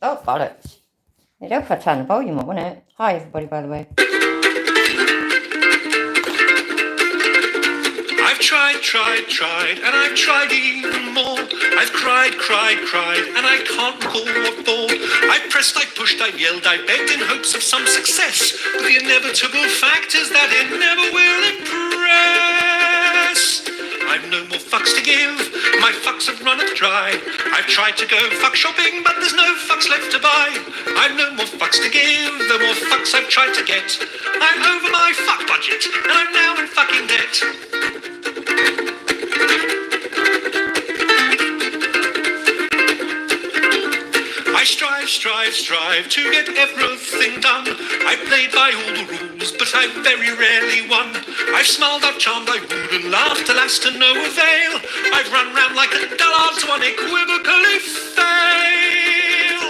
Oh, bollocks. It helped if I turn the volume up, wouldn't it? Hi, everybody, by the way. I've tried, and I've tried even more. I've cried, and I can't recall what for. I pressed, I pushed, I yelled, I begged in hopes of some success. But the inevitable fact is that it never will impress. I've no more fucks to give, my fucks have run dry. I've tried to go fuck shopping, but there's no fucks left to buy. I've no more fucks to give, the more fucks I've tried to get. I'm over my fuck budget, and I'm now in fucking debt. I strive to get everything done. I've played by all the rules, but I've very rarely won. I've smiled, I've charmed, I've wooed and laughed, alas to no avail. I've run round like a dullard to unequivocally fail.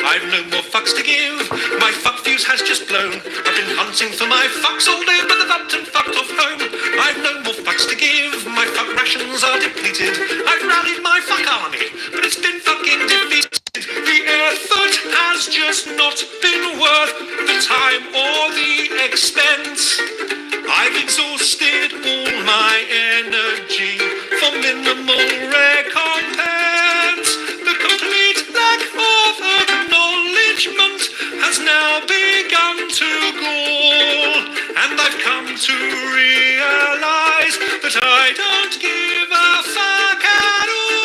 I've no more fucks to give, my fuck fuse has just blown. I've been hunting for my fucks all day, but they've upped and fucked off home. I've no more fucks to give, my fuck rations are depleted. I've rallied my fuck army, but it's been fucking defeated. The effort has just not been worth the time or the expense. I've exhausted all my energy for minimal recompense. The complete lack of acknowledgement has now begun to gall, and I've come to realize that I don't give a fuck at all.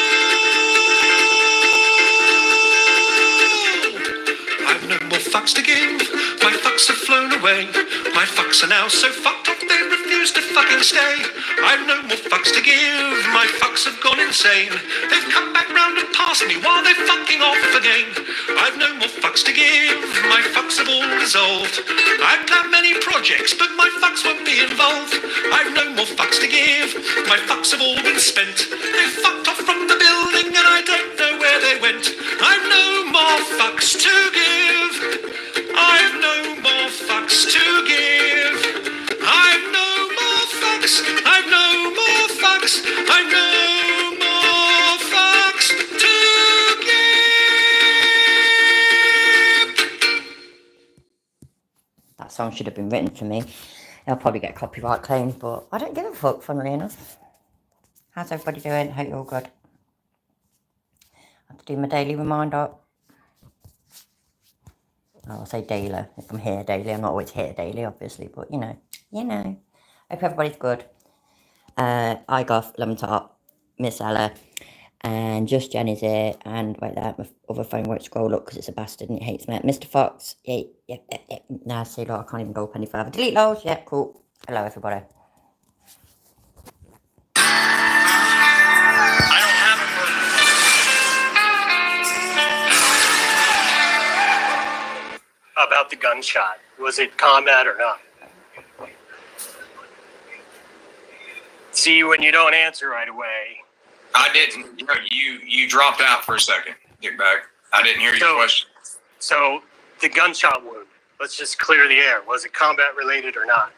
I've no more fucks to give, my fucks have flown away. My fucks are now so fucked off they refuse to fucking stay. I've no more fucks to give, my fucks have gone insane. They've come back round and passed me while they're fucking off again. I've no more fucks to give, my fucks have all dissolved. I've planned many projects, but my fucks won't be involved. I've no more fucks to give, my fucks have all been spent. They fucked off from the building and I don't know where they went. I've no more fucks to give, I've no more fucks to give. I've no more fucks, I've no more fucks, I've no more fucks to give. That song should have been written for me. They'll probably get copyright claims, but I don't give a fuck, funnily enough. How's everybody doing? Hope you're all good. I have to do my daily reminder. I'll say daily, if I'm here daily. I'm not always here daily, obviously, but you know. Hope everybody's good. I got Lemon Tart, Miss Ella, and Just Jenny's here, and wait there, my other phone won't scroll up because it's a bastard and it hates me. Mr. Fox, yeah. Nah, see, look, I can't even go up any further. Delete those, yeah, cool. Hello, everybody. About the gunshot. Was it combat or not? See, when you don't answer right away. I didn't. You dropped out for a second. Get back. I didn't hear your question. So the gunshot wound. Let's just clear the air. Was it combat related or not?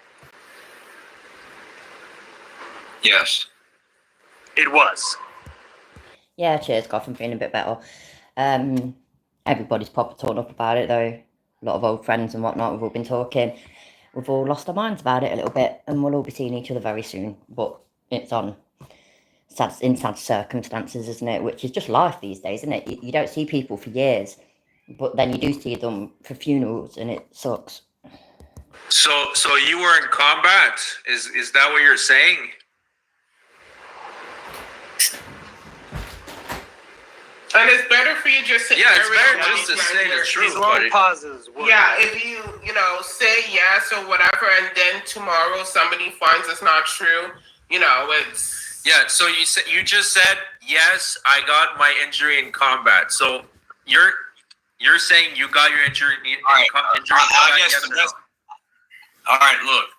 Yes. It was. Yeah, cheers, Goff. I'm feeling a bit better. Everybody's proper torn up about it, though. A lot of old friends and whatnot, we've all been talking. We've all lost our minds about it a little bit, and we'll all be seeing each other very soon. But it's in sad circumstances, isn't it? Which is just life these days, isn't it? You don't see people for years, but then you do see them for funerals, and it sucks. So you were in combat? Is that what you're saying? And it's better for you just to it's better just to say the truth. These long pauses. Yeah, if you say yes or whatever, and then tomorrow somebody finds it's not true, it's. Yeah. So you just said yes. I got my injury in combat. So you're saying you got your injury in combat? All right. Look.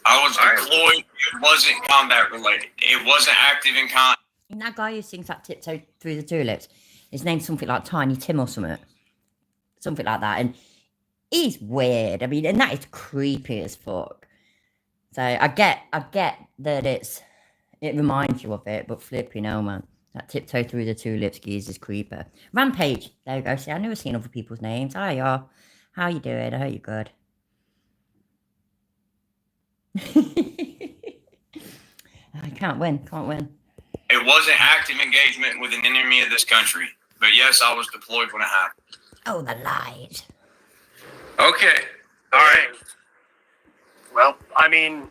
I was deployed. It wasn't combat related. It wasn't active in combat. And that guy who sings that Tiptoe Through the Tulips, his name's something like Tiny Tim or something like that. And he's weird. I mean, and that is creepy as fuck. So I get that it's It reminds you of it, but flipping hell, man. That tiptoe through the tulips geese is creeper. Rampage. There you go. See, I've never seen other people's names. Hi, y'all. How you doing? I hope you're good. I can't win. Can't win. It wasn't active engagement with an enemy of this country. But yes, I was deployed when it happened. Oh, the lies. Okay. All right. Well, I mean,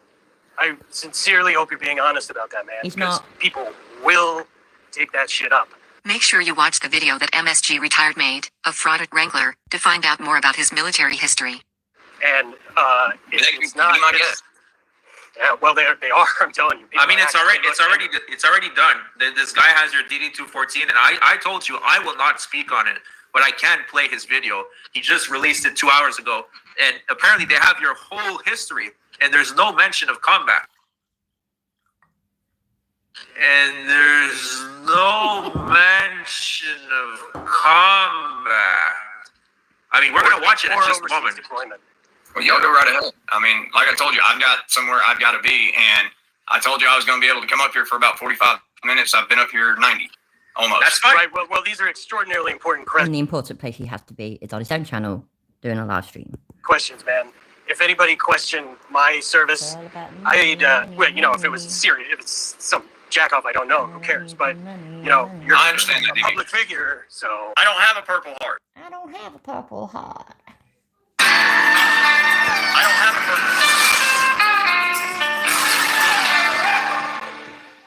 I sincerely hope you're being honest about that, man. He's because not. people will take that shit up. Make sure you watch the video that MSG Retired made of Fraud at Wrangler to find out more about his military history. And it's not. Be my guest. Yeah, well, they are. I'm telling you. I mean, it's already done. This guy has your DD-214, and I told you I will not speak on it, but I can play his video. He just released it 2 hours ago, and apparently they have your whole history, and there's no mention of combat. And there's no mention of combat. I mean, we're gonna watch it in just a moment. Deployment. Well, y'all go right ahead. I mean, like I told you, I've got somewhere I've got to be, and I told you I was going to be able to come up here for about 45 minutes. I've been up here 90, almost. That's fine. Right. Well, these are extraordinarily important And the important place he has to be is on his own channel doing a live stream. questions, man. If anybody questioned my service, I'd, if it was serious, if it's some jack off I don't know, who cares? But, you're I understand that, a public figure, so. I don't have a Purple Heart. I don't have a Purple Heart. I don't have a Purple Heart.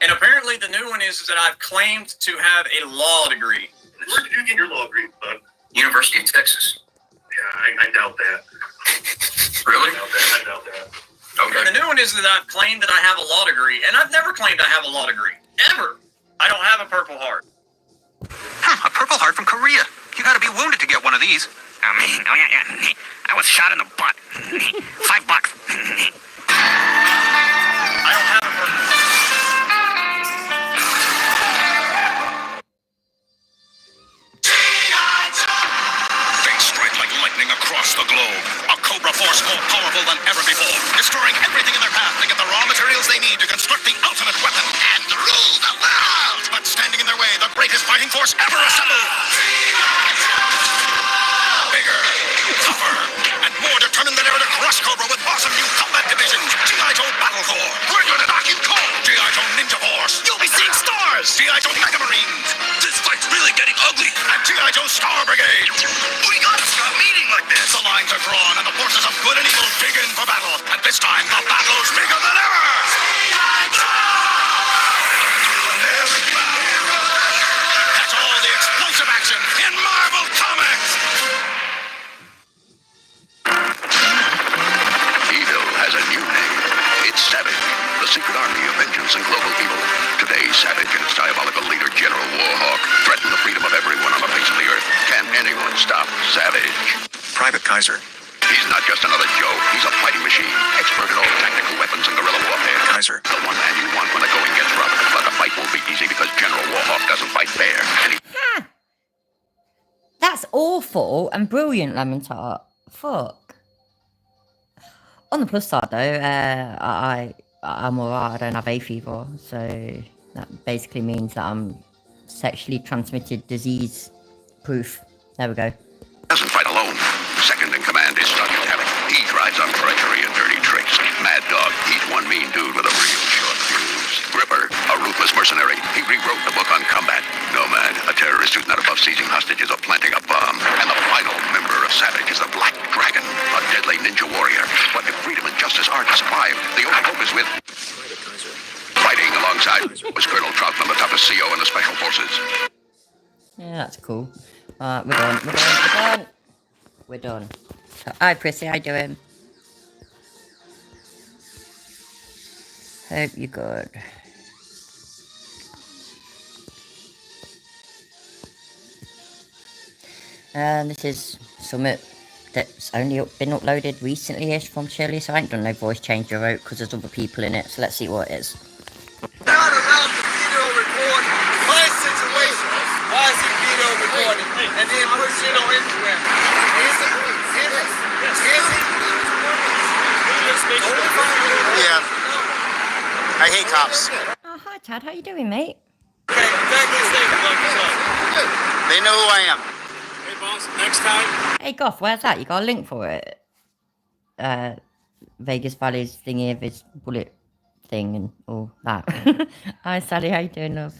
And apparently the new one is that I've claimed to have a law degree. Where did you get your law degree, bud? University of Texas. Yeah, I doubt that. Really? I doubt that. Okay. The new one is that I've claimed that I have a law degree, and I've never claimed I have a law degree. Ever. I don't have a Purple Heart. A Purple Heart from Korea. You gotta be wounded to get one of these. Yeah. I was shot in the butt. $5. I don't have a Purple Heart. They strike like lightning across the globe. A Cobra force more powerful than ever before, destroying everything in their path to get the raw materials they need to construct the ultimate weapon and rule the world. But standing in their way, the greatest fighting force ever assembled. Bigger, tougher, and more determined than ever to crush Cobra with awesome new combat divisions. G.I. Joe Battle Corps. We're gonna knock you cold. G.I. Joe Ninja Force. You'll be seeing stars. G.I. Joe Mega Marines. This fight's really getting ugly. And G.I. Joe Star Brigade. We gotta stop meeting like this. The lines are drawn and the forces of good and evil dig in for battle. And this time, the battle's bigger than ever. That's all the explosive action in Marvel Comics. Evil has a new name. It's Savage, the secret army of vengeance and global evil. Today, Savage and its diabolical leader, General Warhawk, threaten the freedom of everyone on the face of the earth. Can anyone stop Savage? Private Kaiser. He's not just another Joe. He's a fighting machine, expert at all tactical weapons and guerrilla warfare. Kaiser. The one man you want when the going gets rough. But the fight won't be easy because General Warhawk doesn't fight fair. And he... That's awful and brilliant, Lemon Tart. Fuck. On the plus side, though, I'm alright. I don't have hay fever, so that basically means that I'm sexually transmitted disease proof. There we go. doesn't fight alone. Second in command is Sergeant Havoc. He thrives on treachery and dirty tricks. Mad Dog, he's one mean dude with a real short fuse. Gripper, a ruthless mercenary. He rewrote the book on combat. Nomad, a terrorist who's not above seizing hostages or planting a bomb. And the final member of Savage is the Black Dragon, a deadly ninja warrior. But if freedom and justice aren't to survive, the only hope is with... Fighting alongside was Colonel Troutman, the toughest CO in the Special Forces. Yeah, that's cool. We're done. Hi, Prissy, how you doing? Hope you're good. And this is Summit that's only been uploaded recently-ish from Chile, so I ain't done no voice change or out because there's other people in it, so let's see what it is. Not allowed to video record my situation. Why is it video recording? And then put shit on Instagram. Is it? Yeah. I hate cops. Oh, hi, Chad, how you doing, mate? Okay, thank you, They know who I am. Hey, boss, next time. Hey, Goff, where's that? You got a link for it? Vegas Valley's thingy of his bullet thing and all that. Hi, Sally, how you doing, love?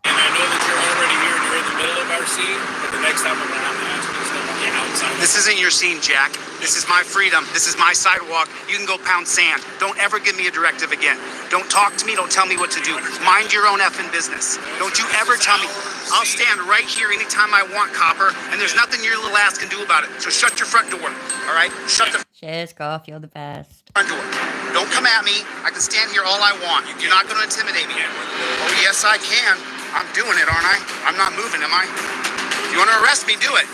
And I know that you're already here and you're in the middle of our scene, but the next time I'm going to have to ask you to step on the outside. This isn't your scene, Jack. This is my freedom. This is my sidewalk. You can go pound sand. Don't ever give me a directive again. Don't talk to me. Don't tell me what to do. Mind your own effing business. Don't you ever tell me. I'll stand right here anytime I want, Copper, and there's nothing your little ass can do about it. So shut your front door, all right? Shut the Cheers, Goff, you're the best. front door. Don't come at me. I can stand here all I want. You're not going to intimidate me. Oh, yes, I can. I'm doing it, aren't I? I'm not moving, am I? If you want to arrest me, do it.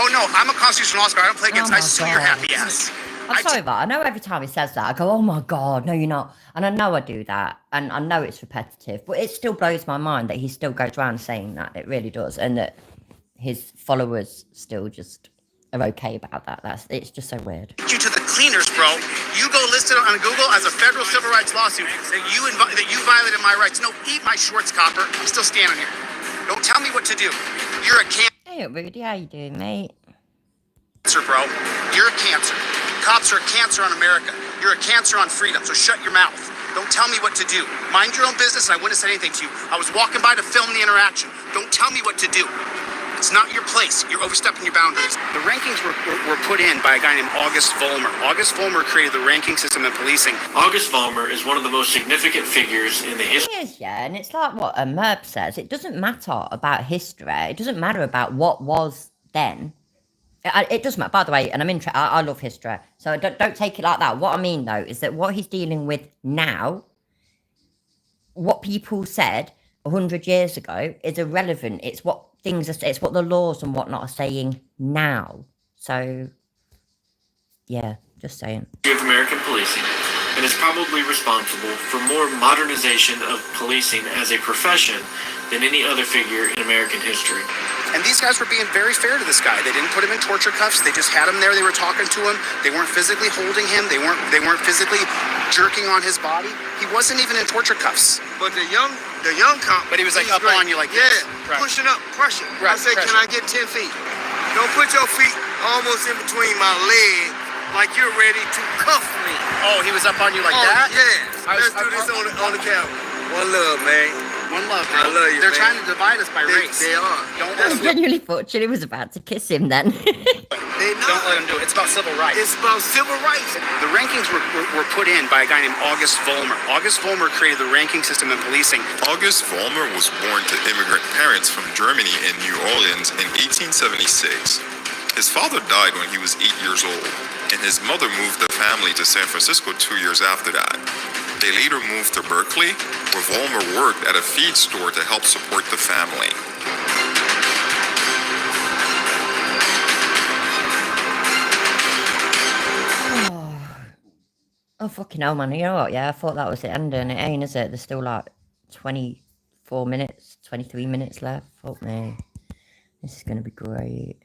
Oh, no, I'm a constitutional law scholar. I don't play against. Oh, I my sue your God. happy ass. I'm sorry, but I know every time he says that, I go, oh my God, no, you're not. And I know I do that. And I know it's repetitive, but it still blows my mind that he still goes around saying that. It really does. And that his followers still just are okay about that. It's just so weird. You to the cleaners, bro. You go listed on Google as a federal civil rights lawsuit that you violated my rights. No, eat my shorts, Copper. I'm still standing here. Don't tell me what to do. You're a Hey, Rudy, how you doing, mate? cancer, bro. You're a cancer. Cops are a cancer on America. You're a cancer on freedom, so shut your mouth. Don't tell me what to do. Mind your own business, and I wouldn't have said anything to you. I was walking by to film the interaction. Don't tell me what to do. It's not your place. You're overstepping your boundaries. The rankings were put in by a guy named August Vollmer. August Vollmer created the ranking system in policing. August Vollmer is one of the most significant figures in the history. It is, yeah, and it's like what Merb says. It doesn't matter about history. It doesn't matter about what was then. It does matter, by the way, and I love history, so don't take it like that. What I mean, though, is that what he's dealing with now, what people said 100 years ago, is irrelevant. It's what it's what the laws and whatnot are saying now. So, yeah, just saying. Of American policing, and is probably responsible for more modernization of policing as a profession than any other figure in American history. And these guys were being very fair to this guy. They didn't put him in torture cuffs. They just had him there. They were talking to him. They weren't physically holding him. They weren't physically jerking on his body. He wasn't even in torture cuffs. But the young cop, But he was like up great. on you like yeah, this. Right. pushing up, pressure. Right, I said, pressure. can I get 10 feet? Don't put your feet almost in between my leg, like you're ready to cuff me. Oh, he was up on you like Oh, that? yeah. Let's do this on the camera. One love, man. One love. I love you, They're man. trying to divide us by race. They are. Don't I let them genuinely thought Chili was about to kiss him then. They not. Don't let them do it. It's about civil rights. It's about civil rights. The rankings were put in by a guy named August Vollmer. August Vollmer created the ranking system in policing. August Vollmer was born to immigrant parents from Germany in New Orleans in 1876. His father died when he was 8 years old, and his mother moved the family to San Francisco 2 years after that. They later moved to Berkeley, where Vollmer worked at a feed store to help support the family. Oh, fucking hell, man. You know what? Yeah, I thought that was the end, and it ain't, is it? There's still like 24 minutes, 23 minutes left. Fuck me. This is going to be great.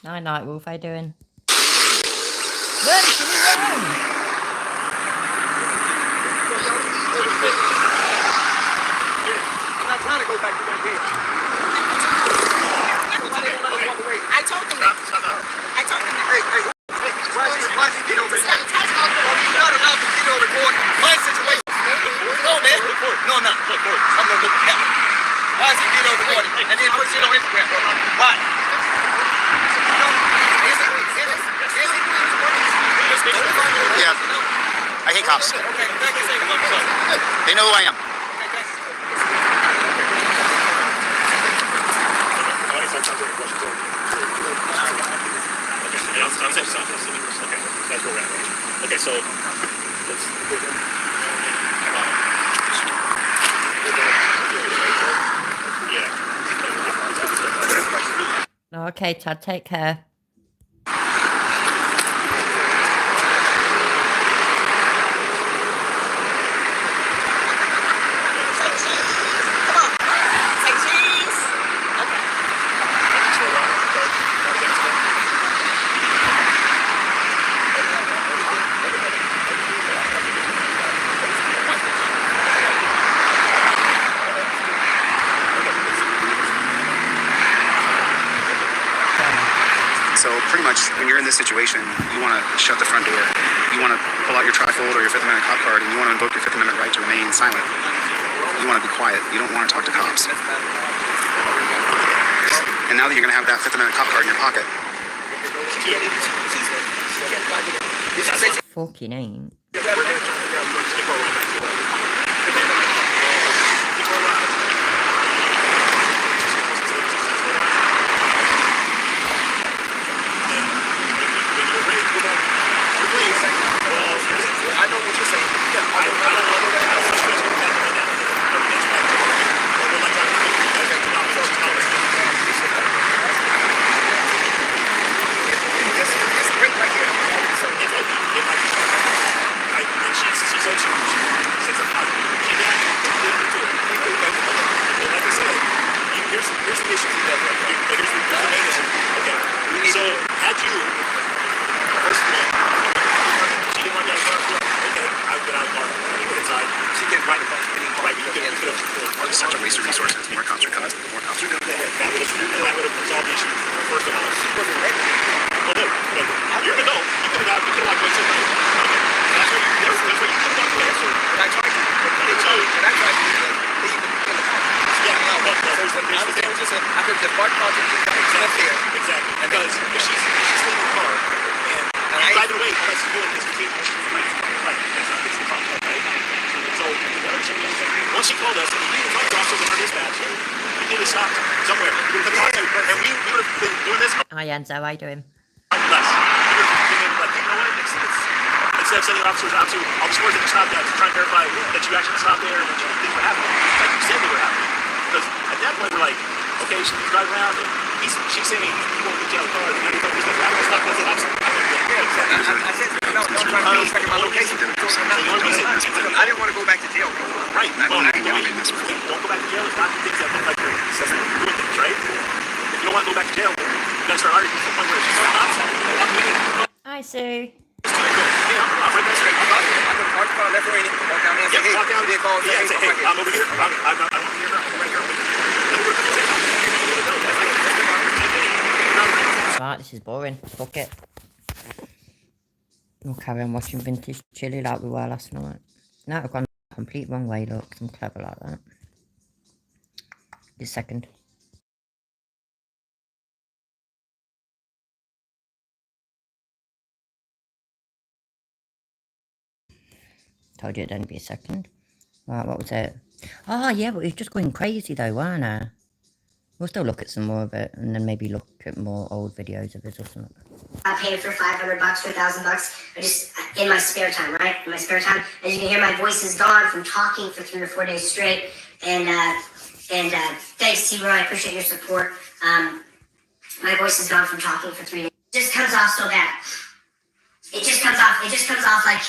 Night, Wolf. How you doing? Run, Chili, run! I'm not trying to go back to that game. I told them that. I told them that. Hey, why is he get over here? You're not allowed to get over here. My situation. No, man. No, I'm not. I'm gonna look at him. Why is he get over here and then put shit on Instagram? Why? Yeah. I hate cops. They know who I am. Okay, so Okay, Tad, take care. Say cheese. Okay. So pretty much when you're in this situation, you want to shut the front door. You want to pull out your trifold or your Fifth Amendment cop card, and you want to invoke your Fifth Amendment right to remain silent. You want to be quiet. You don't want to talk to cops. And now that you're going to have that Fifth Amendment cop card in your pocket. Fucking ain't. I know what you're saying. Yeah, I don't know it's great right here. So if she said she said something. She did. Like I said, here's the issue. Here's the main issue. Okay. So had you first of all, she didn't want to get out. Okay, I've been out of car. Let me get inside. She get right in front. Right, you get into it. It's such a waste of resources. More cops are coming. More cops are coming. That would have resolved the issue. First of all, well, look, you're an adult. You could have wasted money. Okay. That's what you could have done for answer. And I tried to. Yeah, no, but I could just park car to the there. Exactly. Because if she's leaving the car, and by the way, what she's doing is right. That's not fixing the car, right? So once she called us, we were talking to officers in our dispatch. We needed to stop somewhere. And we would have been doing this. Hi Enzo, how you doing? Less. Instead of sending officers out to all the stores that you stopped at to try and verify that you actually stopped there and that things were happening, like you said they were happening. Because at that point we're like, okay, she can drive around and she's saying you won't get out of the car and then there's no traffic stop. That's an accident. I said, no, don't try to check my location. I didn't want to go back to jail. Right. Well, don't go back to jail. It's not the things that look like you're doing things, right? If you don't want to go back to jail, you gotta start arguing to the point where she's not outside. Hi Sue. Right, this is boring. Fuck it. We'll carry on watching vintage chili like we were last night. No, I've gone the complete wrong way, look. I'm clever like that. Just a second. Told you it'd only be a second. Right, what was it? Oh, yeah, but it's just going crazy though, weren't I? We'll still look at some more of it and then maybe look at more old videos of it or something. I paid for $500 to $1,000, just in my spare time, right? In my spare time. As you can hear, my voice is gone from talking for 3 or 4 days straight. And thanks, T-Roy, I appreciate your support. My voice is gone from talking for 3 days. It just comes off so bad. It just comes off like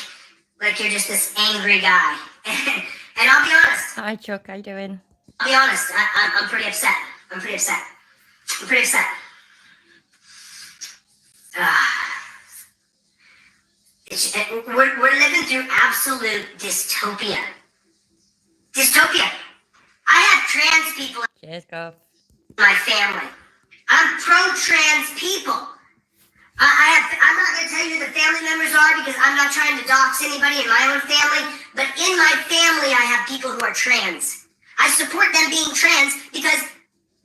you're just this angry guy. And I'll be honest. Hi Chuck, how you doing? I'll be honest, I'm pretty upset. I'm pretty upset. We're living through absolute dystopia. I have trans people Cheers, go. in my family. I'm pro-trans people. I'm not going to tell you who the family members are because I'm not trying to dox anybody in my own family, but in my family I have people who are trans. I support them being trans because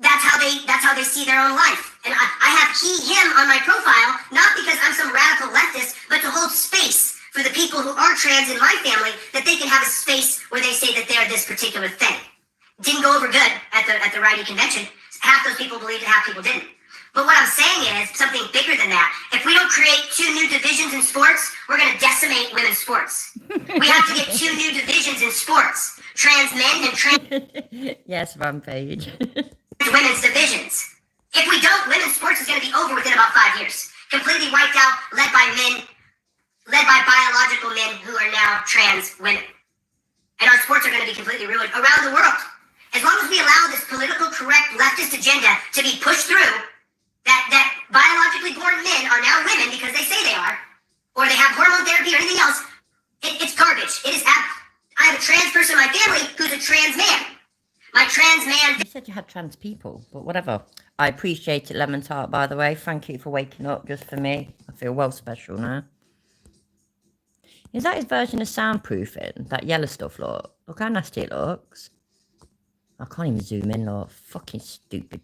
that's how they see their own life. And I have he, him on my profile, not because I'm some radical leftist, but to hold space for the people who are trans in my family, that they can have a space where they say that they're this particular thing. Didn't go over good at the righty convention. Half those people believed it, half people didn't. But what I'm saying is something bigger than that. If we don't create 2 new divisions in sports, we're going to decimate women's sports. We have to get 2 new divisions in sports. Trans men and trans... Yes, Rampage. women's divisions. If we don't, women's sports is going to be over within about 5 years. Completely wiped out, led by biological men who are now trans women. And our sports are going to be completely ruined around the world. As long as we allow this political correct leftist agenda to be pushed through, that biologically born men are now women because they say they are, or they have hormone therapy or anything else, it's garbage. I have a trans person in my family who's a trans man. My trans man... You said you had trans people, but whatever. I appreciate it, Lemon Tart, by the way. Thank you for waking up just for me. I feel well special now. Is that his version of soundproofing? That yellow stuff, look. Look how nasty it looks. I can't even zoom in, look. Fucking stupid.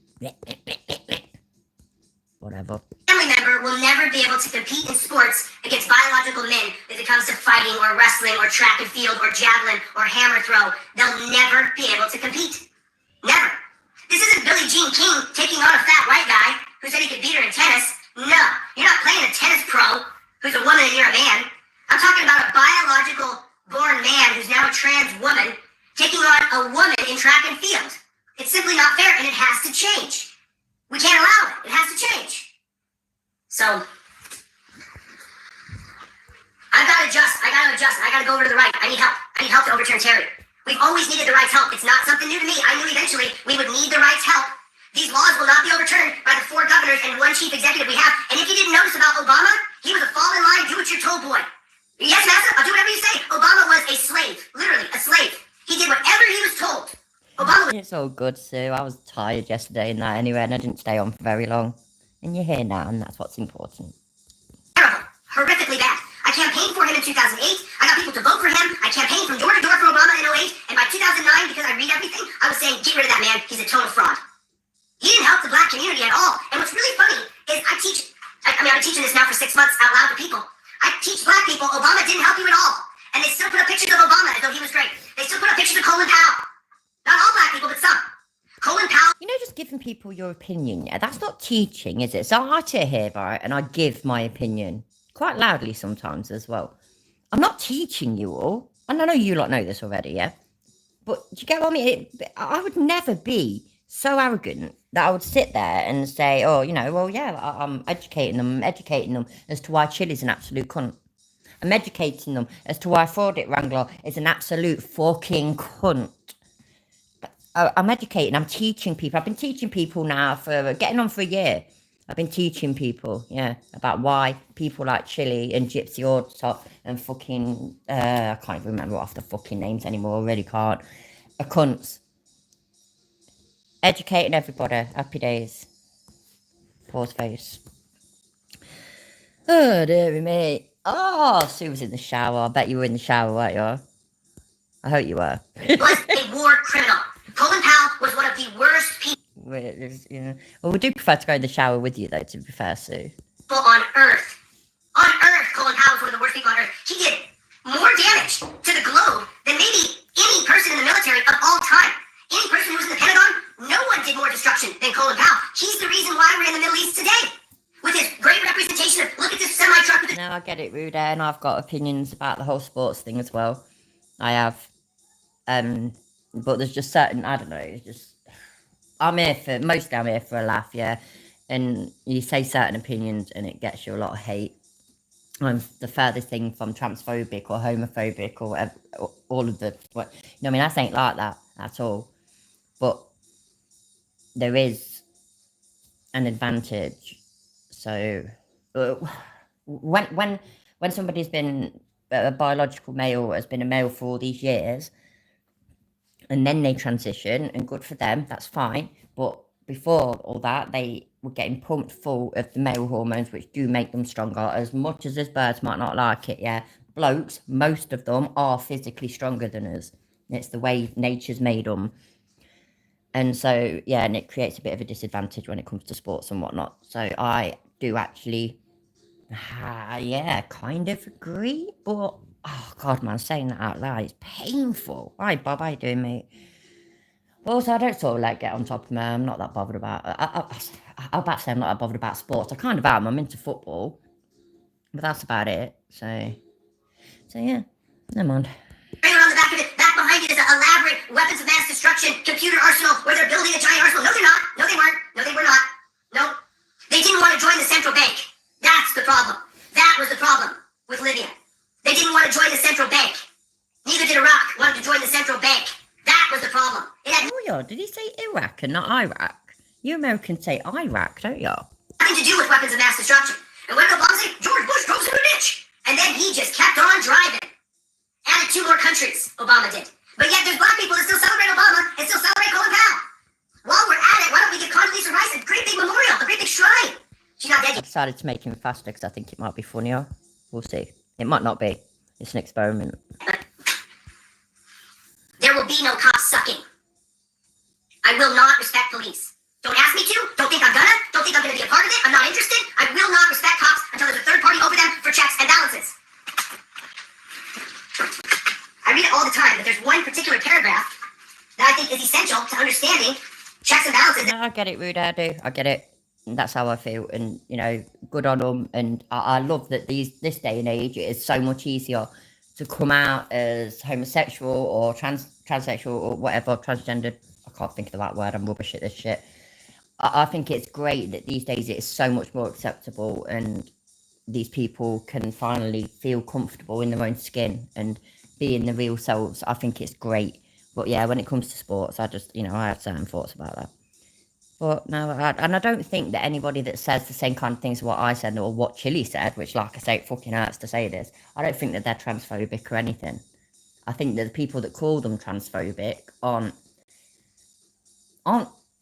Whatever. Family member will never be able to compete in sports against biological men if it comes to fighting or wrestling or track and field or javelin or hammer throw. They'll never be able to compete. Never. This isn't Billie Jean King taking on a fat white guy who said he could beat her in tennis. No, you're not playing a tennis pro who's a woman and you're a man. I'm talking about a biological born man who's now a trans woman taking on a woman in track and field. It's simply not fair, and it has to change. We can't allow it. It has to change. So, I've got to adjust. I got to go over to the right. I need help. I need help to overturn Terry. We've always needed the right's help. It's not something new to me. I knew eventually we would need the right's help. These laws will not be overturned by the 4 governors and 1 chief executive we have. And if you didn't notice about Obama, he was a fall in line, do what you're told boy. Yes, Massa, I'll do whatever you say. Obama was a slave. Literally, a slave. He did whatever he was told. Obama was... It's all good, Sue. I was tired yesterday and that anyway, and I didn't stay on for very long. And you're here now, and that's what's important. Terrible. Horrifically bad. I campaigned for him in 2008. I got people to vote for him. I campaigned from door to door for Obama in 2008. And by 2009, because I read everything, I was saying, get rid of that man. He's a total fraud. He didn't help the black community at all. And what's really funny is I've been teaching this now for 6 months out loud to people. I teach black people Obama didn't help you at all. And they still put up pictures of Obama as though he was great. They still put up pictures of Colin Powell. Not all black people, but some. Colin Powell. You know, just giving people your opinion, yeah, that's not teaching, is it? So I sit here, right, and I give my opinion. Quite loudly sometimes as well. I'm not teaching you all. And I know you lot know this already, yeah? But do you get what I mean? I would never be so arrogant that I would sit there and say, oh, you know, well, yeah, I'm educating them as to why Chili's an absolute cunt. I'm educating them as to why Fraudit Wrangler is an absolute fucking cunt. I'm educating, I'm teaching people. I've been teaching people now for getting on for a year. I've been teaching people, yeah, about why people like Chili and Gypsy Ortop and fucking, I can't even remember off the fucking names anymore, I really can't, are cunts. Educating everybody, happy days. Pause face. Oh, dear me. Oh, Sue was in the shower. I bet you were in the shower, weren't you? I hope you were. Was a war criminal. Colin Powell was one of the worst people. Yeah. Well, we do prefer to go in the shower with you, though, to be fair, Sue. On Earth. On Earth, Colin Powell was one of the worst people on Earth. He did more damage to the globe than maybe any person in the military of all time. Any person who was in the Pentagon, no one did more destruction than Colin Powell. He's the reason why we're in the Middle East today. With his great representation of, look at this semi-truck with the... No, I get it, Rude, and I've got opinions about the whole sports thing as well. I have. But there's just certain, I don't know, it's just... mostly I'm here for a laugh, yeah. And you say certain opinions and it gets you a lot of hate. I'm the furthest thing from transphobic or homophobic or whatever, all of the... What, you know, I mean, I ain't like that at all. But there is an advantage. So when somebody's been a biological male, has been a male for all these years, and then they transition, and good for them, that's fine. But before all that, they were getting pumped full of the male hormones, which do make them stronger, as much as us birds might not like it, yeah. Blokes, most of them, are physically stronger than us. It's the way nature's made them. And so, yeah, and it creates a bit of a disadvantage when it comes to sports and whatnot. So I do actually, yeah, kind of agree. But, oh, God, man, saying that out loud is painful. Hi, Bob, how you doing, mate? Also, I don't sort of, like, get on top of me. I'm not that bothered about, I'm about to say I'm not that bothered about sports. I kind of am. I'm into football. But that's about it. So yeah, never mind. Right on the back of it, back behind it is an elaborate weapons of mass destruction computer arsenal where they're building a giant arsenal. No, they're not. No, they weren't. No, they were not. No. They didn't want to join the central bank. That's the problem. That was the problem with Libya. They didn't want to join the central bank. Neither did Iraq wanted to join the central bank. That was the problem. It had Oh, yeah, did he say Iraq and not Iraq? You Americans say Iraq, don't you? nothing to do with weapons of mass destruction. And what did Obama say? George Bush drove us into a ditch. And then he just kept on driving. Added 2 more countries, Obama did. But yet there's black people that still celebrate Obama and still celebrate Colin Powell. while we're at it, why don't we give Condoleezza Rice a great big memorial, a great big shrine? She's not dead I yet. decided to make him faster because I think it might be funnier. We'll see. It might not be. It's an experiment. There will be no cops sucking. I will not respect police. Don't ask me to. Don't think I'm gonna. Don't think I'm gonna be a part of it. I'm not interested. I will not respect cops until there's a third party over them for checks and balances. I read it all the time, but there's one particular paragraph that I think is essential to understanding checks and balances. No, I get it, Rude. I do. I get it. And that's how I feel. And, you know, good on them. And I love that this day and age, it is so much easier to come out as homosexual or transsexual or whatever, transgender. I can't think of that word. I'm rubbish at this shit. I think it's great that these days it is so much more acceptable and these people can finally feel comfortable in their own skin and being the real selves. I think it's great. But yeah, when it comes to sports, I just, I have certain thoughts about that. But no, I don't think that anybody that says the same kind of things as what I said or what Chili said, which, like I say, it fucking hurts to say this, I don't think that they're transphobic or anything. I think that the people that call them transphobic aren't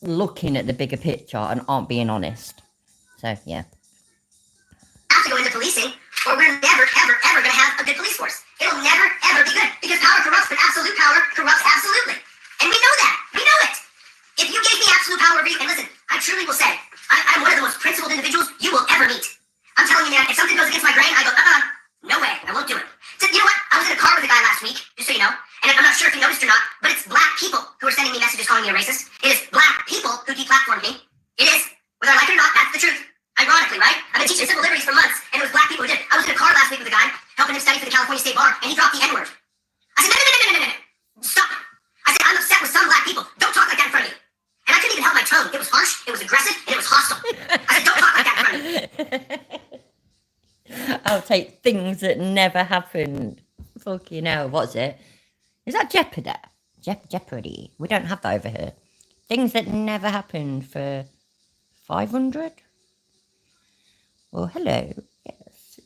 looking at the bigger picture and aren't being honest. So, yeah. Have to go into policing, or we're never, ever, ever going to have a good police force. It'll never, ever be good, because power corrupts, but absolute power corrupts absolutely. And we know that. We know it. If you gave me absolute power over you, and listen, I truly will say, I'm one of the most principled individuals you will ever meet. I'm telling you, man, if something goes against my grain, I go, no way, I won't do it. So, you know what? I was in a car with a guy last week, just so you know, and I'm not sure if you noticed or not, but it's black people who are sending me messages calling me a racist. It is black people who deplatformed me. It is. Whether I like it or not, that's the truth. Ironically, right? I've been teaching civil liberties for months, and it was black people who did. I was in a car last week with a guy, helping him study for the California State Bar, and he dropped the N-word. I said, no. Stop. I said, I'm upset with some black people. Don't talk like that in front of me. And I couldn't even help my tone. It was harsh, it was aggressive, and it was hostile. I said, don't talk like that in front of me. I'll take things that never happened. Fucking hell, what's it? Is that Jeopardy? Jeopardy. We don't have that over here. Things that never happened for 500? Well, hello. Yes.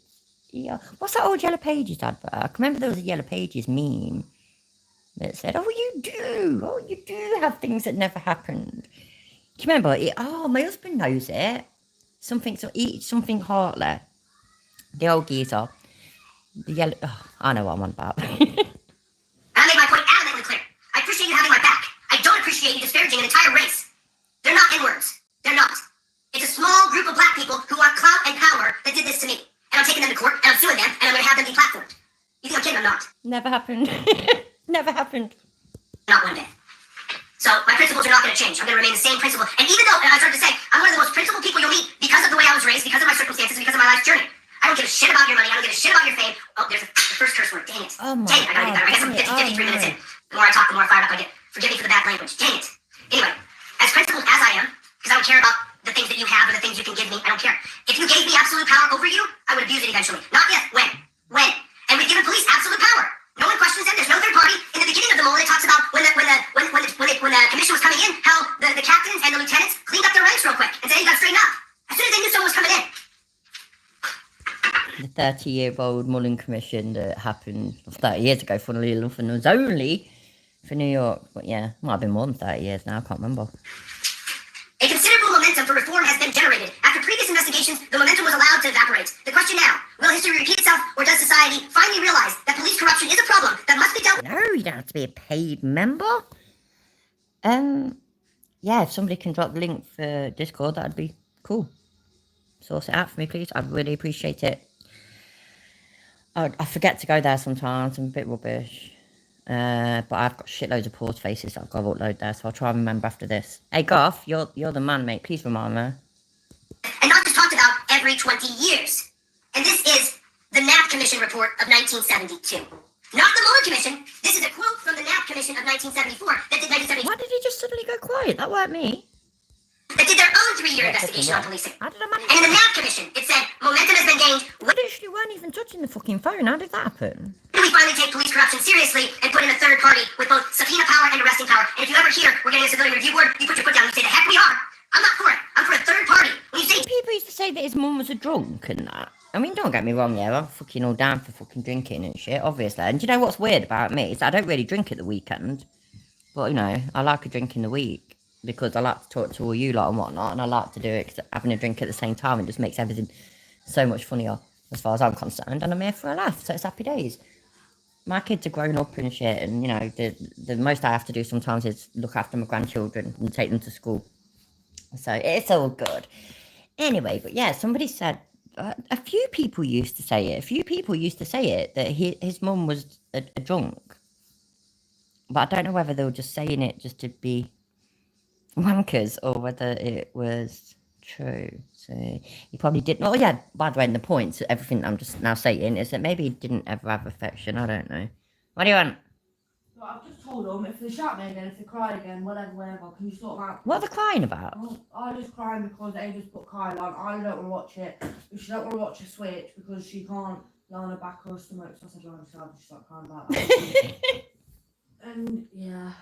Yeah. What's that old Yellow Pages advert? I can remember there was a Yellow Pages meme that said, oh, you do have things that never happened. Do you remember it? Oh, my husband knows it. Something Hartley. The old geezer. The yellow... Oh, I know what I'm on about. I made my point adamantly clear. I appreciate you having my back. I don't appreciate you disparaging an entire race. They're not N-words. They're not. It's a small group of black people who want clout and power that did this to me. And I'm taking them to court, and I'm suing them, and I'm going to have them deplatformed. You think I'm kidding? I'm not. Never happened. Never happened. Not one day. So my principles are not going to change. I'm going to remain the same principle. And even though, and I started to say, I'm one of the most principled people you'll meet because of the way I was raised, because of my circumstances, because of my life's journey. I don't give a shit about your money. I don't give a shit about your fame. Oh, there's the first curse word. Dang it. Oh my Dang it. I gotta get better. I guess I'm 53 minutes in. The more I talk, the more fired up I get. Forgive me for the bad language. Dang it. Anyway, as principled as I am, because I don't care about the things that you have or the things you can give me, I don't care. If you gave me absolute power over you, I would abuse it eventually. Not if, when. When. And we've given police absolute power. No one questions them. There's no third party. In the beginning of the mole, it talks about when the commission was coming in, how the captains and the lieutenants cleaned up their ranks real quick and said, hey, you got to straighten up. As soon as they knew someone was coming in. The 30-year-old Mullen Commission that happened 30 years ago, funnily enough, and it was only for New York. But yeah, might have been more than 30 years now, I can't remember. A considerable momentum for reform has been generated. After previous investigations, the momentum was allowed to evaporate. The question now, will history repeat itself, or does society finally realize that police corruption is a problem that must be dealt with? No, you don't have to be a paid member. Yeah, if somebody can drop the link for Discord, that'd be cool. Source it out for me, please. I'd really appreciate it. I forget to go there sometimes. I'm a bit rubbish. But I've got shitloads of paused faces that I've got to upload there, so I'll try and remember after this. Hey, Goff, you're the man, mate. Please remind me. And not just talked about every 20 years. And this is the Knapp Commission report of 1972. Not the Mueller Commission. This is a quote from the Knapp Commission of 1974 that did 1974. Why did he just suddenly go quiet? That weren't me. That did their own 3-year investigation on policing. And in the Knapp Commission, it said, momentum has been gained. We literally weren't even touching the fucking phone. How did that happen? We finally take police corruption seriously and put in a third party with both subpoena power and arresting power. And if you ever hear we're getting a civilian review board, you put your foot down and you say, the heck we are. I'm not for it. I'm for a third party. When you say people used to say that his mum was a drunk and that. I mean, don't get me wrong, yeah, I'm fucking all down for fucking drinking and shit, obviously. And do you know what's weird about me? Is I don't really drink at the weekend. But, you know, I like a drink in the week. because I like to talk to all you lot and whatnot, and I like to do it because having a drink at the same time, it just makes everything so much funnier as far as I'm concerned, and I'm here for a laugh, so it's happy days. My kids are grown up and shit, and you know, the most I have to do sometimes is look after my grandchildren and take them to school. So it's all good. Anyway, but yeah, somebody said, a few people used to say it. A few people used to say it, that his mum was a drunk. But I don't know whether they were just saying it just to be wankers or whether it was true. So he probably didn't. Oh yeah, by the way, and the point, everything I'm just now saying is that maybe he didn't ever have affection. I don't know. What do you want? Well, I've just told them if they shout me again, if they cry again, whatever, can you sort them out? What are they crying about? Oh, I just crying because they just put Kyle on. I don't want to watch it. She don't want to watch her switch because she can't lie on her back or her stomach. So I said, "Lie on yourself," and she's like crying about that. And yeah,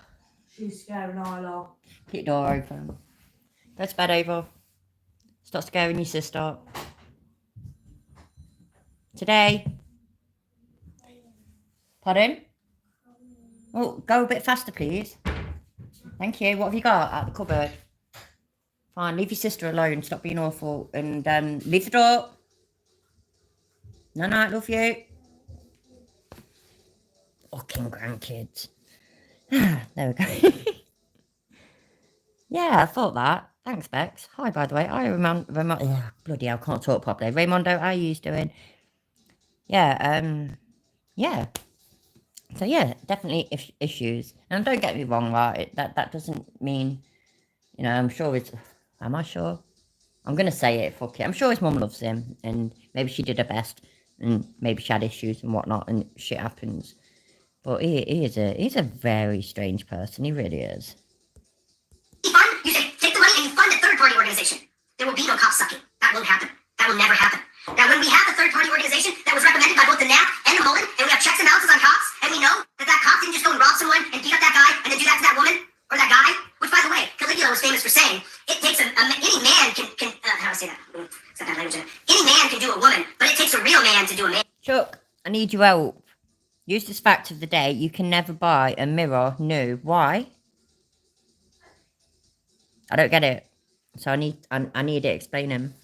she's scaring Isla. Keep the door open. Go to bed, Ava. Stop scaring your sister. Today. Pardon? Oh, go a bit faster, please. Thank you. What have you got out the cupboard? Fine, leave your sister alone. Stop being awful. And leave the door. No, I love you. Fucking grandkids. There we go. Yeah, I thought that. Thanks, Bex. Hi, by the way. Hi, Raymond. Yeah, bloody hell, can't talk properly. Raymondo, how are you doing? Yeah, yeah. So yeah, definitely issues. And don't get me wrong, right? That doesn't mean, you know, I'm sure it's. Am I sure? I'm gonna say it. Fuck it. I'm sure his mum loves him, and maybe she did her best, and maybe she had issues and whatnot, and shit happens. But he's a very strange person. He really is. Fund? You say take the money and you fund a third-party organization. There will be no cop sucking. That won't happen. That will never happen. Now, when we have a third-party organization that was recommended by both the NAP and the Mullen, and we have checks and balances on cops, and we know that cop didn't just go and rob someone and beat up that guy and then do that to that woman or that guy, which, by the way, Caligula was famous for saying, it takes any man can how do I say that? It's not that language. Any man can do a woman, but it takes a real man to do a man. Chuck, I need your help. Use this fact of the day. You can never buy a mirror new. Why? I don't get it. So I need it explaining.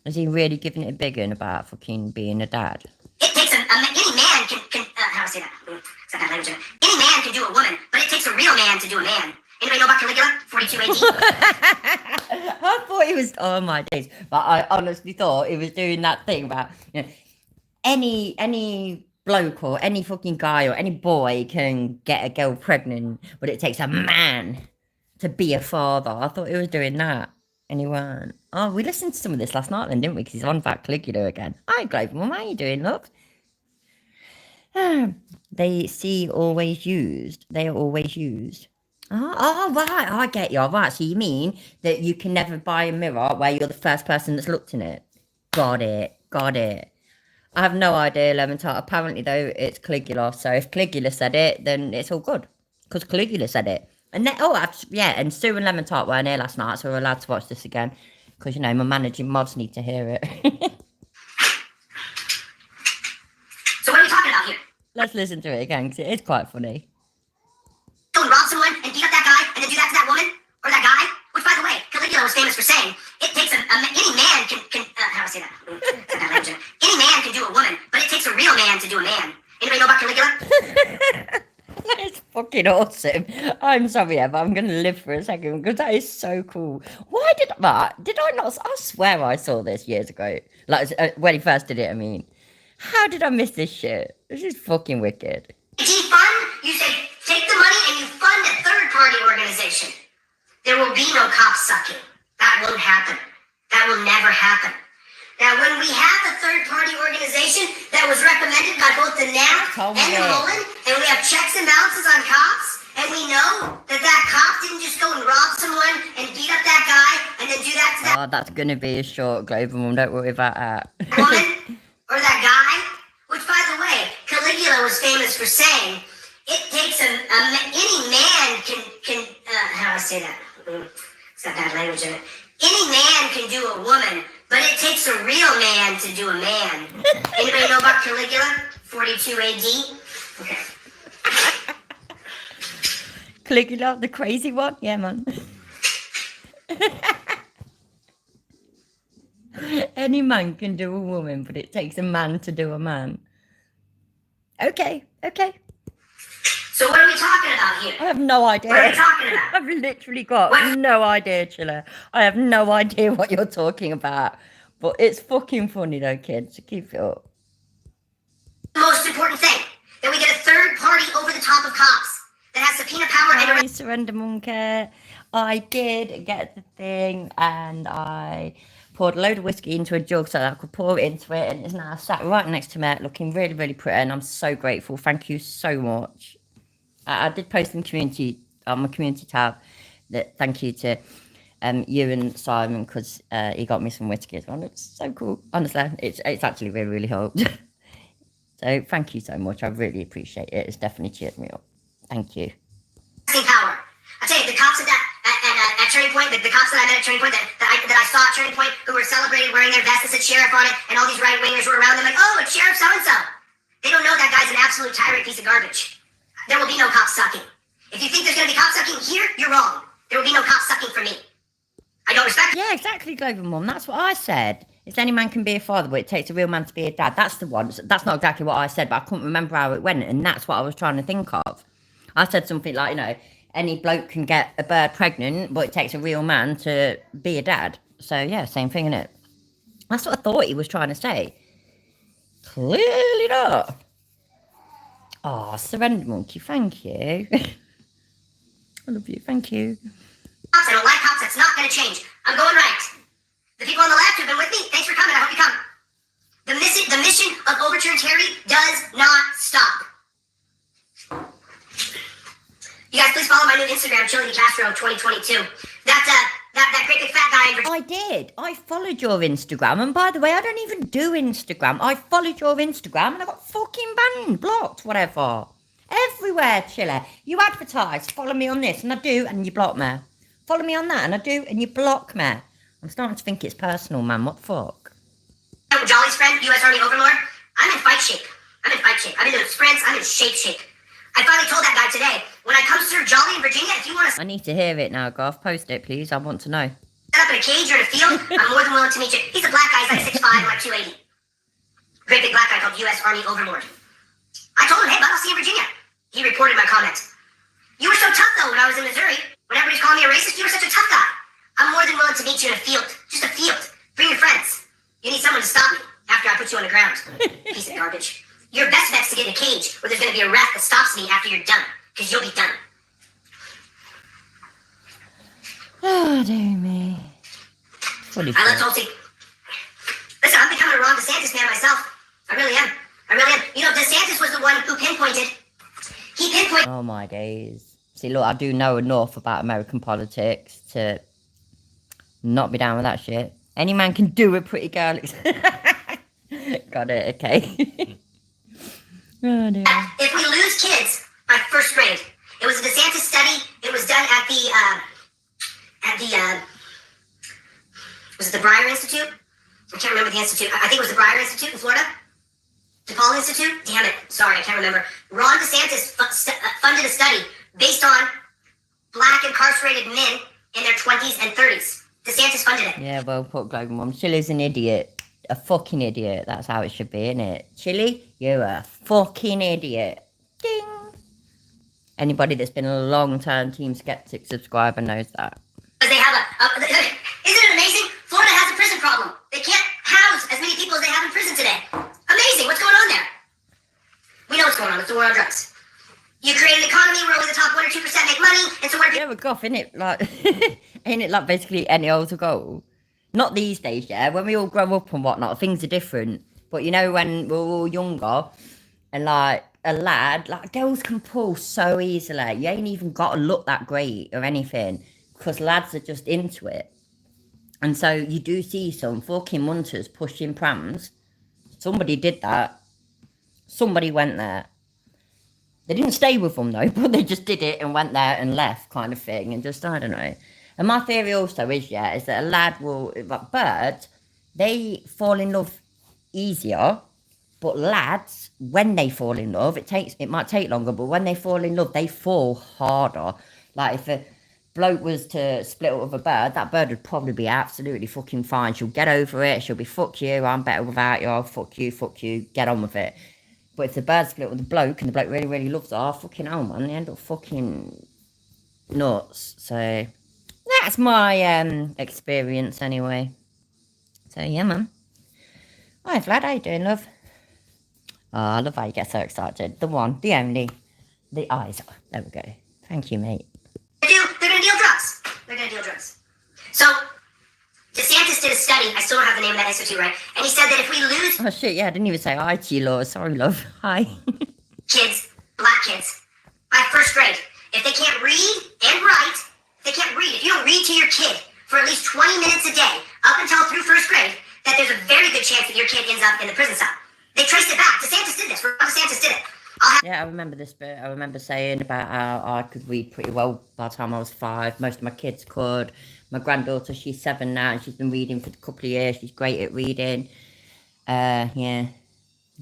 Is he really giving it a big one about fucking being a dad? It takes any man can how do I say that? It's not that language. Any man can do a woman, but it takes a real man to do a man. Anybody know about Caligula? 42 AD? I thought he was, oh my days, but I honestly thought he was doing that thing about, you know, any bloke or any fucking guy or any boy can get a girl pregnant, but it takes a man to be a father. I thought he was doing that. And he weren't. Oh, we listened to some of this last night then, didn't we? Because he's on about Caligula again. Hi, Global Mum, how you doing, love? They see always used. They are always used. Oh, right, I get you. Right, so you mean that you can never buy a mirror where you're the first person that's looked in it? Got it. I have no idea, Lemon Tart. Apparently, though, it's Caligula. So if Caligula said it, then it's all good. Because Caligula said it. And then, and Sue and Lemon Tart weren't here last night, so we're allowed to watch this again. Because, you know, my managing mods need to hear it. So what are we talking about here? Let's listen to it again, because it is quite funny. Go and rob someone and beat up that guy and then do that to that woman or that guy? Which, by the way, Caligula was famous for saying, it takes any man can how do I say that? It's not that language. Any man can do a woman, but it takes a real man to do a man. Anybody know about Caligula? That is fucking awesome. I'm sorry, Eva. I'm going to live for a second because that is so cool. Why did I not? I swear I saw this years ago. Like, when he first did it, I mean. How did I miss this shit? This is fucking wicked. Defund? You say, take the money and you fund a third-party organization. There will be no cop sucking. That won't happen. That will never happen. Now, when we have a third-party organization that was recommended by both the NAP and the Mullen, and we have checks and balances on cops, and we know that cop didn't just go and rob someone and beat up that guy and then do that to that that's going to be a short, Global Mum. Don't worry about that. woman or that guy, which, by the way, Caligula was famous for saying, it takes any man can how do I say that? It's not bad language in it. Any man can do a woman, but it takes a real man to do a man. Anybody know about Caligula? 42 AD? Okay. Caligula, the crazy one? Yeah, man. Any man can do a woman, but it takes a man to do a man. Okay. So what are we talking about here? I have no idea. What are we talking about? I've literally got no idea, Chiller. I have no idea what you're talking about. But it's fucking funny though, kids. So keep it up. The most important thing, that we get a third party over the top of cops that has subpoena power and Hi, Surrender Monkey. I did get the thing and I poured a load of whiskey into a jug so that I could pour it into it, and it's now sat right next to me, looking really, really pretty, and I'm so grateful. Thank you so much. I did post in community on my community tab that thank you to you and Simon, because he got me some whiskey as well. It's so cool. Honestly, it's actually really, really helped. So thank you so much. I really appreciate it. It's definitely cheered me up. Thank you. Power. I tell you, the cops at Turning Point, the cops that I met at Turning Point, that I saw at Turning Point, who were celebrating wearing their vest that said sheriff on it, and all these right wingers were around them like, oh, it's Sheriff so and so. They don't know that guy's an absolute tyrant piece of garbage. There will be no cop sucking. If you think there's going to be cop sucking here, you're wrong. There will be no cop sucking for me. I don't respect. Yeah, exactly, Global Mum. That's what I said. It's any man can be a father, but it takes a real man to be a dad. That's the one. That's not exactly what I said, but I couldn't remember how it went, and that's what I was trying to think of. I said something like, any bloke can get a bird pregnant, but it takes a real man to be a dad. So, yeah, same thing, innit? That's what I thought he was trying to say. Clearly not. Oh, Surrender Monkey, thank you. I love you, thank you. Cops, I don't like cops. That's not going to change. I'm going right. The people on the left who've been with me, thanks for coming. I hope you come. The mission of Overturn Terry does not stop. You guys, please follow my new Instagram, Chili Castro 2022. That great big fat guy in Virginia. I did. I followed your Instagram, and by the way, I don't even do Instagram. I followed your Instagram, and I got fucking banned, blocked, whatever. Everywhere, Chiller. You advertise, follow me on this, and I do, and you block me. Follow me on that, and I do, and you block me. I'm starting to think it's personal, man. What the fuck? Jolly's friend, U.S. Army Overlord. I'm in fight shape. I've been doing sprints. I'm in shape. I finally told that guy today, when I come serve Jolly in Virginia, if you want to I need to hear it now, Garth. Post it, please. I want to know. set up in a cage or in a field, I'm more than willing to meet you. He's a black guy. He's like 6'5", like 280. Great big black guy called U.S. Army Overlord. I told him, hey, bud, I'll see you in Virginia. He reported my comments. You were so tough, though, when I was in Missouri. When everybody's calling me a racist, you were such a tough guy. I'm more than willing to meet you in a field. Just a field. Bring your friends. You need someone to stop me after I put you on the ground. Piece of garbage. Your best bet's to get in a cage where there's going to be a ref that stops me after you're done. Because you'll be done. Oh, dear me. Funny I love stuff. Tulsi. Listen, I'm becoming a Ron DeSantis fan myself. I really am. You know, DeSantis was the one who pinpointed. He pinpointed. Oh, my days. See, look, I do know enough about American politics to not be down with that shit. Any man can do a pretty girl. Got it, okay. Oh, dear. If we lose kids by first grade, it was a DeSantis study. It was done at the was it the Breyer Institute? I can't remember the institute. I think it was the Breyer Institute in Florida. DePaul Institute? Damn it. Sorry, I can't remember. Ron DeSantis funded a study based on black incarcerated men in their 20s and 30s. DeSantis funded it. Yeah, well put, Global Mum. Chili's an idiot. A fucking idiot. That's how it should be, innit? Chili, you're a fucking idiot. Ding. Anybody that's been a long-term Team Skeptic subscriber knows that. Because they have isn't it amazing? Florida has a prison problem. They can't house as many people as they have in prison today. Amazing. What's going on there? We know what's going on. It's the war on drugs. You create an economy where only the top 1 or 2% make money, and so what? Yeah, we're goff, innit? Like, ain't it like basically any older goal? Not these days, yeah. When we all grow up and whatnot, things are different. But you know, when we're all younger, and like a lad, like girls can pull so easily. You ain't even got to look that great or anything, because lads are just into it. And so you do see some fucking munters pushing prams. Somebody did that. Somebody went there. They didn't stay with them though, but they just did it and went there and left, kind of thing. And just, I don't know. And my theory also is, yeah, is that a lad will, like birds, they fall in love easier, but lads, when they fall in love, it might take longer, but when they fall in love, they fall harder. Like, if a bloke was to split up with a bird, that bird would probably be absolutely fucking fine. She'll get over it. She'll be, fuck you, I'm better without you. Fuck you, get on with it. But if the bird split with the bloke and the bloke really, really loves her, fucking hell, man, they end up fucking nuts. So that's my experience anyway. So yeah, man. Hi, Vlad, how you doing, love? Oh, I love how you get so excited. The one, the only, the eyes. There we go. Thank you, mate. They're gonna deal drugs. They're gonna deal drugs. So DeSantis did a study. I still don't have the name of that institute right. And he said that if we lose Oh shit, yeah, I didn't even say hi to you, Laura. Sorry, love. Hi. kids, black kids, by first grade, if they can't read and write, if you don't read to your kid for at least 20 minutes a day, up until through first grade, that there's a very good chance that your kid ends up in the prison cell. They traced it back. DeSantis did this. DeSantis did it. Yeah, I remember this bit. I remember saying about how I could read pretty well by the time I was 5. Most of my kids could. My granddaughter, she's 7 now, and she's been reading for a couple of years. She's great at reading. Yeah.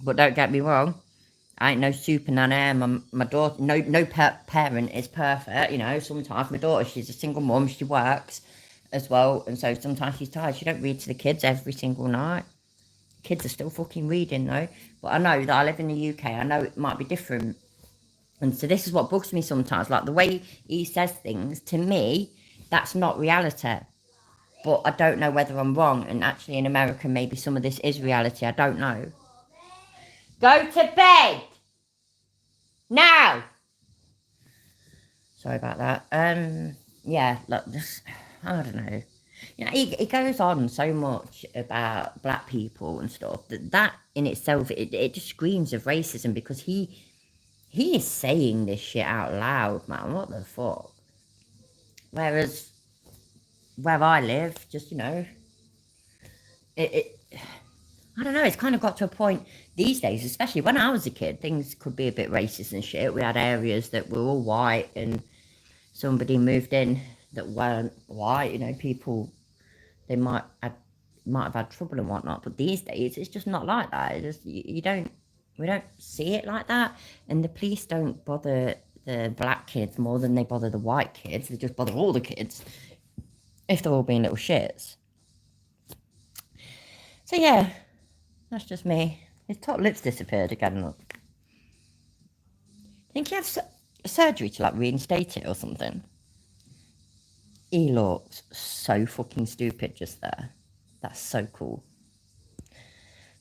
But don't get me wrong. I ain't no super nanny. My daughter, no parent is perfect. You know, sometimes my daughter, she's a single mum. She works as well. And so sometimes she's tired. She don't read to the kids every single night. Kids are still fucking reading though. But I know that I live in the UK. I know it might be different. And so this is what bugs me sometimes. Like the way he says things, to me, that's not reality. But I don't know whether I'm wrong. And actually in America, maybe some of this is reality. I don't know. Go to bed! Now! Sorry about that. Yeah, look, this, I don't know. You know, he goes on so much about black people and stuff that in itself it just screams of racism, because he is saying this shit out loud, man. What the fuck? Whereas where I live, just, you know, I don't know, it's kind of got to a point these days, especially when I was a kid, things could be a bit racist and shit. We had areas that were all white and somebody moved in that weren't white, you know, people, they might have had trouble and whatnot, but these days it's just not like that. It's just, we don't see it like that, and the police don't bother the black kids more than they bother the white kids. They just bother all the kids if they're all being little shits. So yeah, that's just me. His top lip's disappeared again, look. Think he has surgery to like reinstate it or something? He looks so fucking stupid just there. That's so cool.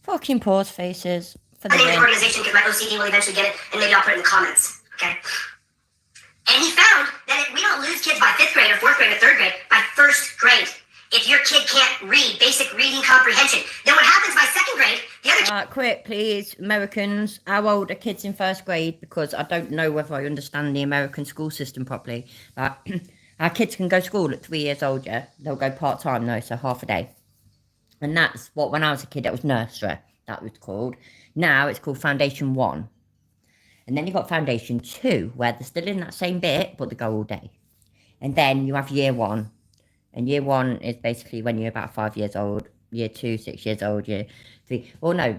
Fucking pause faces for the name of the organization, because my OCD will eventually get it, and maybe I'll put it in the comments. Okay. And he found that we don't lose kids by 5th grade or 4th grade or 3rd grade, by 1st grade. If your kid can't read, basic reading comprehension, then what happens by 2nd grade, the other... Quick, please, Americans, how old are kids in 1st grade? Because I don't know whether I understand the American school system properly. Our kids can go to school at 3 years old, yeah? They'll go part-time, though, so half a day. And that's what, when I was a kid, that was nursery, that was called. Now it's called Foundation 1. And then you've got Foundation 2, where they're still in that same bit, but they go all day. And then you have Year 1. And Year 1 is basically when you're about 5 years old. Year 2, 6 years old. Year 3. Oh, no,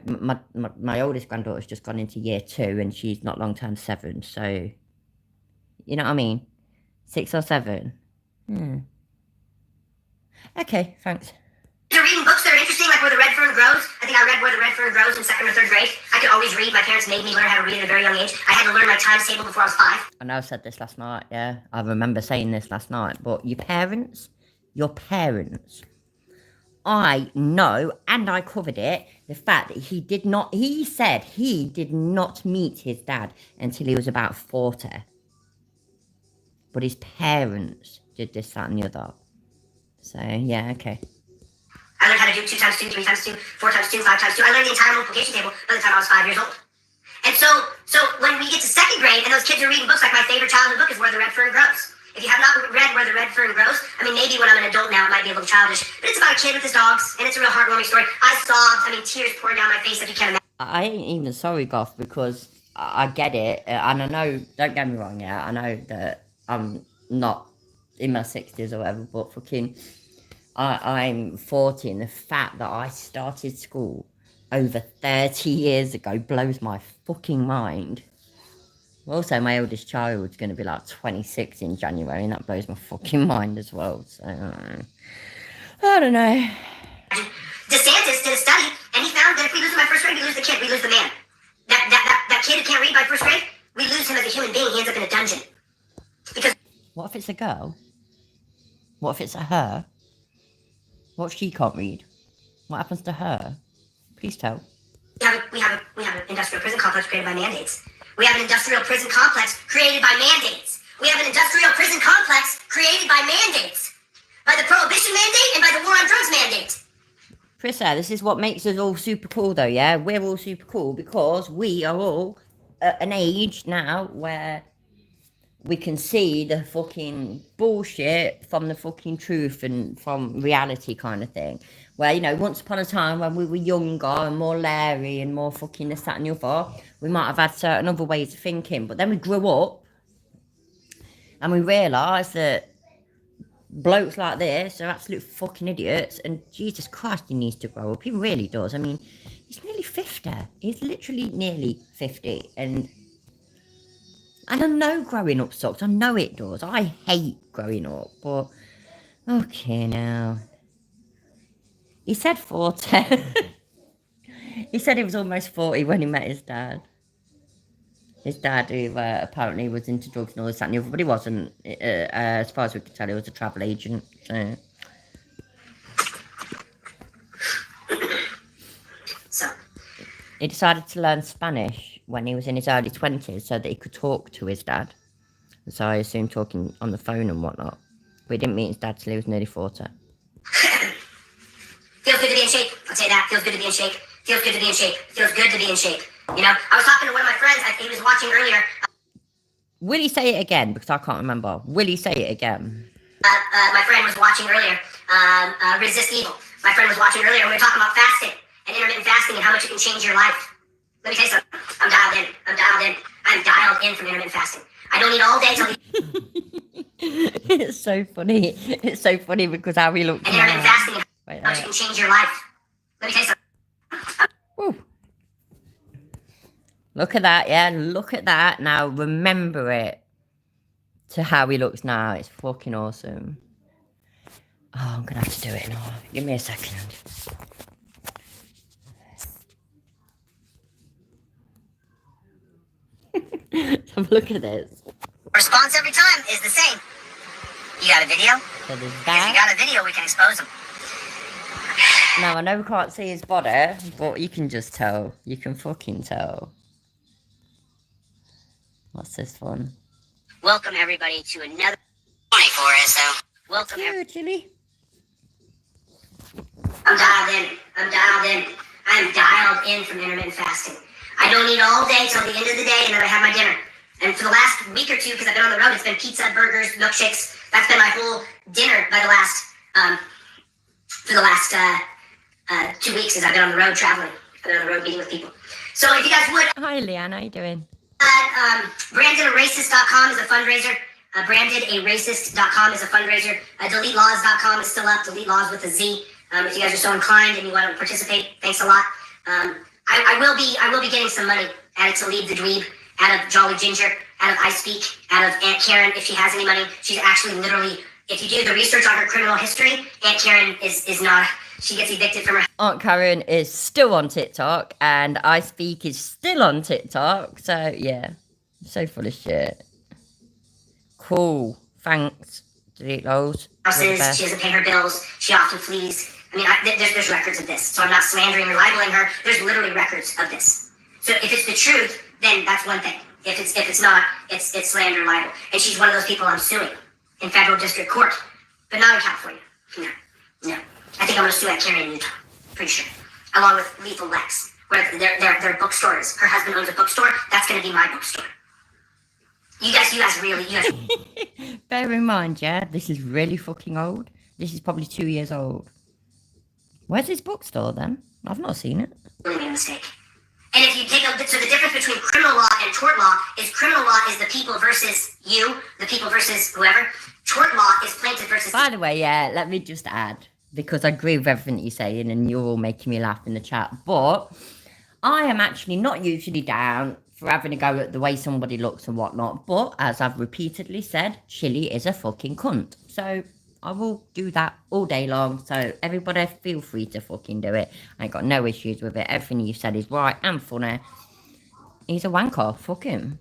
my oldest granddaughter's just gone into Year 2, and she's not long turned 7. So, you know what I mean? 6 or 7. Okay, thanks. They're reading books that are interesting, like Where the Red Fern Grows. I think I read Where the Red Fern Grows in 2nd or 3rd grade. I could always read. My parents made me learn how to read at a very young age. I had to learn my times table before I was 5. I know I said this last night, yeah. I remember saying this last night. But your parents, I know, and I covered it, the fact that he said he did not meet his dad until he was about 40. But his parents did this, that, and the other. So, yeah, okay. I learned how to do 2 times 2, 3 times 2, 4 times 2, 5 times 2. I learned the entire multiplication table by the time I was 5 years old. And so when we get to 2nd grade and those kids are reading books, like my favorite childhood book is Where the Red Fern Grows. If you have not read Where the Red Fern Grows, I mean, maybe when I'm an adult now, it might be a little childish, but it's about a kid with his dogs, and it's a real heartwarming story. I sobbed. I mean, tears pouring down my face, if you can imagine. I ain't even sorry, Goth, because I get it, and I know, don't get me wrong, yeah, I know that I'm not in my 60s or whatever, but fucking, I'm 40, and the fact that I started school over 30 years ago blows my fucking mind. Also, my oldest child's going to be like 26 in January, and that blows my fucking mind as well. So, I don't know. DeSantis did a study, and he found that if we lose him by first grade, we lose the kid, we lose the man. That kid who can't read by first grade, we lose him as a human being. He ends up in a dungeon. Because what if it's a girl? What if it's a her? What if she can't read? What happens to her? Please tell. we have an industrial prison complex created by mandates. We have an industrial prison complex created by mandates. We have an industrial prison complex created by mandates. By the prohibition mandate and by the war on drugs mandate. Prissa, this is what makes us all super cool though, yeah? We're all super cool because we are all at an age now where we can see the fucking bullshit from the fucking truth and from reality kind of thing. Where, you know, once upon a time when we were younger and more leery and more fucking this, that and the other, we might have had certain other ways of thinking. But then we grew up and we realised that blokes like this are absolute fucking idiots, and Jesus Christ, he needs to grow up. He really does. I mean, he's nearly 50. He's literally nearly 50, and I know growing up sucks. I know it does. I hate growing up, but okay now. He said 40. He said he was almost 40 when he met his dad. His dad, who apparently was into drugs and all this, that and the other, but he wasn't. As far as we could tell, he was a travel agent. So. He decided to learn Spanish when he was in his early 20s so that he could talk to his dad. So I assume talking on the phone and whatnot. But he didn't meet his dad till he was nearly 40. Feels good to be in shape. I'll say that. Feels good to be in shape. Feels good to be in shape. Feels good to be in shape. You know, I was talking to one of my friends. He was watching earlier. Will he say it again? Because I can't remember. Will he say it again? My friend was watching earlier. Resist Evil. My friend was watching earlier, and we were talking about fasting and intermittent fasting and how much it can change your life. Let me tell you something. I'm dialed in. I'm dialed in. I'm dialed in from intermittent fasting. I don't eat all day till the... It's so funny. It's so funny because how he looks. And intermittent fasting and how much it can change your life. Let me tell you something. Woo. Look at that, yeah, look at that. Now remember it to how he looks now. It's fucking awesome. Oh, I'm gonna have to do it now. Give me a second. Have a look at this. Response every time is the same. You got a video? So there's If that. you got a video, we can expose him. Now I know we can't see his body, but you can just tell. You can fucking tell. What's this one? Welcome everybody to another 24 or so. Welcome Chili. I'm dialed in. I'm dialed in. I'm dialed in from intermittent fasting. I don't eat all day till the end of the day, and then I have my dinner. And for the last week or two, because I've been on the road, it's been pizza, burgers, milkshakes. That's been my whole dinner by the last, for the last 2 weeks as I've been on the road traveling. I've been on the road meeting with people. So if you guys would... Hi, Leanne. How you doing? BrandedAracist.com is a fundraiser. BrandedAracist.com is a fundraiser. DeleteLaws.com is still up. Delete Laws with a Z. If you guys are so inclined and you want to participate, thanks a lot. I will be getting some money out of Talib the Dweeb, out of Jolly Ginger, out of I Speak, out of Aunt Karen if she has any money. She's actually literally, if you do the research on her criminal history, Aunt Karen is not, she gets evicted from her. Aunt Karen is still on TikTok, and I Speak is still on TikTok. So, yeah. So full of shit. Cool. Thanks. Delete those. Houses, she doesn't pay her bills, she often flees. I mean, there's records of this, so I'm not slandering or libeling her. There's literally records of this. So if it's the truth, then that's one thing. If it's not, it's slander and libel. And she's one of those people I'm suing in federal district court, but not in California. No. I think I'm going to sue Aunt Karen in Utah, pretty sure, along with Lethal Lex, where their bookstore is. Her husband owns a bookstore. That's going to be my bookstore. You guys really. Bear in mind, yeah, this is really fucking old. This is probably 2 years old. Where's his bookstore then? I've not seen it. Really made a mistake. And if you take so the difference between criminal law and tort law is criminal law is the people versus you, the people versus whoever. Tort law is plaintiff versus... By the way, yeah, let me just add, because I agree with everything you're saying and you're all making me laugh in the chat, but I am actually not usually down for having a go at the way somebody looks and whatnot. But as I've repeatedly said, Chili is a fucking cunt. So I will do that all day long. So everybody feel free to fucking do it. I ain't got no issues with it. Everything you said is right and funny. He's a wanker. Fuck him.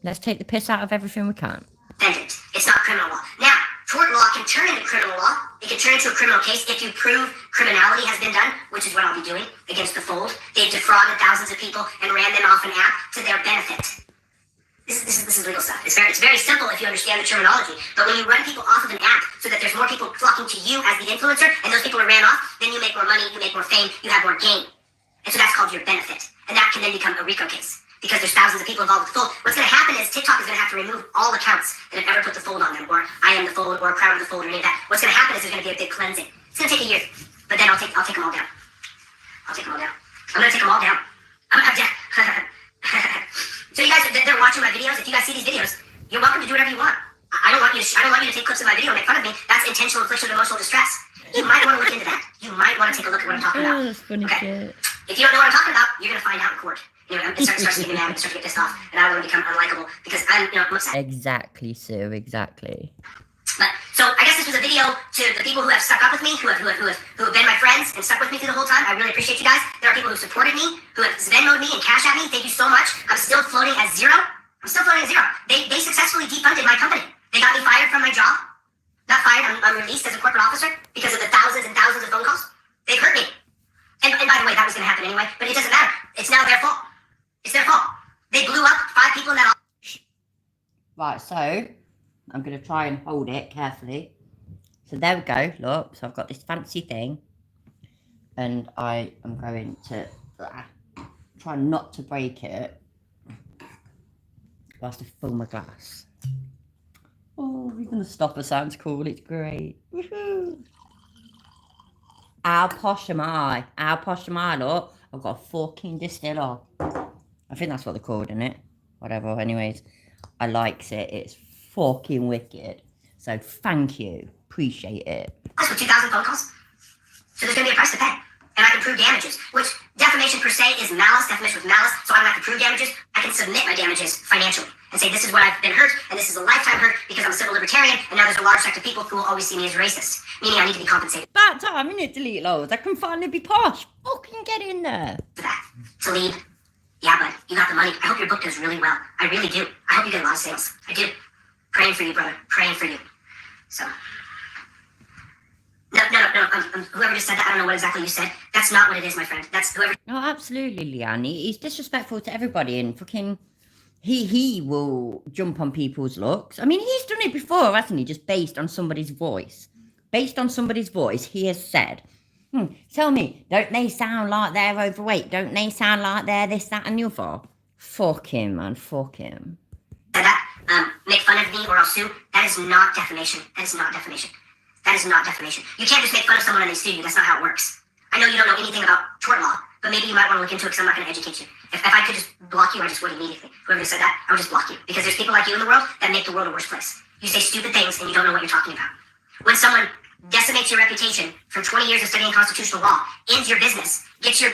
Let's take the piss out of everything we can. It's not criminal law. Now, tort law can turn into criminal law. It can turn into a criminal case if you prove criminality has been done, which is what I'll be doing against the fold. They've defrauded thousands of people and ran them off an app to their benefit. This is legal stuff. It's very simple if you understand the terminology. But when you run people off of an app so that there's more people flocking to you as the influencer, and those people are ran off, then you make more money, you make more fame, you have more gain. And so that's called your benefit. And that can then become a RICO case. Because there's thousands of people involved with the fold. What's going to happen is TikTok is going to have to remove all accounts that have ever put the fold on them, or I am the fold, or Crown of the Fold, or any of that. What's going to happen is there's going to be a big cleansing. It's going to take a year, but then I'll take them all down. I'm going to take them all down. So you guys, they're watching my videos. If you guys see these videos, you're welcome to do whatever you want. I don't want you to take clips of my video and make fun of me. That's intentional infliction of emotional distress. You might want to look into that. You might want to take a look at what I'm talking about. That's funny shit. If you don't know what I'm talking about, you're going to find out in court. It starts to get me mad, it starts to get pissed off, and I want to become unlikable because I'm upset. Exactly, Sue, exactly. But so I guess this was a video to the people who have stuck up with me, who have been my friends and stuck with me through the whole time. I really appreciate you guys. There are people who supported me, who have Venmoed me and Cash at me. Thank you so much. I'm still floating at zero. They successfully defunded my company. They got me fired from my job. Not fired, I'm released as a corporate officer because of the thousands and thousands of phone calls. They've hurt me. And by the way, that was going to happen anyway, but it doesn't matter. It's now their fault. It's their fault. They blew up 5 people in that office. Right, so I'm going to try and hold it carefully. So there we go. Look, so I've got this fancy thing. And I am going to try not to break it whilst I fill my glass. Oh, even the stopper sounds cool. It's great. Woohoo! How posh am I? How posh am I, look? I've got a fucking distiller. I think that's what they're called, isn't it? Whatever, anyways. I likes it. It's fucking wicked. So thank you. Appreciate it. For 2,000 phone calls. So there's going to be a price to pay. And I can prove damages, which defamation per se is malice, defamation with malice. So I don't have to prove damages. I can submit my damages financially and say this is what I've been hurt, and this is a lifetime hurt because I'm a civil libertarian, and now there's a large sect of people who will always see me as racist, meaning I need to be compensated. About time, innit, delete loads. I can finally be posh. Fucking get in there. For that. To lead. Yeah, bud, you got the money. I hope your book does really well. I really do. I hope you get a lot of sales. I do. Praying for you, brother. Praying for you. So. No. Whoever just said that, I don't know what exactly you said. That's not what it is, my friend. That's whoever. No, absolutely, Leanne. He's disrespectful to everybody, and fucking he will jump on people's looks. I mean, he's done it before, hasn't he? Just based on somebody's voice. Based on somebody's voice, he has said, tell me, don't they sound like they're overweight? Don't they sound like they're this, that, and the other? Fuck him, man. Fuck him. Said that, make fun of me or I'll sue. That is not defamation. That is not defamation. That is not defamation. You can't just make fun of someone and they sue you. That's not how it works. I know you don't know anything about tort law, but maybe you might want to look into it because I'm not going to educate you. If I could just block you, I just would immediately. Whoever said that, I would just block you. Because there's people like you in the world that make the world a worse place. You say stupid things and you don't know what you're talking about. When someone decimates your reputation from 20 years of studying constitutional law, ends your business, gets your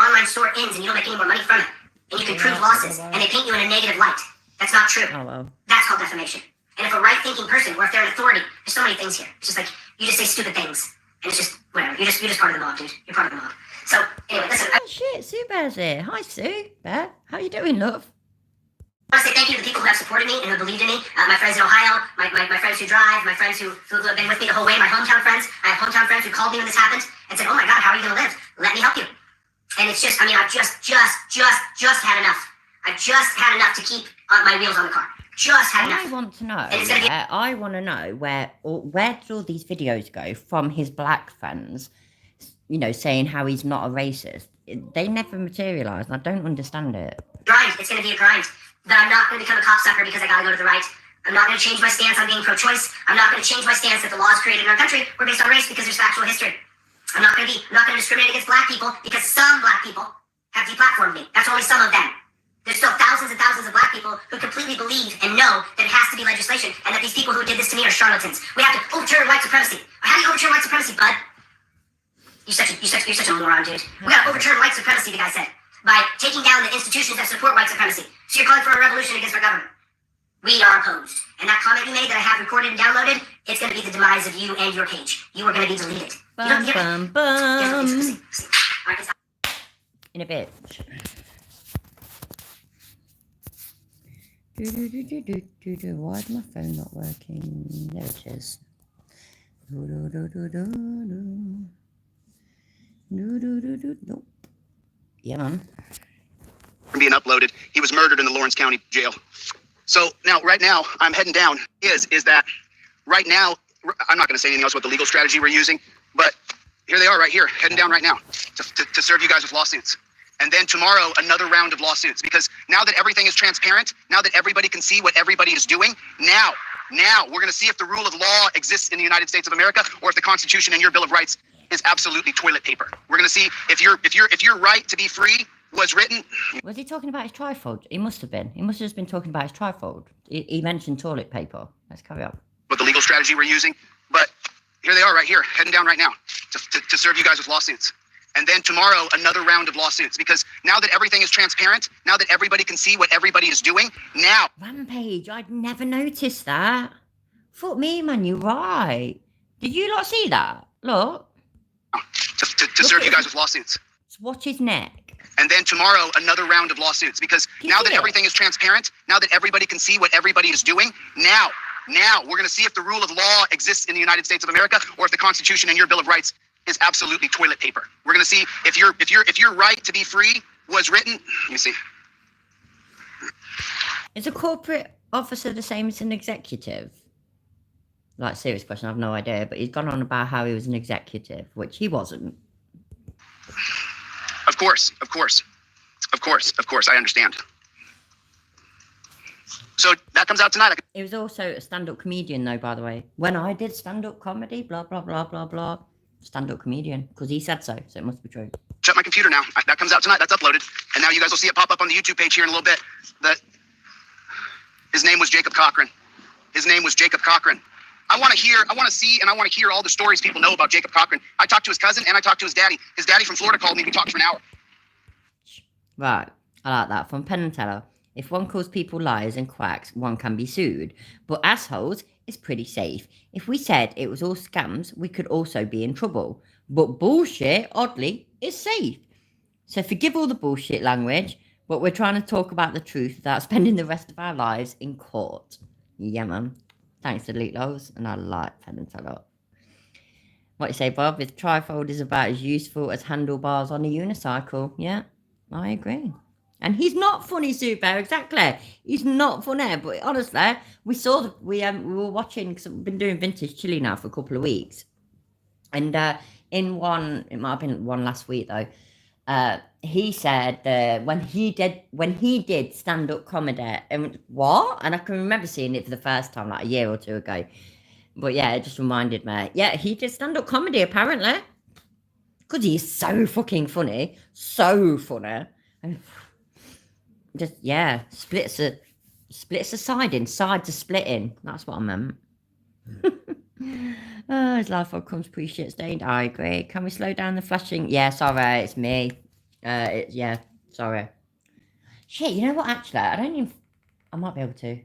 online store ends and you don't make any more money from it, and you can prove losses, and they paint you in a negative light. That's not true. Oh, well. That's called defamation. And if a right-thinking person, or if they're an authority, there's so many things here. It's just like, you just say stupid things, and it's just, whatever. You're just part of the mob, dude. You're part of the mob. So, anyway, listen. Oh, shit, Sue Bear's here. Hi, Sue Bear. How you doing, love? I want to say thank you to the people who have supported me and who believed in me. My friends in Ohio, my friends who drive, my friends who have been with me the whole way, my hometown friends. I have hometown friends who called me when this happened and said, oh my God, how are you going to live? Let me help you. And it's just, I mean, I've just had enough. I've just had enough to keep my wheels on the car. Just had enough. I want to know, I want to know where did all these videos go from his black fans, you know, saying how he's not a racist. They never materialised, and I don't understand it. Grind. It's going to be a grind. But I'm not going to become a cocksucker because I got to go to the right. I'm not going to change my stance on being pro-choice. I'm not going to change my stance that the laws created in our country were based on race because there's factual history. I'm not going to discriminate against black people because some black people have deplatformed me. That's only some of them. There's still thousands and thousands of black people who completely believe and know that it has to be legislation and that these people who did this to me are charlatans. We have to overturn white supremacy. How do you overturn white supremacy, bud? You're such a moron, dude. We gotta overturn white supremacy, the guy said. by taking down the institutions that support white supremacy. So you're calling for a revolution against our government. We are opposed. And that comment you made that I have recorded and downloaded, it's going to be the demise of you and your page. You are going to be deleted. Bum, in a bit. Why is my phone not working? There it is. Nope. Yeah, man. Being uploaded. He was murdered in the Lawrence County jail. So now, right now, I'm heading down. Is that right now? I'm not going to say anything else what the legal strategy we're using, but here they are, right here, heading down right now to serve you guys with lawsuits. And then tomorrow, another round of lawsuits, because now that everything is transparent, now that everybody can see what everybody is doing, now we're going to see if the rule of law exists in the United States of America, or if the Constitution and your Bill of Rights is absolutely toilet paper. We're going to see if your right to be free was written. Was he talking about his trifold? He must have been. He must have just been talking about his trifold. He mentioned toilet paper. Let's carry on. What the legal strategy we're using, but here they are, right here, heading down right now to serve you guys with lawsuits. And then tomorrow, another round of lawsuits, because now that everything is transparent, now that everybody can see what everybody is doing, now. Rampage, I'd never noticed that. Fuck me, man, you're right. Did you not see that? Look. To serve you guys with lawsuits. Watch his neck. And then tomorrow, another round of lawsuits, because now that everything is transparent, now that everybody can see what everybody is doing, now we're going to see if the rule of law exists in the United States of America, or if the Constitution and your Bill of Rights is absolutely toilet paper. We're going to see if your right to be free was written. Let me see. Is a corporate officer the same as an executive? Like, serious question, I have no idea, but he's gone on about how he was an executive, which he wasn't. Of course, I understand. So that comes out tonight. He was also a stand-up comedian, though, by the way. When I did stand-up comedy, blah, blah, blah, blah, blah, stand-up comedian, because he said so it must be true. Shut my computer now. That comes out tonight. That's uploaded. And now you guys will see it pop up on the YouTube page here in a little bit. That his name was Jacob Cochran. I want to see, and I want to hear all the stories people know about Jacob Cochran. I talked to his cousin, and I talked to his daddy. His daddy from Florida called me. We talked for an hour. Right. I like that. From Penn and Teller. If one calls people liars and quacks, one can be sued. But assholes is pretty safe. If we said it was all scams, we could also be in trouble. But bullshit, oddly, is safe. So forgive all the bullshit language, but we're trying to talk about the truth without spending the rest of our lives in court. Yeah, man. Thanks to Elite Lows, and I like Penn and Teller. What do you say, Bob? If trifold is about as useful as handlebars on a unicycle. Yeah, I agree. And he's not funny, Super, exactly. He's not funny, but honestly, we were watching, because we've been doing vintage chili now for a couple of weeks. And in one, it might have been one last week though, he said when he did stand-up comedy, and what? And I can remember seeing it for the first time like a year or two ago. But yeah, it just reminded me. Yeah, he did stand-up comedy apparently. Because he's so fucking funny. So funny. And just, yeah, splits a side to splitting. That's what I meant. Oh, his life all comes pretty shit stained. I agree. Can we slow down the flashing? Yeah, sorry, it's me. Yeah, sorry. Shit, you know what, actually? I might be able to.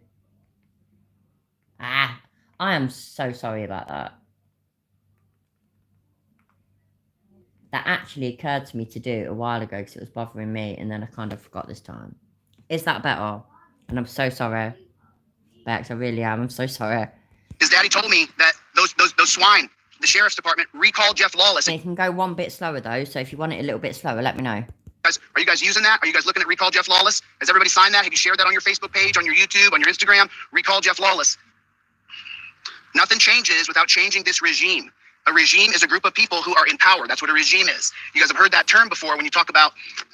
I am so sorry about that. That actually occurred to me to do a while ago because it was bothering me, and then I kind of forgot this time. Is that better? And I'm so sorry. Bex, I really am. I'm so sorry. His daddy told me that those swine, the sheriff's department, recalled Jeff Lawless. You can go one bit slower though, so if you want it a little bit slower, let me know. Guys, are you guys using that? Are you guys looking at Recall Jeff Lawless? Has everybody signed that? Have you shared that on your Facebook page, on your YouTube, on your Instagram? Recall Jeff Lawless. Nothing changes without changing this regime. A regime is a group of people who are in power. That's what a regime is. You guys have heard that term before when you talk about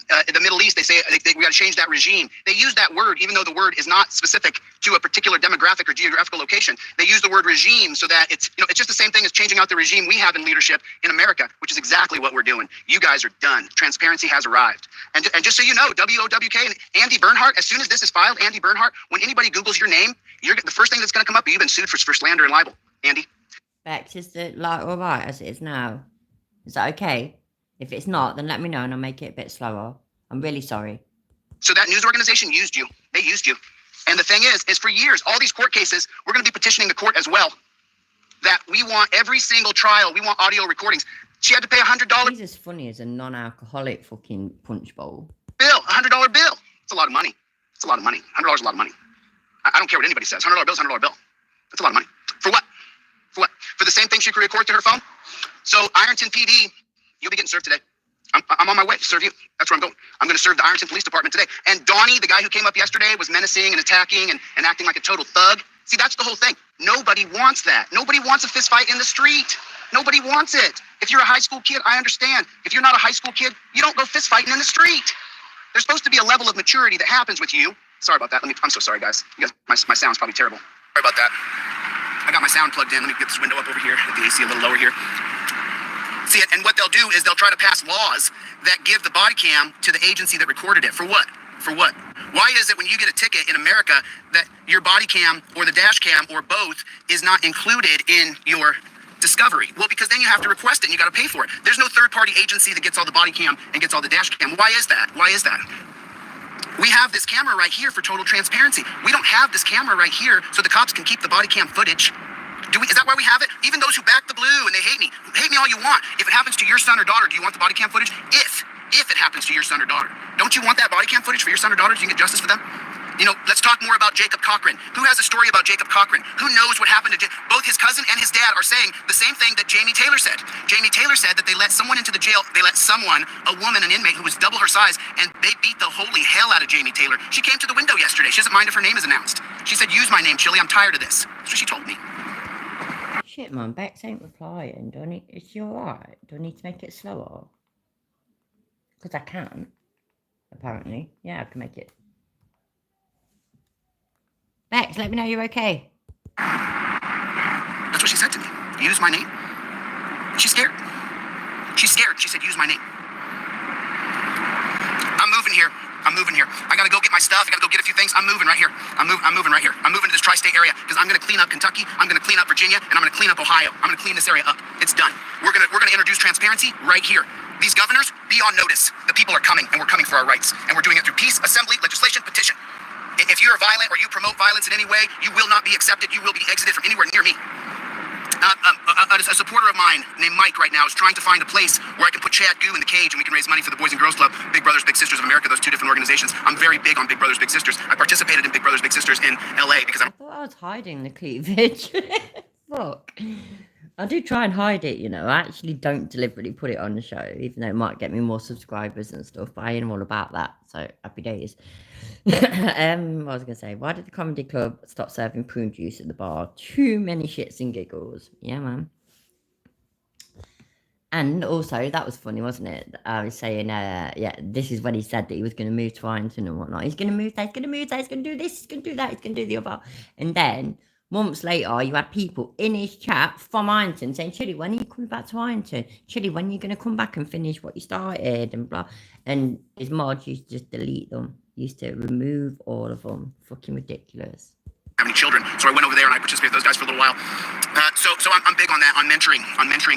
the Middle East. They say we got to change that regime. They use that word even though the word is not specific to a particular demographic or geographical location. They use the word regime so that it's just the same thing as changing out the regime we have in leadership in America, which is exactly what we're doing. You guys are done. Transparency has arrived. And just so you know, WOWK and Andy Bernhardt, as soon as this is filed, Andy Bernhardt, when anybody Googles your name, the first thing that's going to come up, you've been sued for slander and libel. Andy. Bex, is it like all right as it is now? Is that okay? If it's not, then let me know and I'll make it a bit slower. I'm really sorry. So that news organization used you. They used you. And the thing is for years, all these court cases, we're going to be petitioning the court as well. That we want every single trial, we want audio recordings. She had to pay $100. He's as funny as a non-alcoholic fucking punch bowl. Bill, $100 bill. It's a lot of money. It's a lot of money. $100 is a lot of money. I don't care what anybody says. $100 bill is $100 bill. That's a lot of money. For what? For what? For the same thing she could record to her phone? So Ironton PD, you'll be getting served today. I'm on my way to serve you. That's where I'm going. I'm going to serve the Ironton Police Department today. And Donnie, the guy who came up yesterday, was menacing and attacking and acting like a total thug. See, that's the whole thing. Nobody wants that. Nobody wants a fist fight in the street. Nobody wants it. If you're a high school kid, I understand. If you're not a high school kid, you don't go fist fighting in the street. There's supposed to be a level of maturity that happens with you. Sorry about that. I'm so sorry, guys. You guys, my sound's probably terrible. Sorry about that. I got my sound plugged in. Let me get this window up over here. Get the AC a little lower here. See, and what they'll do is they'll try to pass laws that give the body cam to the agency that recorded it. For what? For what? Why is it when you get a ticket in America that your body cam or the dash cam or both is not included in your discovery? Well, because then you have to request it and you got to pay for it. There's no third-party agency that gets all the body cam and gets all the dash cam. Why is that? Why is that? We have this camera right here for total transparency. We don't have this camera right here so the cops can keep the body cam footage. Is that why we have it? Even those who back the blue and they hate me all you want. If it happens to your son or daughter, do you want the body cam footage? If it happens to your son or daughter, don't you want that body cam footage for your son or daughter so you can get justice for them? You know, let's talk more about Jacob Cochran. Who has a story about Jacob Cochran? Who knows what happened to both his cousin and his dad are saying the same thing that Jamie Taylor said. Jamie Taylor said that they let someone into the jail. They let someone, a woman, an inmate who was double her size, and they beat the holy hell out of Jamie Taylor. She came to the window yesterday. She doesn't mind if her name is announced. She said, use my name, Chili. I'm tired of this. That's what she told me. Shit, man. Bex ain't replying. Is she alright? Do I need to make it slower? Because I can. Apparently. Yeah, I can make it. Bex, let me know you're okay. That's what she said to me. Use my name. She's scared. She's scared. She said, use my name. I'm moving here. I gotta go get my stuff. I gotta go get a few things. I'm moving right here. I'm moving right here. I'm moving to this tri-state area because I'm gonna clean up Kentucky. I'm gonna clean up Virginia, and I'm gonna clean up Ohio. I'm gonna clean this area up. It's done. We're gonna introduce transparency right here. These governors, be on notice. The people are coming, and we're coming for our rights. And we're doing it through peace, assembly, legislation, petition. If you're violent or you promote violence in any way, you will not be accepted. You will be exited from anywhere near me. A supporter of mine named Mike right now is trying to find a place where I can put Chad Goo in the cage and we can raise money for the Boys and Girls Club, Big Brothers Big Sisters of America, those two different organizations. I'm very big on Big Brothers Big Sisters. I participated in Big Brothers Big Sisters in LA because I thought I was hiding the cleavage. Fuck. I do try and hide it, you know. I actually don't deliberately put it on the show, even though it might get me more subscribers and stuff, but I am all about that, so happy days. What was I going to say? Why did the comedy club stop serving prune juice at the bar? Too many shits and giggles. Yeah, man. And also, that was funny, wasn't it? I was saying, yeah, this is when he said that he was going to move to Ironton and whatnot. He's going to move that, he's going to move that, he's going to do this, he's going to do that, he's going to do the other. And then, months later, you had people in his chat from Ironton saying, Chili, when are you coming back to Ironton? Chili, when are you going to come back and finish what you started? And blah. And his mod used to just delete them. Used to remove all of them. Fucking ridiculous. How many children? So I went over there and I participated with those guys for a little while. So I'm big on that, on mentoring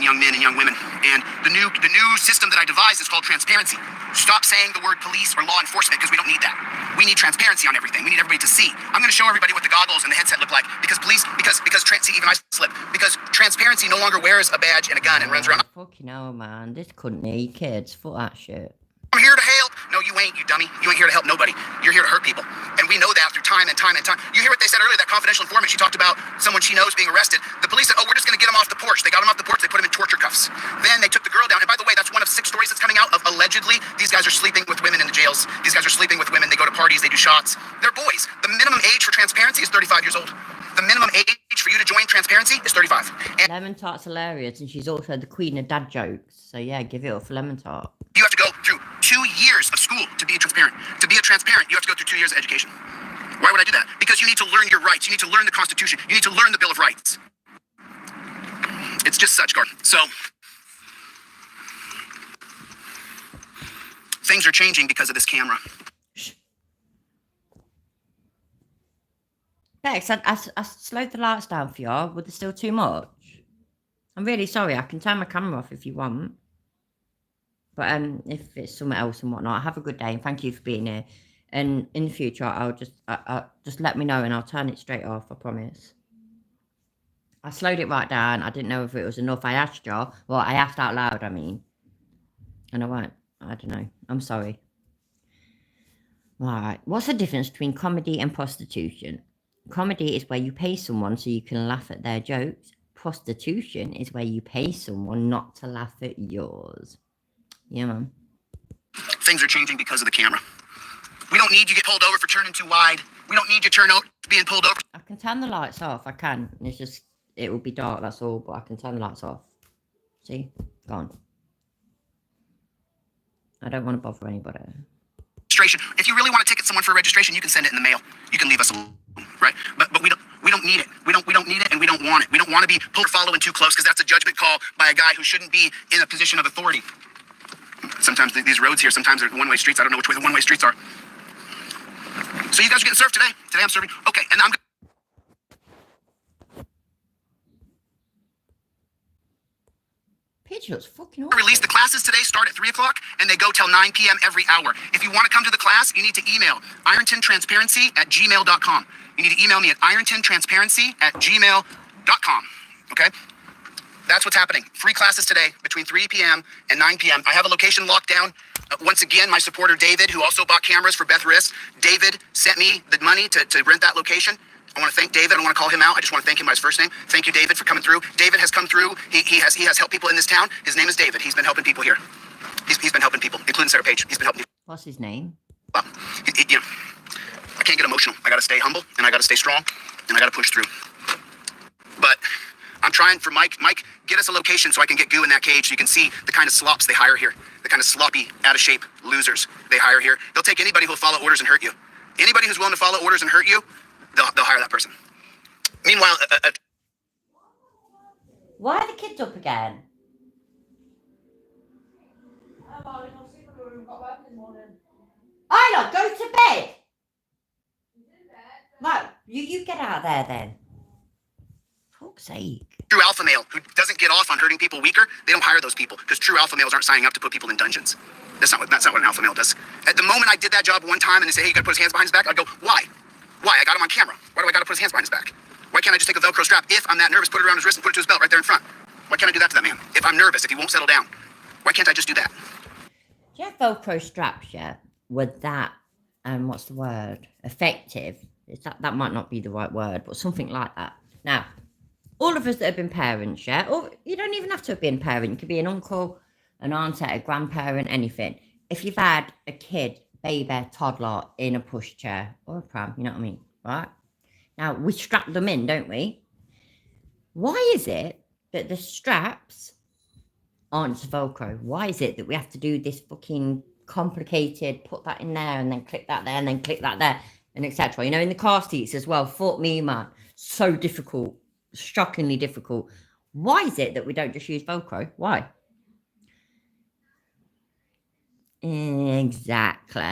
young men and young women. And the new system that I devised is called transparency. Stop saying the word police or law enforcement because we don't need that. We need transparency on everything. We need everybody to see. I'm going to show everybody what the goggles and the headset look like because see, even I slip because transparency no longer wears a badge and a gun and runs around. Fucking hell, man. This couldn't need kids. Fuck that shit. I'm here to help. No, you ain't, you dummy. You ain't here to help nobody. You're here to hurt people. And we know that through time and time and time. You hear what they said earlier, that confidential informant, she talked about someone she knows being arrested. The police said, oh, we're just going to get him off the porch. They got him off the porch. They put him in torture cuffs. Then they took the girl down. And by the way, that's one of 6 stories that's coming out of allegedly these guys are sleeping with women in the jails. These guys are sleeping with women. They go to parties. They do shots. They're boys. The minimum age for transparency is 35 years old. The minimum age for you to join transparency is 35. And Lemon Tart's hilarious, and she's also the queen of dad jokes. So yeah, give it up for Lemon Tart. you have to go through 2 years of school to be a transparent. To be a transparent, you have to go through 2 years of education. Why would I do that? Because you need to learn your rights. You need to learn the Constitution. You need to learn the Bill of Rights. It's just such, Gordon. So, things are changing because of this camera. Bex, I slowed the lights down for y'all. Was there still too much? I'm really sorry. I can turn my camera off if you want. But if it's something else and whatnot, have a good day and thank you for being here. And in the future, I'll just let me know and I'll turn it straight off. I promise. I slowed it right down. I didn't know if it was enough. I asked you. Well, I asked out loud. I mean, and I won't. I don't know. I'm sorry. Right. What's the difference between comedy and prostitution? Comedy is where you pay someone so you can laugh at their jokes. Prostitution is where you pay someone not to laugh at yours. Yeah, man. Things are changing because of the camera. We don't need you to get pulled over for turning too wide. We don't need you to turn out being pulled over. I can turn the lights off. I can. It's just, it will be dark, that's all. But I can turn the lights off. See? Gone. I don't want to bother anybody. Registration. If you really want to ticket someone for a registration, you can send it in the mail. You can leave us alone, right? But we don't need it. We don't need it, and we don't want it. We don't want to be pulled or following too close because that's a judgment call by a guy who shouldn't be in a position of authority. Sometimes these roads here, sometimes they're one-way streets. I don't know which way the one-way streets are. So you guys are getting served today? Today I'm serving. Okay, and I'm. Picture looks fucking awesome. Release the classes today start at 3 o'clock and they go till 9 p.m. every hour. If you want to come to the class, you need to email irontontransparency@gmail.com. You need to email me at irontontransparency@gmail.com. Okay? That's what's happening. Free classes today between 3 p.m. and 9 p.m. I have a location locked down. Once again, my supporter David, who also bought cameras for Beth Riss, David sent me the money to rent that location. I want to thank David. I don't want to call him out. I just want to thank him by his first name. Thank you, David, for coming through. David has come through. He has helped people in this town. His name is David. He's been helping people here. He's been helping people, including Sarah Page. He's been helping people. What's his name? Well, you know, I can't get emotional. I got to stay humble, and I got to stay strong, and I got to push through. But I'm trying for Mike. Mike, get us a location so I can get Goo in that cage so you can see the kind of slops they hire here. The kind of sloppy, out-of-shape losers they hire here. They'll take anybody who'll follow orders and hurt you. Anybody who's willing to follow orders and hurt you, they'll hire that person. Meanwhile, why are the kids up again? Isla, go to bed. Right, you get out of there then. For fuck's sake. True alpha male who doesn't get off on hurting people weaker, they don't hire those people because true alpha males aren't signing up to put people in dungeons. That's not what an alpha male does. At the moment I did that job one time and they say, hey, you gotta put his hands behind his back, I'd go, why? Why? I got him on camera. Why do I gotta put his hands behind his back? Why can't I just take a Velcro strap? If I'm that nervous, put it around his wrist and put it to his belt right there in front. Why can't I do that to that man? If I'm nervous, if he won't settle down, why can't I just do that? Do you have Velcro straps, yeah? With that, what's the word? Effective. That might not be the right word, but something like that. Now, all of us that have been parents, yeah? Or you don't even have to have been a parent. You could be an uncle, an aunt, a grandparent, anything. If you've had a kid, baby, toddler in a pushchair or a pram, you know what I mean, right? Now, we strap them in, don't we? Why is it that the straps aren't Velcro? Why is it that we have to do this fucking complicated, put that in there and then click that there and then click that there and etc. You know, in the car seats as well. Fuck me, man. So difficult. Shockingly difficult. Why is it that we don't just use Velcro? Why? Exactly.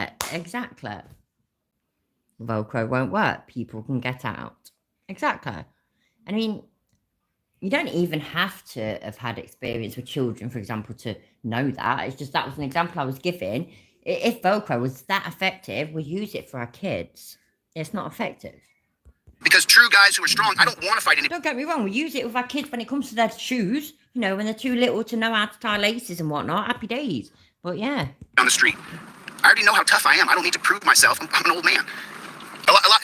Velcro won't work. People can get out. Exactly. I mean, you don't even have to have had experience with children, for example, to know that. It's just that was an example I was giving. If Velcro was that effective, we use it for our kids. It's not effective. Because true guys who are strong, I don't want to fight any. Don't get me wrong, we use it with our kids when it comes to their shoes. You know, when they're too little to know how to tie laces and whatnot. Happy days. But yeah. On the street. I already know how tough I am. I don't need to prove myself. I'm an old man.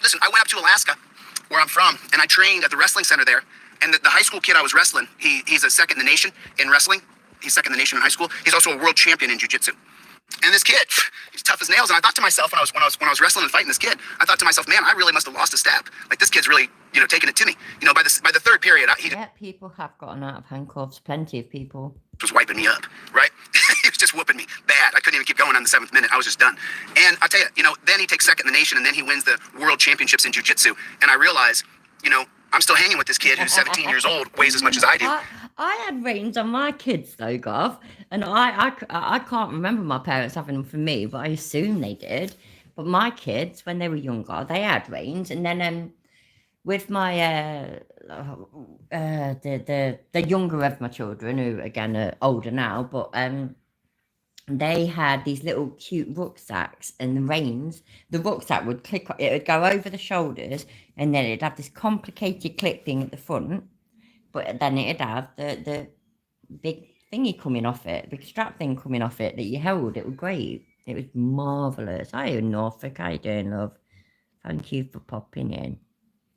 Listen, I went up to Alaska, where I'm from, and I trained at the wrestling center there. And the high school kid I was wrestling, he's a second in the nation in wrestling. He's second in the nation in high school. He's also a world champion in jiu-jitsu. And this kid, he's tough as nails. And I thought to myself when I was wrestling and fighting this kid, I thought to myself, man, I really must have lost a step. Like this kid's really, taking it to me. By the third period, yeah, people have gotten out of handcuffs. Plenty of people. Was wiping me up, right? He was just whooping me bad. I couldn't even keep going on the 7th minute. I was just done. And I tell you, then he takes second in the nation, and then he wins the world championships in jiu-jitsu. And I realize, I'm still hanging with this kid who's 17 years old, weighs as much as I do. I had reins on my kids though, Gov, and I can't remember my parents having them for me, but I assume they did. But my kids, when they were younger, they had reins, and then with my the younger of my children, who again are older now, but they had these little cute rucksacks, and the rucksack would it would go over the shoulders, and then it'd have this complicated clip thing at the front, but then it'd have the big thingy coming off it, big strap thing coming off it that you held. It was great. It was marvellous. Hi, Norfolk. How you doing, love? Thank you for popping in.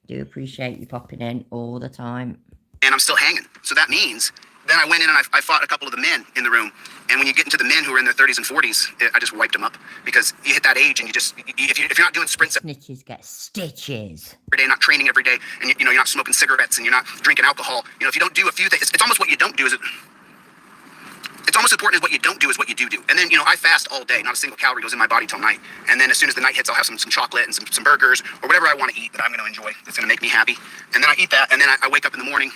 Do appreciate you popping in all the time. And I'm still hanging. So that means then I went in and I fought a couple of the men in the room. And when you get into the men who are in their 30s and 40s, I just wiped them up, because you hit that age and if you're not doing sprints Snitches get stitches every day, not training every day, and you're not smoking cigarettes and you're not drinking alcohol. If you don't do a few things, it's almost what you don't do. It's almost important as what you don't do is what you do. And then, I fast all day. Not a single calorie goes in my body till night. And then as soon as the night hits, I'll have some chocolate and some burgers or whatever I want to eat that I'm going to enjoy. That's going to make me happy. And then I eat that. And then I wake up in the morning.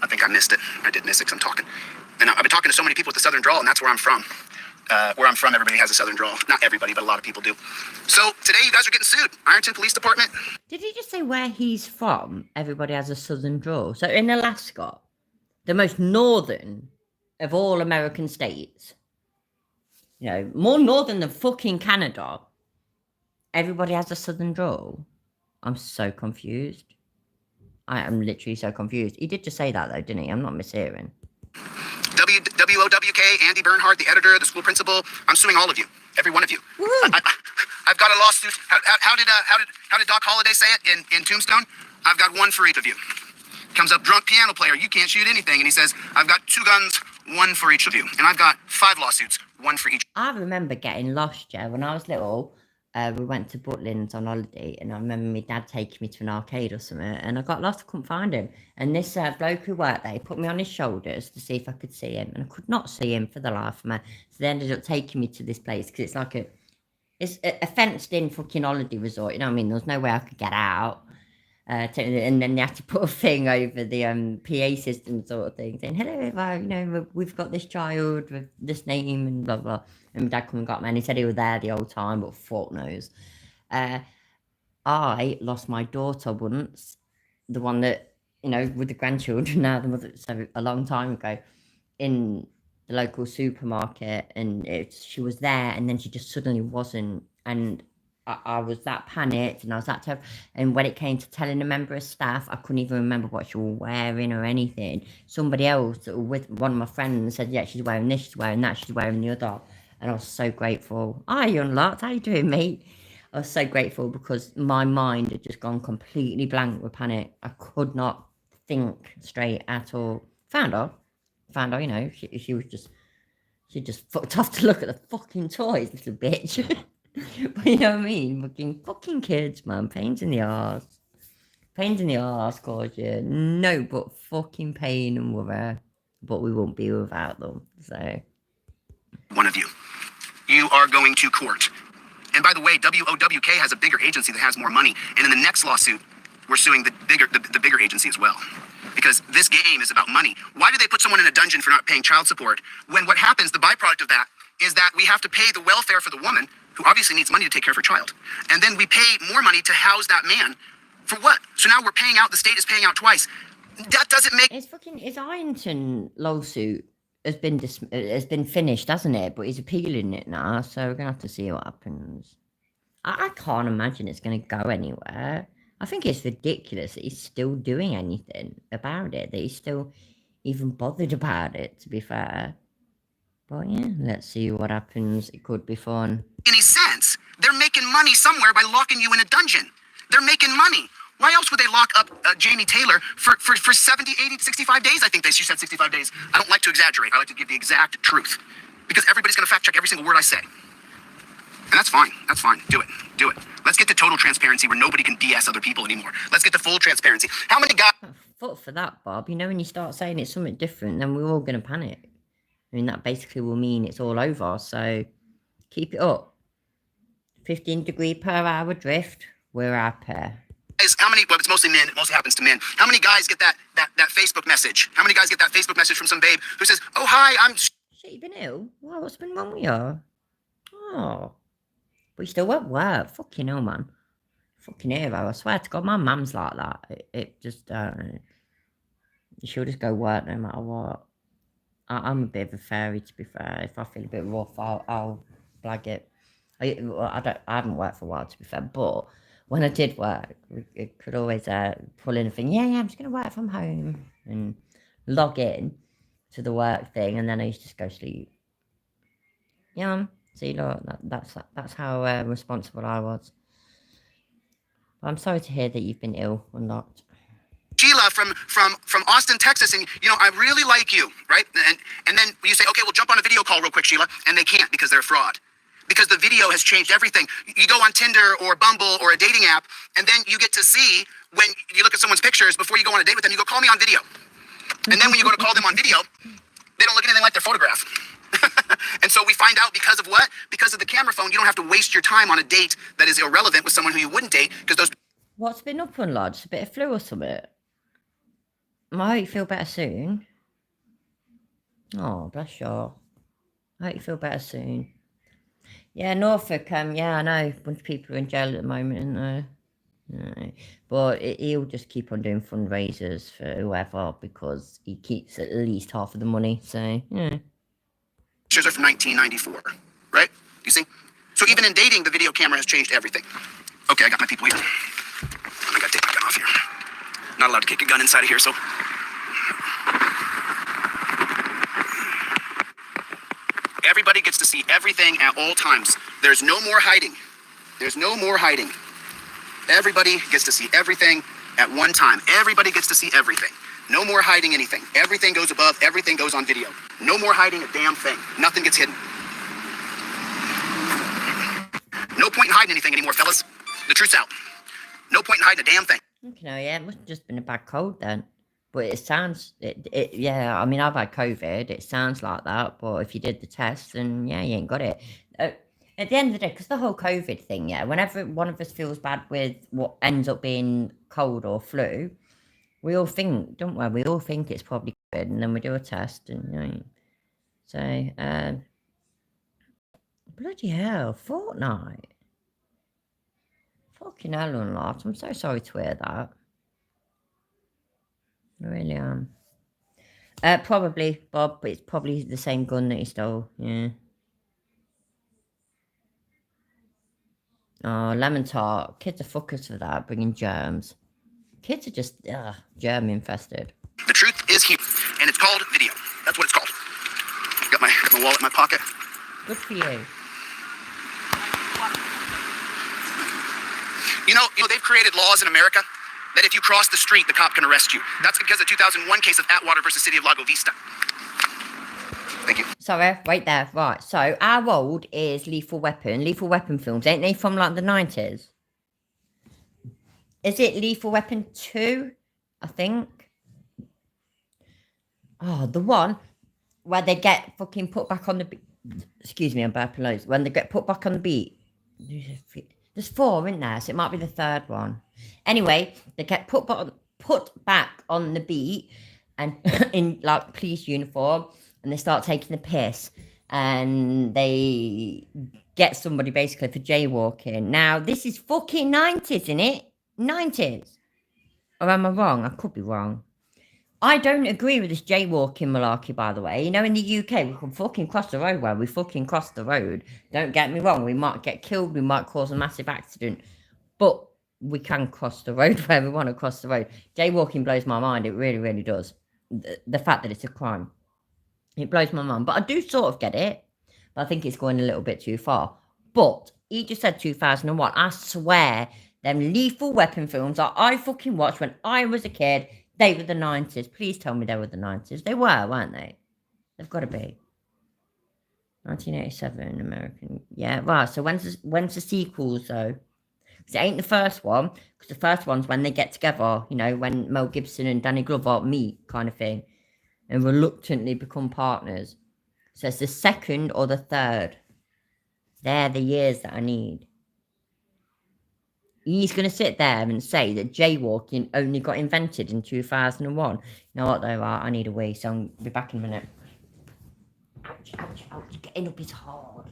I think I missed it. I did miss it because I'm talking. And I've been talking to so many people with the Southern drawl, and that's where I'm from. Everybody has a Southern drawl. Not everybody, but a lot of people do. So today you guys are getting sued. Ironton Police Department. Did he just say where he's from? Everybody has a Southern drawl. So in Alaska, the most northern of all American states, more northern than fucking Canada, everybody has a Southern drawl. I'm so confused. I am literally so confused. He did just say that, though, didn't he? I'm not mishearing. WOWK, Andy Bernhardt, the editor, the school principal. I'm suing all of you, every one of you. I've got a lawsuit. How did Doc Holliday say it in Tombstone? I've got one for each of you. Comes up, drunk piano player, you can't shoot anything. And he says, I've got 2 guns, 1 for each of you. And I've got 5 lawsuits, 1 for each. I remember getting lost, yeah, when I was little. We went to Butlins on holiday, and I remember my dad taking me to an arcade or something, and I got lost, I couldn't find him. And this bloke who worked there put me on his shoulders to see if I could see him, and I could not see him for the life of me. So they ended up taking me to this place, because it's like a fenced-in fucking holiday resort, you know what I mean? There was no way I could get out. And then they had to put a thing over the PA system sort of thing, saying, hello, we've got this child with this name and blah, blah. And my dad come and got me, and he said he was there the whole time, but fuck knows. I lost my daughter once, the one that, with the grandchildren now, the mother, so a long time ago, in the local supermarket, and she was there, and then she just suddenly wasn't, and I was that panicked, and I was that terrified. And when it came to telling a member of staff, I couldn't even remember what she was wearing or anything. Somebody else with one of my friends said, yeah, she's wearing this, she's wearing that, she's wearing the other. And I was so grateful. Hi, Unlocked. How you doing, mate? I was so grateful, because my mind had just gone completely blank with panic. I could not think straight at all. Found her, she was just, she just fucked off to look at the fucking toys, little bitch. But you know what I mean? Fucking kids, man. Pains in the arse. Pains in the arse cause you no but fucking pain and worry. But we won't be without them. So one of you. You are going to court. And by the way, WOWK has a bigger agency that has more money. And in the next lawsuit, we're suing the bigger agency as well. Because this game is about money. Why do they put someone in a dungeon for not paying child support, when what happens, the byproduct of that, is that we have to pay the welfare for the woman, who obviously needs money to take care of her child. And then we pay more money to house that man. For what? So now we're paying out, the state is paying out twice. That doesn't make... His Ironton lawsuit has been finished, hasn't it? But he's appealing it now, so we're going to have to see what happens. I can't imagine it's going to go anywhere. I think it's ridiculous that he's still doing anything about it, that he's still even bothered about it, to be fair. But yeah, let's see what happens. It could be fun. Any sense? They're making money somewhere by locking you in a dungeon. They're making money. Why else would they lock up Jamie Taylor for 70, 80, 65 days? I think she said 65 days. I don't like to exaggerate. I like to give the exact truth. Because everybody's going to fact check every single word I say. And that's fine. That's fine. Do it. Do it. Let's get to total transparency where nobody can DS other people anymore. Let's get to full transparency. How many guys... Foot for that, Bob. When you start saying it's something different, then we're all going to panic. That basically will mean it's all over. So keep it up. 15 degree per hour drift. We're our pair. How many, well, it's mostly men, it mostly happens to men. How many guys get that Facebook message? How many guys get that Facebook message from some babe who says, oh, hi, I'm... Shit, you been ill? Wow, what's been wrong with you? Oh. But you still at work. Fucking hell, man. Fucking hero. I swear to God, my mum's like that. It just, she'll just go work no matter what. I'm a bit of a fairy, to be fair. If I feel a bit rough, I'll blag it. I haven't worked for a while, to be fair, but when I did work, I could always pull in a thing. Yeah, I'm just going to work from home and log in to the work thing, and then I used to just go sleep. Yeah, so that's how responsible I was. But I'm sorry to hear that you've been ill or not. Sheila from Austin, Texas, and I really like you, right? And then you say, okay, we'll jump on a video call real quick, Sheila, and they can't because they're a fraud. Because the video has changed everything. You go on Tinder or Bumble or a dating app, and then you get to see when you look at someone's pictures before you go on a date with them, you go, call me on video. And then when you go to call them on video, they don't look anything like their photograph. And so we find out because of what? Because of the camera phone, you don't have to waste your time on a date that is irrelevant with someone who you wouldn't date because those. What's been up on, lad? Just a bit of flu or something? I hope you feel better soon. Oh, bless you. I hope you feel better soon. Yeah, Norfolk, yeah, I know. A bunch of people are in jail at the moment, isn't there? No. But he'll just keep on doing fundraisers for whoever because he keeps at least half of the money, so, yeah. Pictures are from 1994, right? You see? So even in dating, the video camera has changed everything. Okay, I got my people here. I gotta take my gun off here. Not allowed to kick a gun inside of here, so. Everybody gets to see everything at all times. There's no more hiding. There's no more hiding. Everybody gets to see everything at one time. Everybody gets to see everything. No more hiding anything. Everything goes above. Everything goes on video. No more hiding a damn thing. Nothing gets hidden. No point in hiding anything anymore, fellas. The truth's out. No point in hiding a damn thing. Okay, yeah, it must have just been a bad cold then. But it sounds, yeah, I mean, I've had COVID. It sounds like that. But if you did the test, then yeah, you ain't got it. At the end of the day, because the whole COVID thing, yeah, whenever one of us feels bad with what ends up being cold or flu, we all think, don't we? We all think it's probably COVID, and then we do a test, and so, bloody hell, fortnight. Fucking hell, a lot. I'm so sorry to hear that. I really am. Probably, Bob, but it's probably the same gun that he stole, yeah. Oh, lemon tart. Kids are fuckers for that, bringing germs. Kids are just, germ infested. The truth is here, and it's called video. That's what it's called. Got my wallet in my pocket. Good for you. You know, they've created laws in America that if you cross the street, the cop can arrest you. That's because of the 2001 case of Atwater versus City of Lago Vista. Thank you. Sorry, wait there. Right, so how old is Lethal Weapon? Lethal Weapon films, ain't they from like the 90s? Is it Lethal Weapon 2? I think. Oh, the one where they get fucking put back on the beat. Excuse me, I'm burping loads. When they get put back on the beat. There's 4, isn't there? So it might be the 3rd one. Anyway, they get put back on the beat and in like police uniform, and they start taking the piss, and they get somebody basically for jaywalking. Now, this is fucking 90s, isn't it? 90s. Or am I wrong? I could be wrong. I don't agree with this jaywalking malarkey, by the way. You know, in the UK, we can fucking cross the road where we fucking cross the road. Don't get me wrong. We might get killed. We might cause a massive accident. But we can cross the road where we want to cross the road. Jaywalking blows my mind. It really, really does. The fact that it's a crime. It blows my mind. But I do sort of get it. But I think it's going a little bit too far. But he just said 2001. I swear, them Lethal Weapon films that I fucking watched when I was a kid, they were the 90s. Please tell me they were the 90s. They were, weren't they? They've got to be. 1987 American. Yeah, right. So when's the sequels, though? Because it ain't the first one. Because the first one's when they get together, you know, when Mel Gibson and Danny Glover meet, kind of thing. And reluctantly become partners. So it's the 2nd or the 3rd. They're the years that I need. He's going to sit there and say that jaywalking only got invented in 2001. You know what, though? I need a wee, so I'll be back in a minute. Ouch, ouch, ouch. Getting up is hard.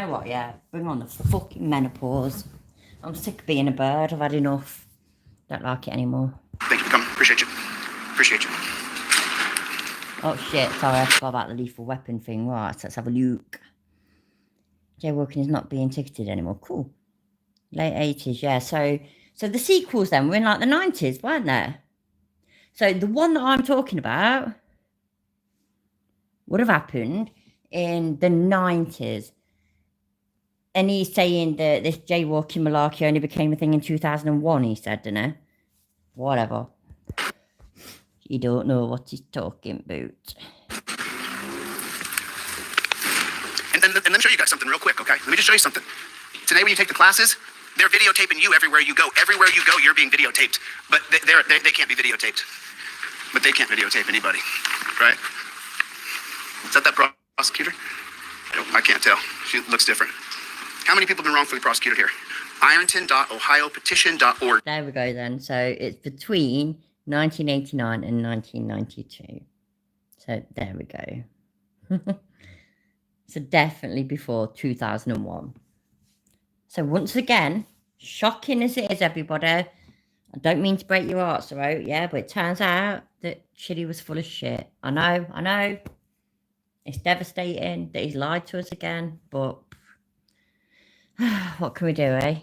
know what, yeah, bring on the fucking menopause. I'm sick of being a bird, I've had enough. Don't like it anymore. Thank you for coming. Appreciate you. Appreciate you. Oh shit, sorry, I forgot about the lethal weapon thing. Right, let's have a look. Jaywalking is not being ticketed anymore. Cool. Late 80s, yeah. So the sequels then were in like the 90s, weren't there? So the one that I'm talking about would have happened in the 90s. And he's saying that this jaywalking malarkey only became a thing in 2001, he said, didn't he? Whatever. You don't know what he's talking about. And let me show you guys something real quick, okay? Let me just show you something. Today when you take the classes, they're videotaping you everywhere you go. Everywhere you go, you're being videotaped. But they can't be videotaped. But they can't videotape anybody, right? Is that prosecutor? I can't tell. She looks different. How many people have been wrongfully prosecuted here? Ironton.ohiopetition.org. There we go then. So it's between 1989 and 1992. So there we go. So definitely before 2001. So once again, shocking as it is, everybody, I don't mean to break your hearts out, yeah, but it turns out that Chitty was full of shit. I know. It's devastating that he's lied to us again, but what can we do, eh?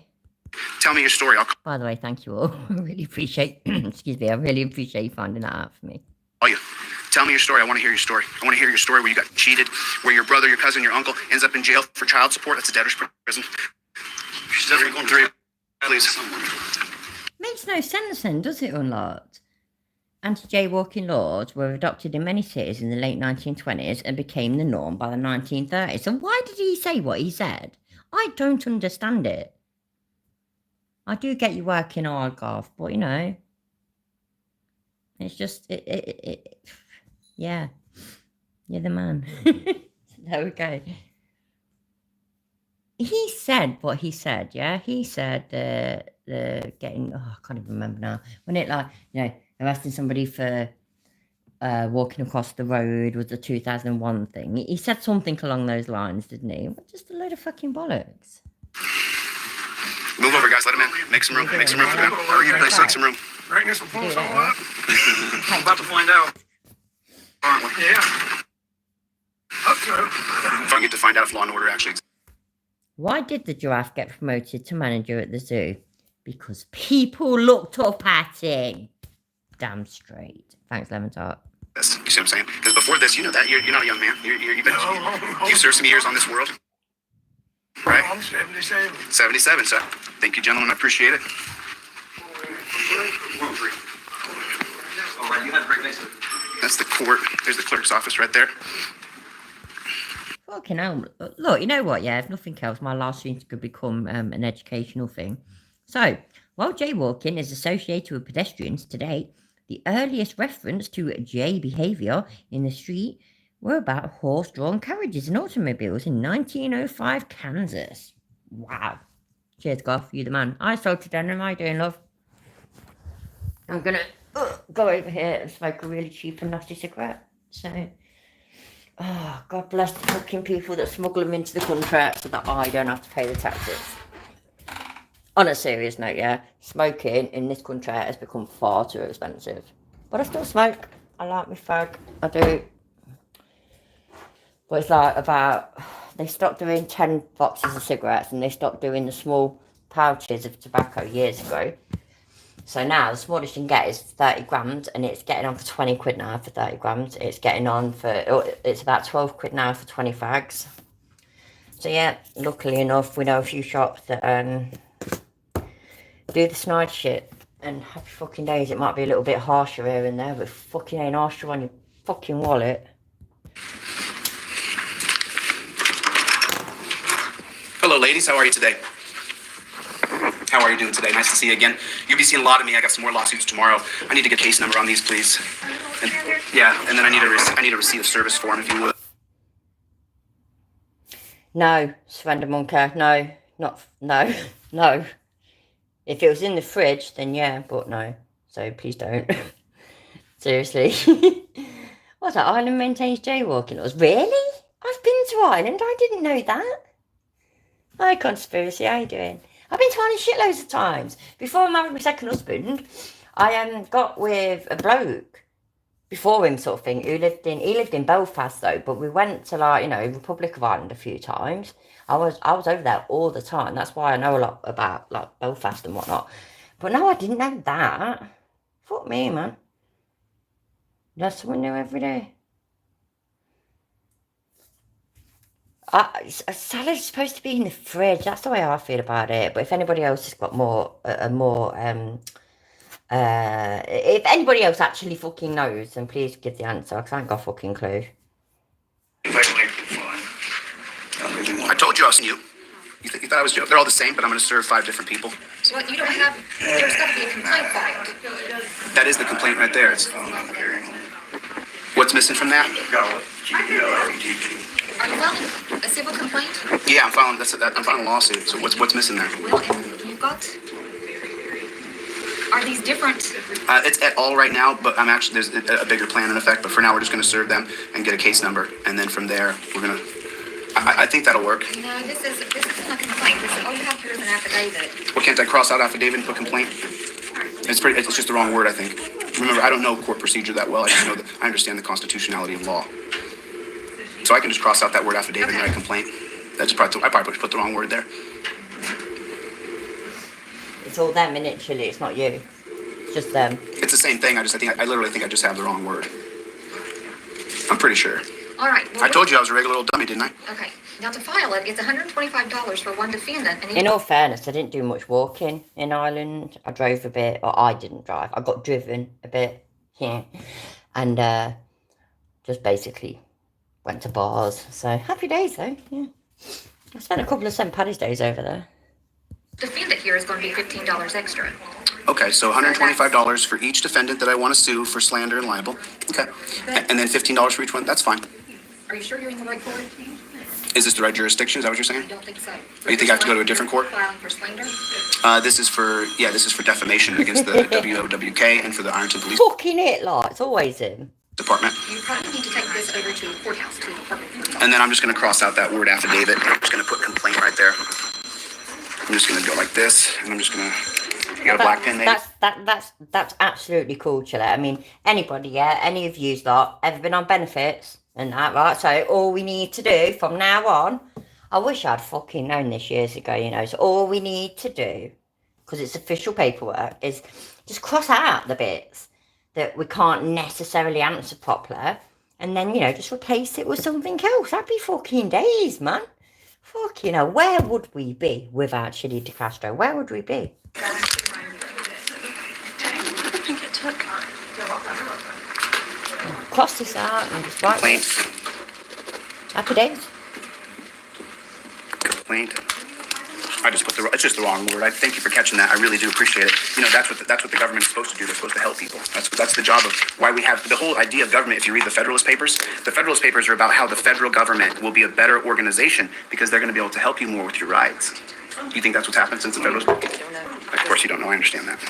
Tell me your story. By the way, thank you all. I really appreciate, excuse me, I really appreciate you finding that out for me. Oh, you. Tell me your story. I want to hear your story. I want to hear your story where you got cheated, where your brother, your cousin, your uncle ends up in jail for child support. That's a debtor's prison. She's definitely going through. Please. Makes no sense then, does it, Unlocked? Anti-jaywalking laws were adopted in many cities in the late 1920s and became the norm by the 1930s. So why did he say what he said? I don't understand it. I do get you working hard, Garth, but you know, it's just, yeah, you're the man. There we go. He said what he said, yeah? He said the getting, I can't even remember now. When it like, you know, arresting somebody for walking across the road was the 2001 thing. He said something along those lines, didn't he? Just a load of fucking bollocks. Move over, guys. Let him in. Make some room. Make some room for them. Hurry, please. Make some room. Right next to pull someone up. I'm about to find out. Aren't we? Yeah. If I get to find out if law and order actually exists. Why did the giraffe get promoted to manager at the zoo? Because people looked up at him. Damn straight. Thanks, Lemon Tart. You see what I'm saying? Because before this, you know that. You're not a young man. You've served some years on this world. Right? I'm 77. 77, sir. Thank you, gentlemen. I appreciate it. All right, you have a great day, sir. That's the court. There's the clerk's office right there. Fucking hell. Look, you know what, yeah, if nothing else, my last stream could become an educational thing. So, while jaywalking is associated with pedestrians today, the earliest reference to jay behaviour in the street were about horse-drawn carriages and automobiles in 1905 Kansas. Wow. Cheers, Goff, you the man. Hi, Salted Denim, how you doing, love? I'm gonna go over here and smoke a really cheap and nasty cigarette. So, oh, God bless the fucking people that smuggle them into the country so that I don't have to pay the taxes. On a serious note, yeah, smoking in this country has become far too expensive. But I still smoke. I like my fag. I do. But it's like about, they stopped doing 10 boxes of cigarettes and they stopped doing the small pouches of tobacco years ago. So now the smallest you can get is 30 grams and it's getting on for 20 quid now for 30 grams. It's getting on for, it's about 12 quid now for 20 fags. So yeah, luckily enough, we know a few shops that do the snide shit. And happy fucking days, it might be a little bit harsher here and there, but fucking ain't harsher on your fucking wallet. Hello, ladies. How are you today? How are you doing today? Nice to see you again. You'll be seeing a lot of me. I got some more lawsuits tomorrow. I need to get case number on these, please. And, yeah, and then I need a receipt of service form, if you would. No, Surrender Monkey. No, no. If it was in the fridge, then yeah, but no. So please don't. Seriously. What's that? Ireland maintains jaywalking laws. Really? I've been to Ireland. I didn't know that. Hi, Conspiracy, how you doing? I've been to Ireland shitloads of times. Before I married my second husband, I got with a bloke before him sort of thing, he lived in Belfast though, but we went to like, Republic of Ireland a few times. I was over there all the time. That's why I know a lot about like Belfast and whatnot. But no, I didn't know that. Fuck me, man. That's someone new every day. Salad's supposed to be in the fridge. That's the way I feel about it. But if anybody else has got if anybody else actually fucking knows, then please give the answer, because I ain't got a fucking clue. I told you I was you. You thought I was joking? They're all the same, but I'm going to serve 5 different people. So what, you don't have, there's got to be a complaint filed. That is the complaint right there. What's missing from that? Are you filing a civil complaint? Yeah, I'm filing a lawsuit. So what's missing there? Well, and you've got, are these different? It's at all right now, but I'm actually, there's a bigger plan in effect, but for now we're just going to serve them and get a case number, and then from there we're going to, I think that'll work. No, this isn't a complaint. All you have here is an affidavit. Well, can't I cross out affidavit and put complaint? It's just the wrong word, I think. Remember, I don't know court procedure that well. I just know that I understand the constitutionality of law. So I can just cross out that word affidavit and write complaint. I probably put the wrong word there. It's all them, literally. It's not you. It's just them. It's the same thing. I literally think I just have the wrong word. I'm pretty sure. All right. Well, I told you I was a regular old dummy, didn't I? Okay. Now to file it, it's $125 for one defendant. And in all fairness, I didn't do much walking in Ireland. I drove a bit, or I didn't drive. I got driven a bit, yeah, and just basically went to bars. So happy days though. Yeah, I spent a couple of St. Paddy's days over there. Defendant here is going to be $15 extra. Okay, so $125 for each defendant that I want to sue for slander and libel. Okay, and then $15 for each one. That's fine. Are you sure you're in the right court? Is this the right jurisdiction? Is that what you're saying? I don't think so. Or you think I have to go to a different court? Filing for slander? This is for defamation against the WOWK and for the Ironton Police Fucking Hitler. It's always him. Department. You probably need to take this over to the courthouse to the public. And then I'm just going to cross out that word affidavit. I'm just going to put complaint right there. I'm just going to go like this, and I'm just going to. You got a black pen, maybe? That's absolutely cool, Chile. I mean, anybody, any of you's lot ever been on benefits and that, right? So all we need to do from now on, I wish I'd fucking known this years ago, So all we need to do, because it's official paperwork, is just cross out the bits that we can't necessarily answer properly, and then, just replace it with something else. Happy fucking days, man. Fucking hell, where would we be without Chile de Castro? Where would we be? Cross this out and just write complaint. Happy days. Complaint. I just put it's just the wrong word. I thank you for catching that. I really do appreciate it. That's what the government's supposed to do. They're supposed to help people. That's the job of why we have the whole idea of government. If you read the Federalist Papers are about how the federal government will be a better organization because they're going to be able to help you more with your rights. Do you think that's what's happened since the Federalist? Of course you don't know. I understand that.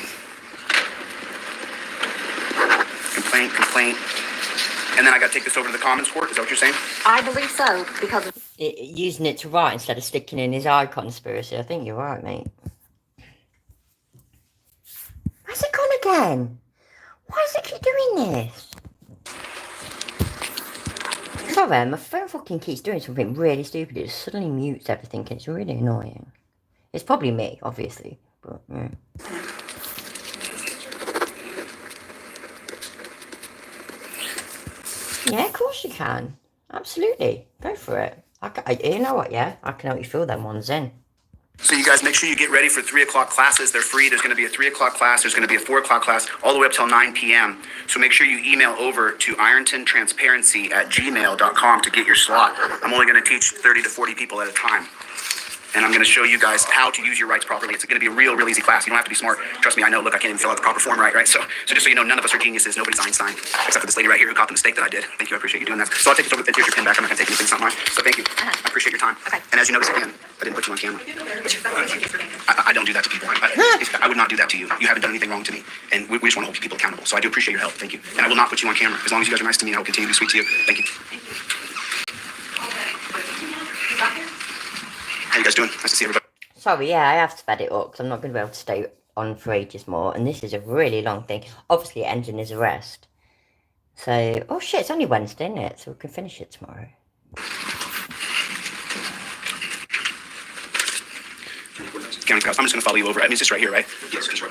Complaint. And then I got to take this over to the Commons Court. Is that what you're saying? I believe so, because using it to write instead of sticking in his eye, Conspiracy. I think you're right, mate. Where's it gone again? Why does it keep doing this? Sorry, my phone fucking keeps doing something really stupid. It suddenly mutes everything and it's really annoying. It's probably me, obviously, but yeah. Yeah, of course you can. Absolutely. Go for it. You know what, yeah? I can help you fill them ones in. So you guys make sure you get ready for 3 o'clock classes. They're free. There's going to be a 3 o'clock class. There's going to be a 4 o'clock class all the way up till 9 p.m. So make sure you email over to irontontransparency@gmail.com to get your slot. I'm only going to teach 30 to 40 people at a time. And I'm going to show you guys how to use your rights properly. It's going to be a real easy class. You don't have to be smart. Trust me, I know. Look, I can't even fill out the proper form right? So just so you know, none of us are geniuses. Nobody's Einstein, except for this lady right here who caught the mistake that I did. Thank you. I appreciate you doing that. So I'll take this over. Here's your pen back. I'm not going to take anything. It's not mine. So thank you. I appreciate your time. Okay. And as you notice again, I didn't put you on camera. I don't do that to people. I would not do that to you. You haven't done anything wrong to me. And we just want to hold people accountable. So I do appreciate your help. Thank you. And I will not put you on camera. As long as you guys are nice to me, I will continue to be sweet to you. Thank you. How you guys guys doing? Nice to see everybody. Sorry, yeah, I have sped it up because I'm not going to be able to stay on for ages more. And this is a really long thing. Obviously, it ends in his arrest. So, oh shit, it's only Wednesday, isn't it? So we can finish it tomorrow. County Cops. I'm just going to follow you over. I mean, it's just right here, right? Yes, just right.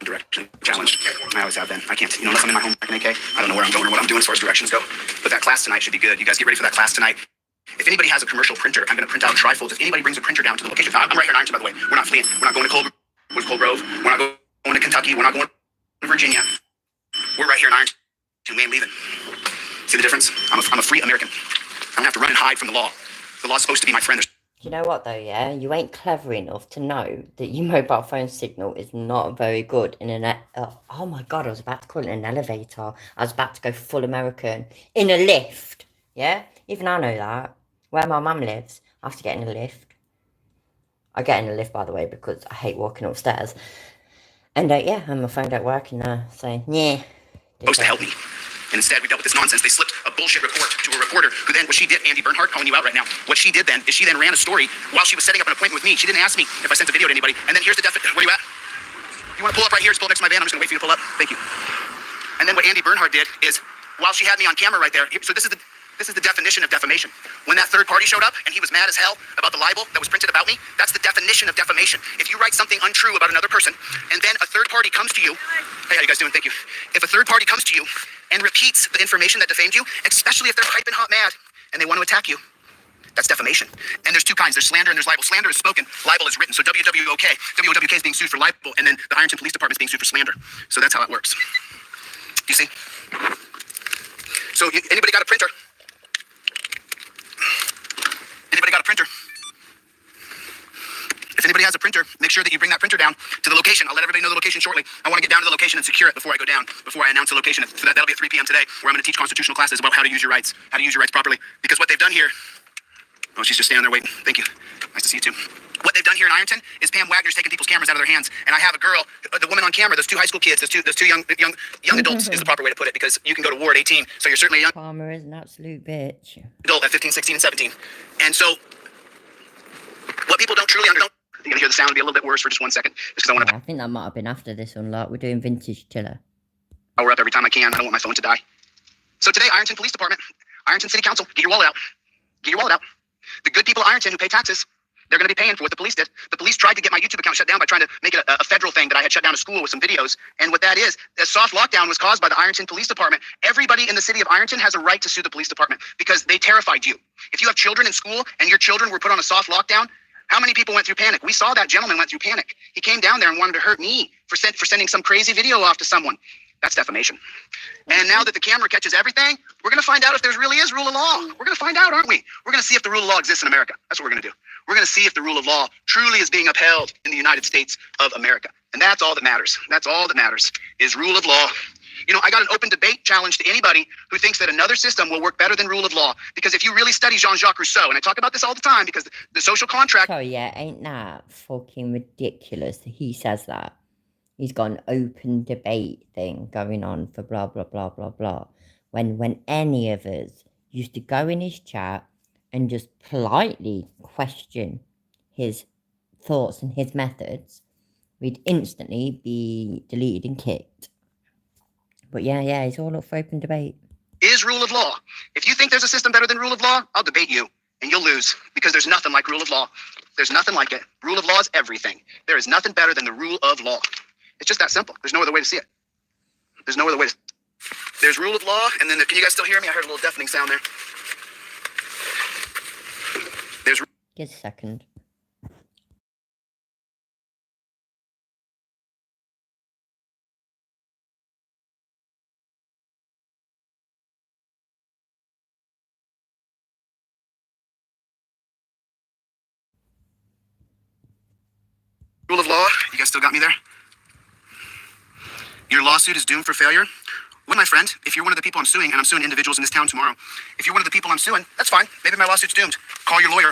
Direction challenged. I always have been. I can't, unless I'm in my home back in AK, I don't know where I'm going or what I'm doing as far as directions go. But that class tonight should be good. You guys get ready for that class tonight. If anybody has a commercial printer, I'm going to print out trifolds. If anybody brings a printer down to the location, I'm right here in Ironton, by the way. We're not fleeing. We're not going to Cold Grove. We're not going to Kentucky. We're not going to Virginia. We're right here in Ironton. We ain't leaving. See the difference? I'm a free American. I don't have to run and hide from the law. The law's supposed to be my friend. You know what though, yeah? You ain't clever enough to know that your mobile phone signal is not very good in an... oh my god, I was about to call it an elevator. I was about to go full American. In a lift, yeah? Even I know that. Where my mum lives, I have to get in a lift. I get in a lift, by the way, because I hate walking upstairs. And yeah, and my phone don't work in there, so yeah. Supposed to help me. And instead, we dealt with this nonsense. They slipped a bullshit report to a reporter who then, what she did, Andy Bernhardt calling you out right now. What she did then is she then ran a story while she was setting up an appointment with me. She didn't ask me if I sent a video to anybody. And then here's the definition. Where you at? You want to pull up right here? Just pull up next to my van. I'm just going to wait for you to pull up. Thank you. And then what Andy Bernhardt did is, while she had me on camera right there, so this is the definition of defamation. When that third party showed up and he was mad as hell about the libel that was printed about me, that's the definition of defamation. If you write something untrue about another person and then a third party comes to you, hey, how you guys doing? Thank you. If a third party comes to you and repeats the information that defamed you, especially if they're piping hot mad and they want to attack you, that's defamation. And there's two kinds. There's slander and there's libel. Slander is spoken, libel is written. So WOWK is being sued for libel, and then the Ironton Police Department is being sued for slander. So that's how it works. Do you see? So anybody got a printer? Anybody got a printer? If anybody has a printer, make sure that you bring that printer down to the location. I'll let everybody know the location shortly. I want to get down to the location and secure it before I go down, before I announce the location. So that'll be at 3 p.m. today, where I'm going to teach constitutional classes about how to use your rights, properly. Because what they've done here... Oh, she's just standing there waiting. Thank you. Nice to see you too. What they've done here in Ironton is Pam Wagner's taking people's cameras out of their hands. And I have a girl, the woman on camera, those two high school kids, those two young adults is the proper way to put it, because you can go to war at 18, so you're certainly a young... Palmer is an absolute bitch. ...adult at 15, 16, and 17. And so, what people don't truly understand... You're going to hear the sound be a little bit worse for just 1 second. Just because I want to... I think that might have been after this unlock. We're doing vintage tiller. Power up every time I can. I don't want my phone to die. So today, Ironton Police Department, Ironton City Council, get your wallet out. Get your wallet out. The good people of Ironton who pay taxes, they're going to be paying for what the police did. The police tried to get my YouTube account shut down by trying to make it a federal thing that I had shut down a school with some videos. And what that is, a soft lockdown was caused by the Ironton Police Department. Everybody in the city of Ironton has a right to sue the police department because they terrified you. If you have children in school and your children were put on a soft lockdown, how many people went through panic? We saw that gentleman went through panic. He came down there and wanted to hurt me for sending some crazy video off to someone. That's defamation. And now that the camera catches everything, we're going to find out if there really is rule of law. We're going to find out, aren't we? We're going to see if the rule of law exists in America. That's what we're going to do. We're going to see if the rule of law truly is being upheld in the United States of America. And that's all that matters. That's all that matters is rule of law. You know, I got an open debate challenge to anybody who thinks that another system will work better than rule of law. Because if you really study Jean-Jacques Rousseau, and I talk about this all the time because the social contract... Oh yeah, ain't that fucking ridiculous that he says that? He's got an open debate thing going on for blah, blah, blah, blah, blah. When any of us used to go in his chat and just politely question his thoughts and his methods, we'd instantly be deleted and kicked. But yeah, he's all up for open debate. Is rule of law. If you think there's a system better than rule of law, I'll debate you, and you'll lose, because there's nothing like rule of law. There's nothing like it. Rule of law is everything. There is nothing better than the rule of law. It's just that simple. There's no other way to see it. There's no other way to... There's rule of law, and then can you guys still hear me? I heard a little deafening sound there. There's... Just a second. Rule of law. You guys still got me there? Your lawsuit is doomed for failure. Well, my friend, if you're one of the people I'm suing, and I'm suing individuals in this town tomorrow, if you're one of the people I'm suing, that's fine. Maybe my lawsuit's doomed. Call your lawyer.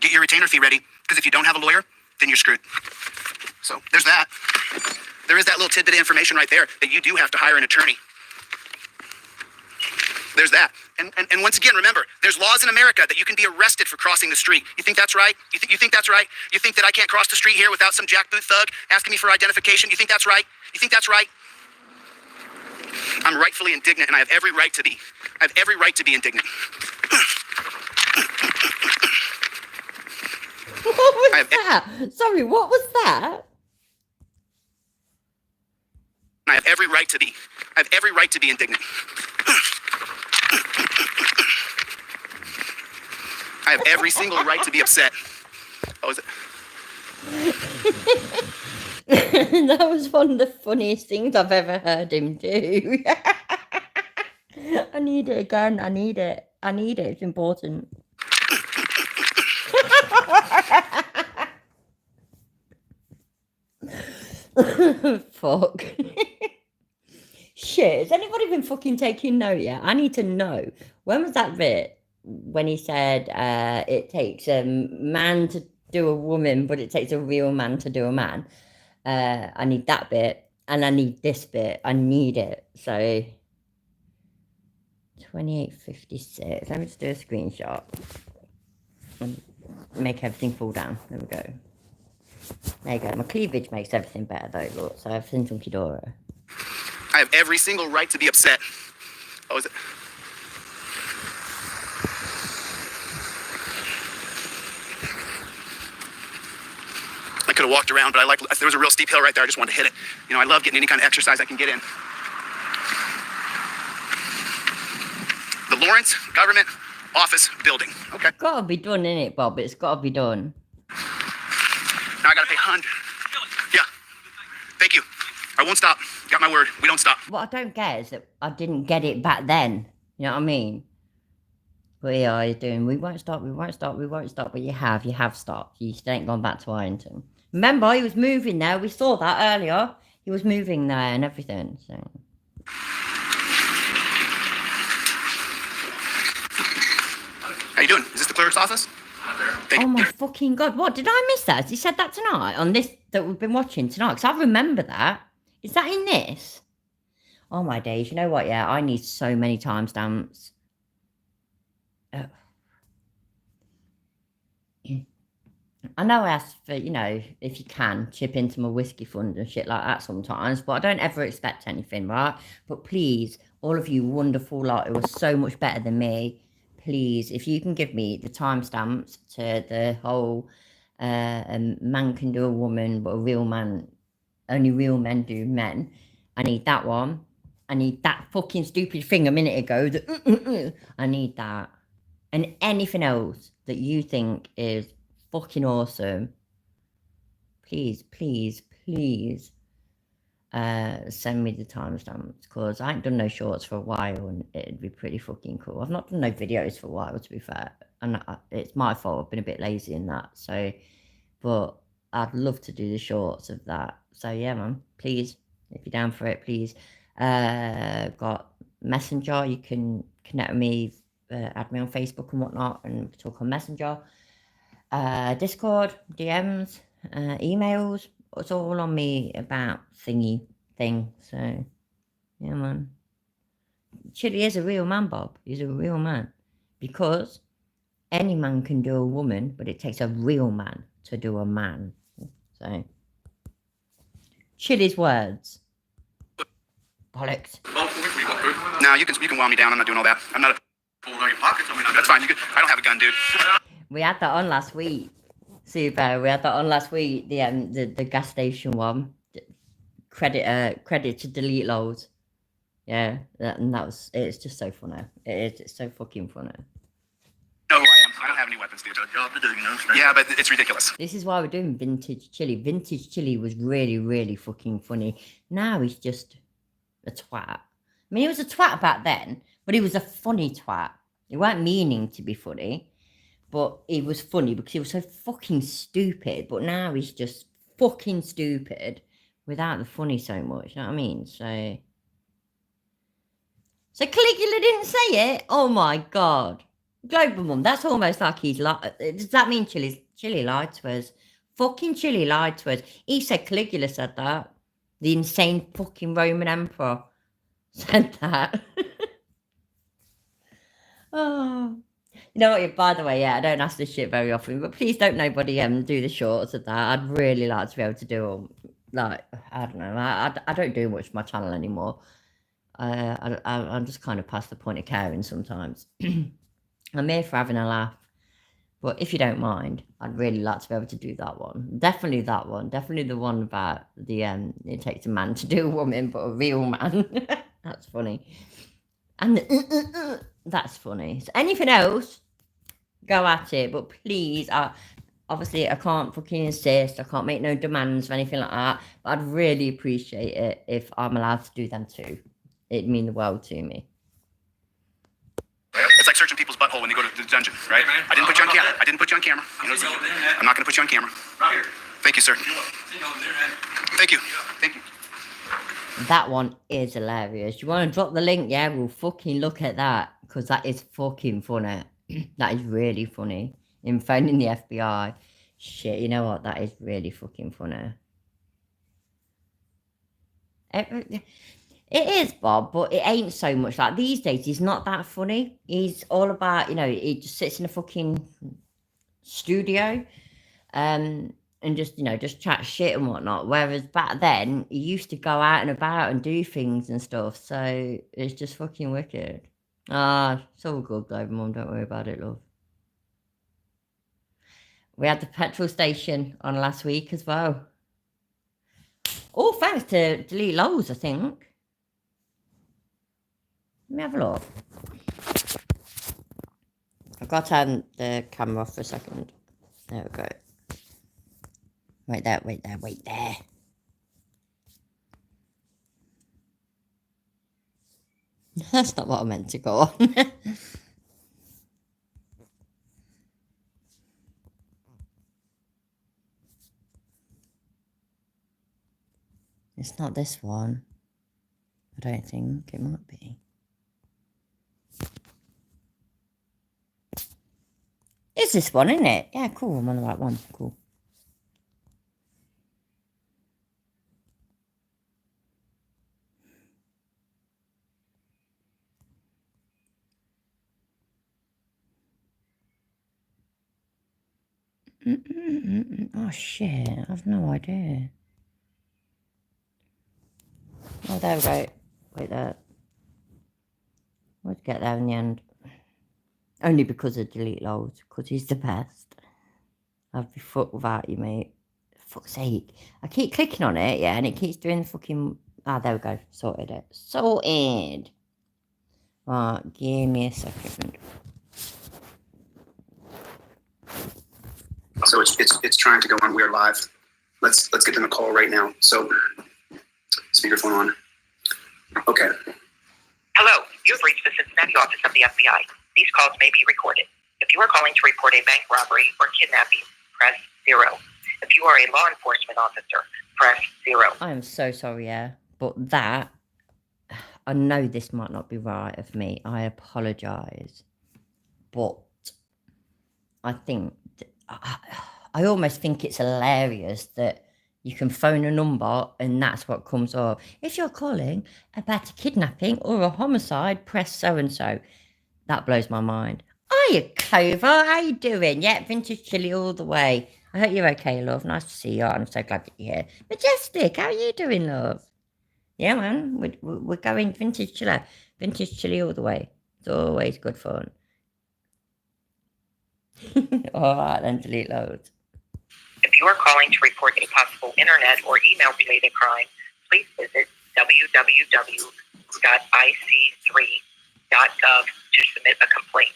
Get your retainer fee ready. Because if you don't have a lawyer, then you're screwed. So there's that. There is that little tidbit of information right there that you do have to hire an attorney. There's that. And once again, remember, there's laws in America that you can be arrested for crossing the street. You think that's right? You think that's right? You think that I can't cross the street here without some jackboot thug asking me for identification? You think that's right? You think that's right? I'm rightfully indignant, and I have every right to be. I have every right to be indignant. What was that? Sorry, what was that? I have every right to be. I have every right to be indignant. I have every single right to be upset. Oh, is it? That was one of the funniest things I've ever heard him do. I need it again. I need it. I need it. It's important. Fuck. Shit, has anybody been fucking taking note yet? I need to know. When was that bit? When he said it takes a man to do a woman, but it takes a real man to do a man. I need that bit, and I need this bit. I need it. So 28:56. Let me just do a screenshot and make everything fall down. There we go. There you go. My cleavage makes everything better though, look. So I've seen Chunky Dora. I have every single right to be upset. Oh, is it? I could have walked around, but there was a real steep hill right there. I just wanted to hit it. You know, I love getting any kind of exercise I can get in. The Lawrence Government Office Building. Okay. It's gotta be done, innit, Bob? It's gotta be done. Now I gotta pay $100. Yeah. Thank you. I won't stop. Got my word. We don't stop. What I don't get is that I didn't get it back then. You know what I mean? But yeah, you're doing, we won't stop, we won't stop, we won't stop. But you have stopped. You still ain't gone back to Ironton. Remember, he was moving there. We saw that earlier. He was moving there and everything. So. How you doing? Is this the clerk's office? Oh my fucking God. What, did I miss that? He said that tonight on this that we've been watching tonight? Because I remember that. Is that in this? Oh my days. You know what? Yeah, I need so many timestamps. I know I ask for, you know, if you can, chip into my whiskey fund and shit like that sometimes, but I don't ever expect anything, right? But please, all of you wonderful lot who are so much better than me, please, if you can give me the timestamps to the whole a man can do a woman, but a real man, only real men do men. I need that one. I need that fucking stupid thing a minute ago. I need that. And anything else that you think is fucking awesome, please, please, please send me the timestamps, because I ain't done no shorts for a while and it'd be pretty fucking cool. I've not done no videos for a while, to be fair, and it's my fault. I've been a bit lazy in that, so, but I'd love to do the shorts of that. So yeah, man, please, if you're down for it, please. Got Messenger, you can connect with me, add me on Facebook and whatnot, and talk on Messenger. Discord, DMs, emails, it's all on me about thingy thing. So yeah, man, Chili is a real man, Bob. He's a real man, because any man can do a woman, but it takes a real man to do a man. So Chili's words. Bollocks. No, you can wound me down. I'm not doing all that. I'm not that's fine. I don't have a gun, dude. We had that on last week. Super. We had that on last week. The gas station one. Credit to delete loads. Yeah, it's just so funny. It's so fucking funny. No, I am. I don't have any weapons, dude. Yeah, but it's ridiculous. This is why we're doing vintage chili. Vintage chili was really, really fucking funny. Now he's just a twat. I mean, he was a twat back then, but he was a funny twat. He weren't meaning to be funny, but he was funny because he was so fucking stupid. But now he's just fucking stupid without the funny so much. You know what I mean? So Caligula didn't say it? Oh my God. Global Mum, that's almost like he's lied. Does that mean Chili lied to us? Fucking Chili lied to us. He said Caligula said that. The insane fucking Roman emperor said that. Oh. You know what? By the way, yeah, I don't ask this shit very often, but please don't nobody do the shorts of that. I'd really like to be able to do them. Like, I don't know. I don't do much of my channel anymore. I'm just kind of past the point of caring sometimes. I'm here for having a laugh. But if you don't mind, I'd really like to be able to do that one. Definitely that one. Definitely the one about the it takes a man to do a woman, but a real man. That's funny. And that's funny. So anything else, go at it. But please, obviously I can't fucking insist. I can't make no demands or anything like that. But I'd really appreciate it if I'm allowed to do them too. It'd mean the world to me. It's like searching people's butthole when they go to the dungeon, right? I didn't put you on camera. I didn't put you on camera. You know, I'm not going to put you on camera. Thank you, sir. Thank you. Thank you. That one is hilarious. You want to drop the link? Yeah, we'll fucking look at that because that is fucking funny. That is really funny. In phoning the FBI. Shit, you know what? That is really fucking funny. It is, Bob, but it ain't so much. Like, these days, he's not that funny. He's all about, you know, he just sits in a fucking studio and just, you know, just chat shit and whatnot. Whereas back then, he used to go out and about and do things and stuff. So it's just fucking wicked. It's all good, though, Mum. Don't worry about it, love. We had the petrol station on last week as well. All thanks to Delete Lows, I think. Let me have a look. I've got to turn the camera off for a second. There we go. Wait there. That's not what I meant to go on. It's not this one. I don't think it might be. It's this one, isn't it? Yeah, cool. I'm on the right one. Cool. Oh, shit. I've no idea. Oh, there we go. Wait there. We'll get there in the end. Only because of Delete Loads. Because he's the best. I'd be fucked without you, mate. For fuck's sake. I keep clicking on it, yeah, and it keeps doing the fucking... there we go. Sorted it. Sorted. Right, give me a second. So it's trying to go on. We're live. Let's get them a call right now. So speakerphone on. Okay. Hello, you've reached the Cincinnati office of the FBI. These calls may be recorded. If you are calling to report a bank robbery or kidnapping, press 0. If you are a law enforcement officer, press 0. I am so sorry, yeah, but that, I know this might not be right of me. I apologise, but I think I almost think it's hilarious that you can phone a number and that's what comes up. If you're calling about a kidnapping or a homicide, press so-and-so. That blows my mind. Hiya, Clover. How you doing? Yeah, vintage chili all the way. I hope you're okay, love. Nice to see you. I'm so glad that you're here. Majestic, how are you doing, love? Yeah, man. We're going vintage chili. Vintage chili all the way. It's always good fun. All right, then, Delete Loads. If you are calling to report a possible internet or email-related crime, please visit www.ic3.gov to submit a complaint.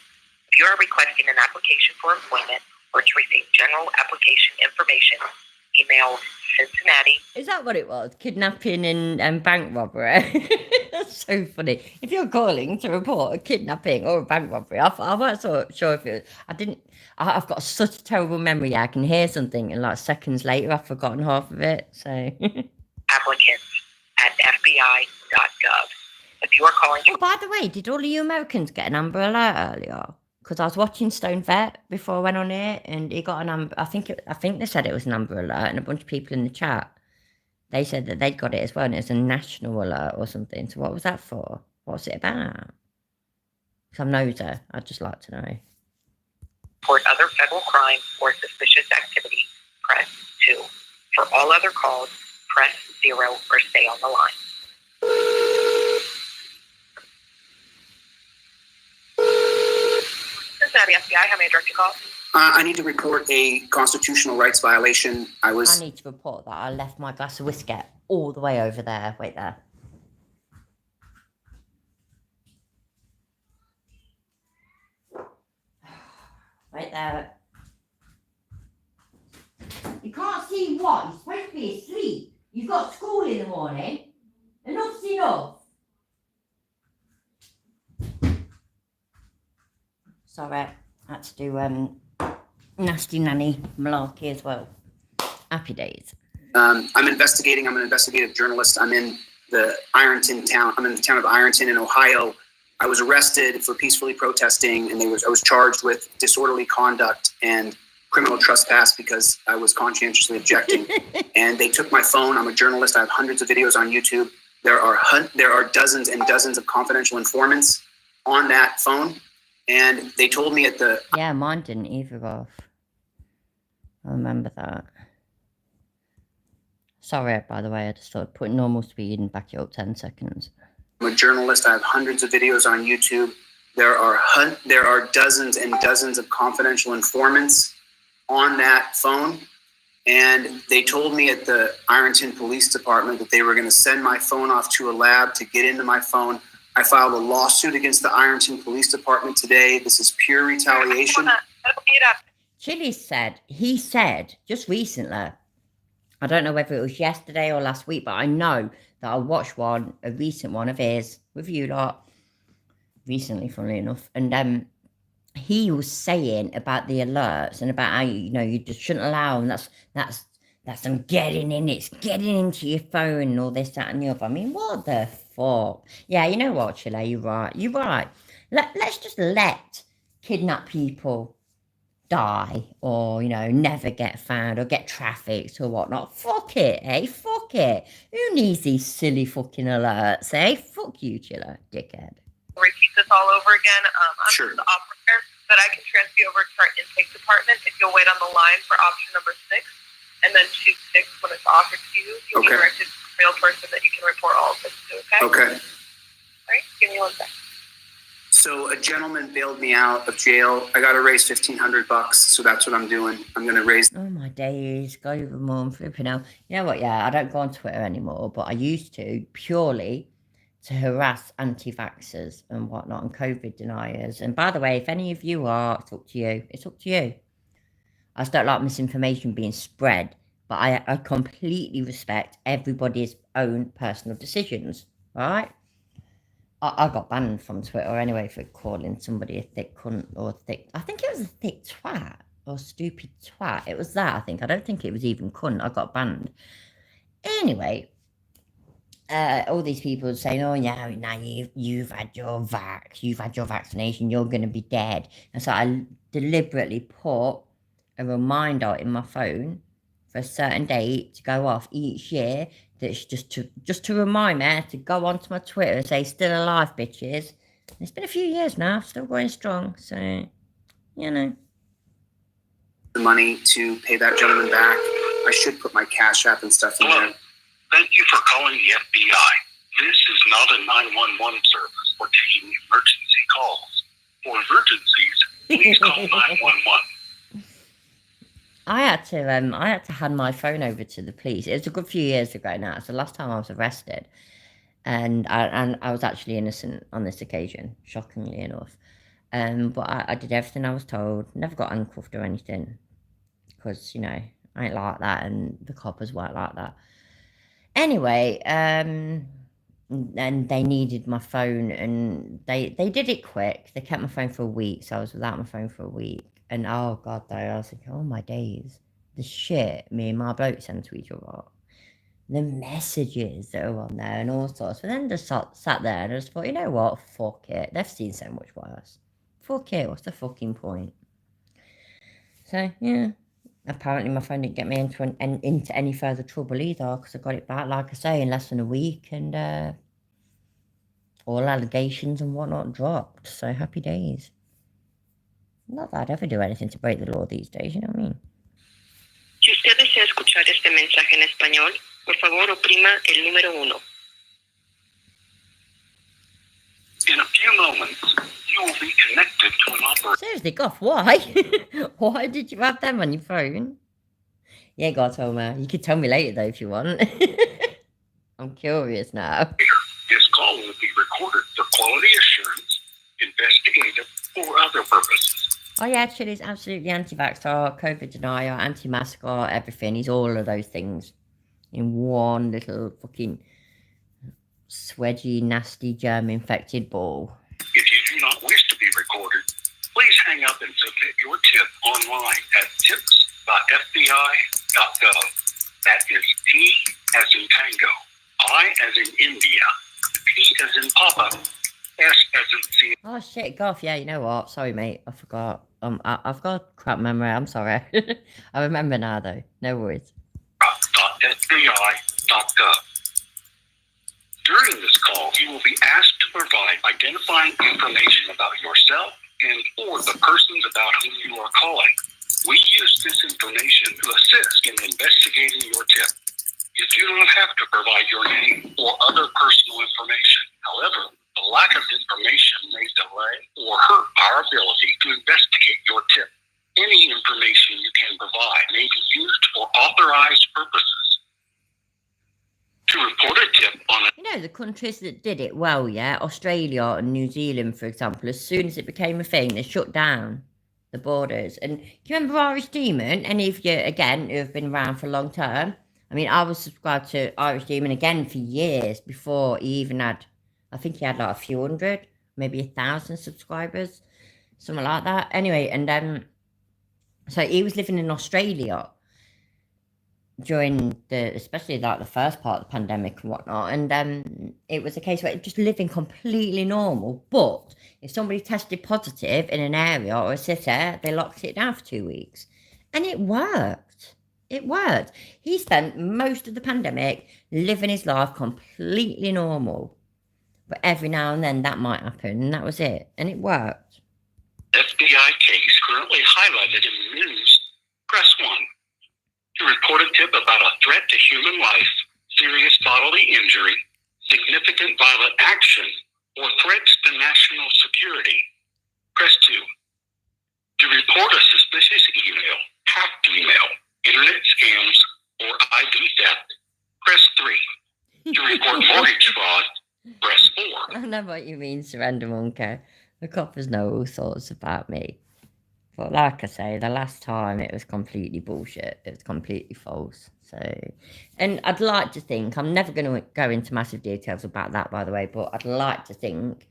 If you are requesting an application for employment or to receive general application information, email Cincinnati. Is that what it was? Kidnapping and bank robbery? That's so funny. If you're calling to report a kidnapping or a bank robbery, I wasn't so sure if it was. I've got such a terrible memory. I can hear something and like seconds later I've forgotten half of it. So applicants at FBI.gov. If you are calling to... Oh, by the way, did all of you Americans get an Amber Alert earlier? Because I was watching Stone Vet before I went on it, and he got an Amber... I think they said it was an Amber Alert, and a bunch of people in the chat, they said that they'd got it as well, and it was a national alert or something. So what was that for? What's it about? Because I'm nosy. I'd just like to know. Report other federal crime or suspicious activity, press 2. For all other calls, press 0 or stay on the line. Cincinnati FBI, how may I direct your call? I need to report a constitutional rights violation. I need to report that I left my glass of whiskey all the way over there. Wait there. Right there. You can't see what? You're supposed to be asleep. You've got school in the morning. Enough's enough. Sorry, I had to do nasty nanny malarkey as well. Happy days. I'm investigating. I'm an investigative journalist. I'm in the Ironton town. I'm in the town of Ironton in Ohio. I was arrested for peacefully protesting, and I was charged with disorderly conduct and criminal trespass because I was conscientiously objecting. And they took my phone. I'm a journalist. I have hundreds of videos on YouTube. There are dozens and dozens of confidential informants on that phone. And they told me at the... Yeah, mine didn't either go off. I remember that. Sorry, by the way, I just thought put normal speed and back it up 10 seconds. I'm a journalist. I have hundreds of videos on YouTube. There are dozens and dozens of confidential informants on that phone. And they told me at the Ironton Police Department that they were going to send my phone off to a lab to get into my phone. I filed a lawsuit against the Ironton Police Department today. This is pure retaliation. Chili said, he said just recently, I don't know whether it was yesterday or last week, but I know that I watched a recent one of his with you lot recently, funnily enough. And he was saying about the alerts and about how, you just shouldn't allow them. That's them getting in. It's getting into your phone and all this, that, and the other. I mean, what the fuck? Yeah, you know what, Chile? You're right. You're right. Let's just let kidnap people die or, never get found or get trafficked or whatnot. Fuck it, eh? Fuck it. Who needs these silly fucking alerts, eh? Fuck you, Chile, dickhead. Repeat this all over again. I'm Sure. the operator, but I can transfer you over to our intake department if you'll wait on the line for option number 6. And then choose 6 when it's offered to you. You'll be directed to a real person that you can report all of this to, okay? Okay. All right, give me 1 second. So a gentleman bailed me out of jail. I got to raise $1,500, so that's what I'm doing. I'm going to raise... Oh my days, go even more, I'm flipping out. You know what, yeah, I don't go on Twitter anymore, but I used to purely to harass anti-vaxxers and whatnot and COVID deniers. And by the way, if any of you are, it's up to you. It's up to you. I just don't like misinformation being spread, but I completely respect everybody's own personal decisions, right? I got banned from Twitter anyway for calling somebody a thick cunt or I think it was a thick twat or stupid twat. It was that, I think. I don't think it was even cunt. I got banned. Anyway, all these people saying, oh, yeah, now you've had your vaccination, you're going to be dead. And so I deliberately put a reminder in my phone for a certain date to go off each year. That's just to remind me to go onto my Twitter and say, still alive, bitches. It's been a few years now, still going strong. So, the money to pay that gentleman back. I should put my Cash App and stuff in there. Thank you for calling the FBI. This is not a 911 service for taking emergency calls. For emergencies, please call 911. I had to hand my phone over to the police. It was a good few years ago now. It's the last time I was arrested, and I was actually innocent on this occasion, shockingly enough. But I did everything I was told. Never got handcuffed or anything, because I ain't like that, and the coppers weren't like that. Anyway, and they needed my phone, and they did it quick. They kept my phone for a week, so I was without my phone for a week. And oh god, though, I was thinking, oh my days, the shit me and my bloke sent to each other, the messages that are on there and all sorts. But then just sat there and I just thought, you know what, fuck it. They've seen so much worse. Fuck it, what's the fucking point? So yeah, apparently my phone didn't get me into any further trouble either, because I got it back, like I say, in less than a week. And all allegations and whatnot dropped. So happy days. Not that I'd ever do anything to break the law these days, you know what I mean? Si usted desea escuchar este mensaje en español, por favor oprima el número 1. In a few moments, you will be connected to an operator. Seriously, Goff, why? Why did you have them on your phone? Yeah, God, Homer. You could tell me later, though, if you want. I'm curious now. This call will be recorded for quality assurance, investigative, or other purposes. Oh, yeah, Chili's absolutely anti-vaxxer, COVID denier, anti-masker, everything. He's all of those things in one little fucking swedgy, nasty, germ-infected ball. If you do not wish to be recorded, please hang up and submit your tip online at tips.fbi.gov. That is T as in Tango, I as in India, P as in Papa, S as in C. Oh, shit, Goff. Yeah, you know what? Sorry, mate. I forgot. I've got a crap memory. I'm sorry. I remember now, though. No worries. .fbi.gov. During this call, you will be asked to provide identifying information about yourself and or the persons about whom you are calling. We use this information to assist in investigating your tip. You do not have to provide your name or other personal information. However, the lack of information may delay or hurt our ability to investigate your tip. Any information you can provide may be used for authorized purposes. To report a tip on a... You know, the countries that did it well, yeah? Australia and New Zealand, for example, as soon as it became a thing, they shut down the borders. And do you remember Irish Demon? Any of you, again, who have been around for a long time? I mean, I was subscribed to Irish Demon again for years before he even had, I think he had like a few hundred, maybe 1,000 subscribers, something like that. Anyway, and so he was living in Australia during especially like the first part of the pandemic and whatnot, and it was a case where it just living completely normal, but if somebody tested positive in an area or a city, they locked it down for 2 weeks, and it worked. He spent most of the pandemic living his life completely normal, but every now and then that might happen, and that was it, and it worked. FBI case currently highlighted in the news, press 1. To report a tip about a threat to human life, serious bodily injury, significant violent action, or threats to national security, press 2. To report a suspicious email, hacked email, internet scams, or ID theft, press 3. To report mortgage fraud, press 4. I know what you mean, Surrender Monkey. The coppers know all sorts about me. But like I say, the last time it was completely bullshit. It was completely false. So, and I'd like to think, I'm never going to go into massive details about that, by the way, but I'd like to think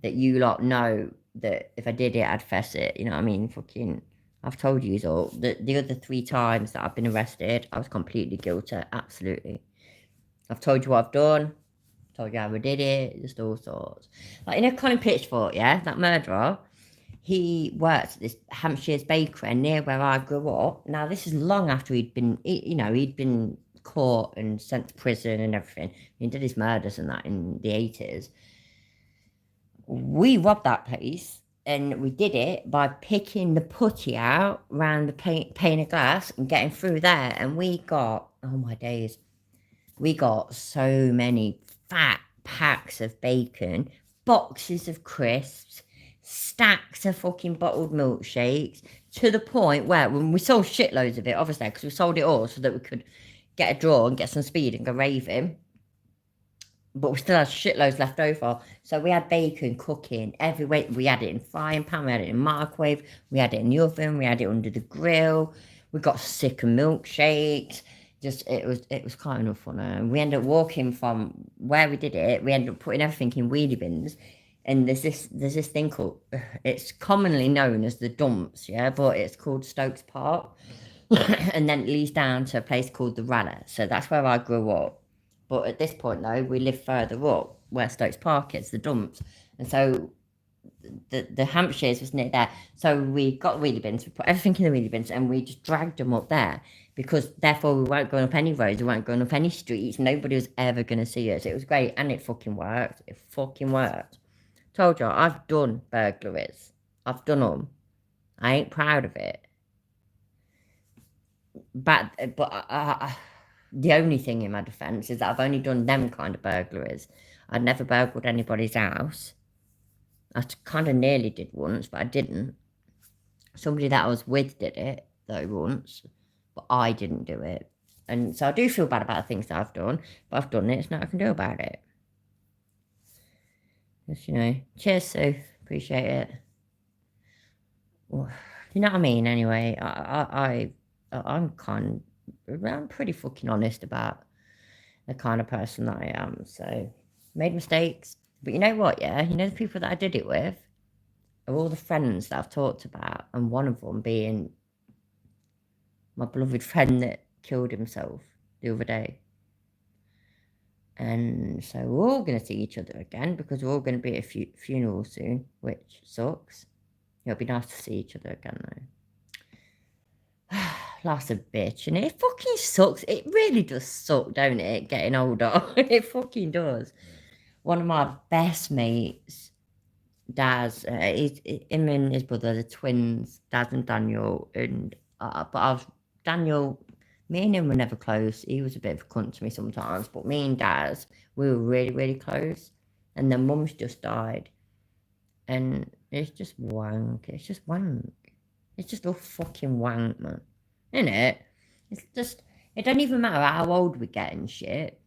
that you lot know that if I did it, I'd fess it. You know what I mean? Fucking, I've told you all. The other 3 times that I've been arrested, I was completely guilty. Absolutely. I've told you what I've done. Told you how I did it. Just all sorts. Like, you know, Colin Pitchford, yeah? That murderer. He worked at this Hampshire's bakery near where I grew up. Now, this is long after he'd been caught and sent to prison and everything. He did his murders and that in the 80s. We robbed that place, and we did it by picking the putty out around the pane of glass and getting through there. And we got, oh my days, we got so many fat packs of bacon, boxes of crisps, stacks of fucking bottled milkshakes, to the point where when we sold shitloads of it, obviously, because we sold it all so that we could get a draw and get some speed and go raving, but we still had shitloads left over. So we had bacon cooking everywhere. We had it in frying pan, we had it in microwave, we had it in the oven, we had it under the grill. We got sick of milkshakes. Just it was kind of fun. And we ended up walking from where we did it. We ended up putting everything in wheelie bins. And there's this thing called, it's commonly known as the dumps, yeah, but it's called Stokes Park. And then it leads down to a place called the Ralla. So that's where I grew up. But at this point, though, we live further up where Stokes Park is, the dumps. And so the Hampshires was near there. So we got wheelie bins, we put everything in the wheelie bins, and we just dragged them up there. because therefore we weren't going up any roads, we weren't going up any streets, nobody was ever going to see us. It was great, and it fucking worked. It fucking worked. Told you, I've done burglaries. I've done them. I ain't proud of it. But the only thing in my defence is that I've only done them kind of burglaries. I'd never burgled anybody's house. I kind of nearly did once, but I didn't. Somebody that I was with did it, though, once. But I didn't do it. And so I do feel bad about the things that I've done. But I've done it. There's nothing I can do about it. Just, you know. Cheers, Sue. Appreciate it. Well, you know what I mean? Anyway, I'm pretty fucking honest about the kind of person that I am. So, made mistakes. But you know what, yeah? You know the people that I did it with are all the friends that I've talked about. And one of them being my beloved friend that killed himself the other day. And so we're all going to see each other again because we're all going to be at a funeral soon, which sucks. It'll be nice to see each other again, though. Life's a bitch, and it fucking sucks. It really does suck, don't it, getting older? It fucking does. One of my best mates, Daz, him and his brother, the twins, Daz and Daniel, and Daniel, me and him were never close. He was a bit of a cunt to me sometimes, but me and Daz, we were really, really close. And then Mum's just died. And it's just wank. It's just wank. It's just all fucking wank, man. Isn't it? It's just, it don't even matter how old we get and shit.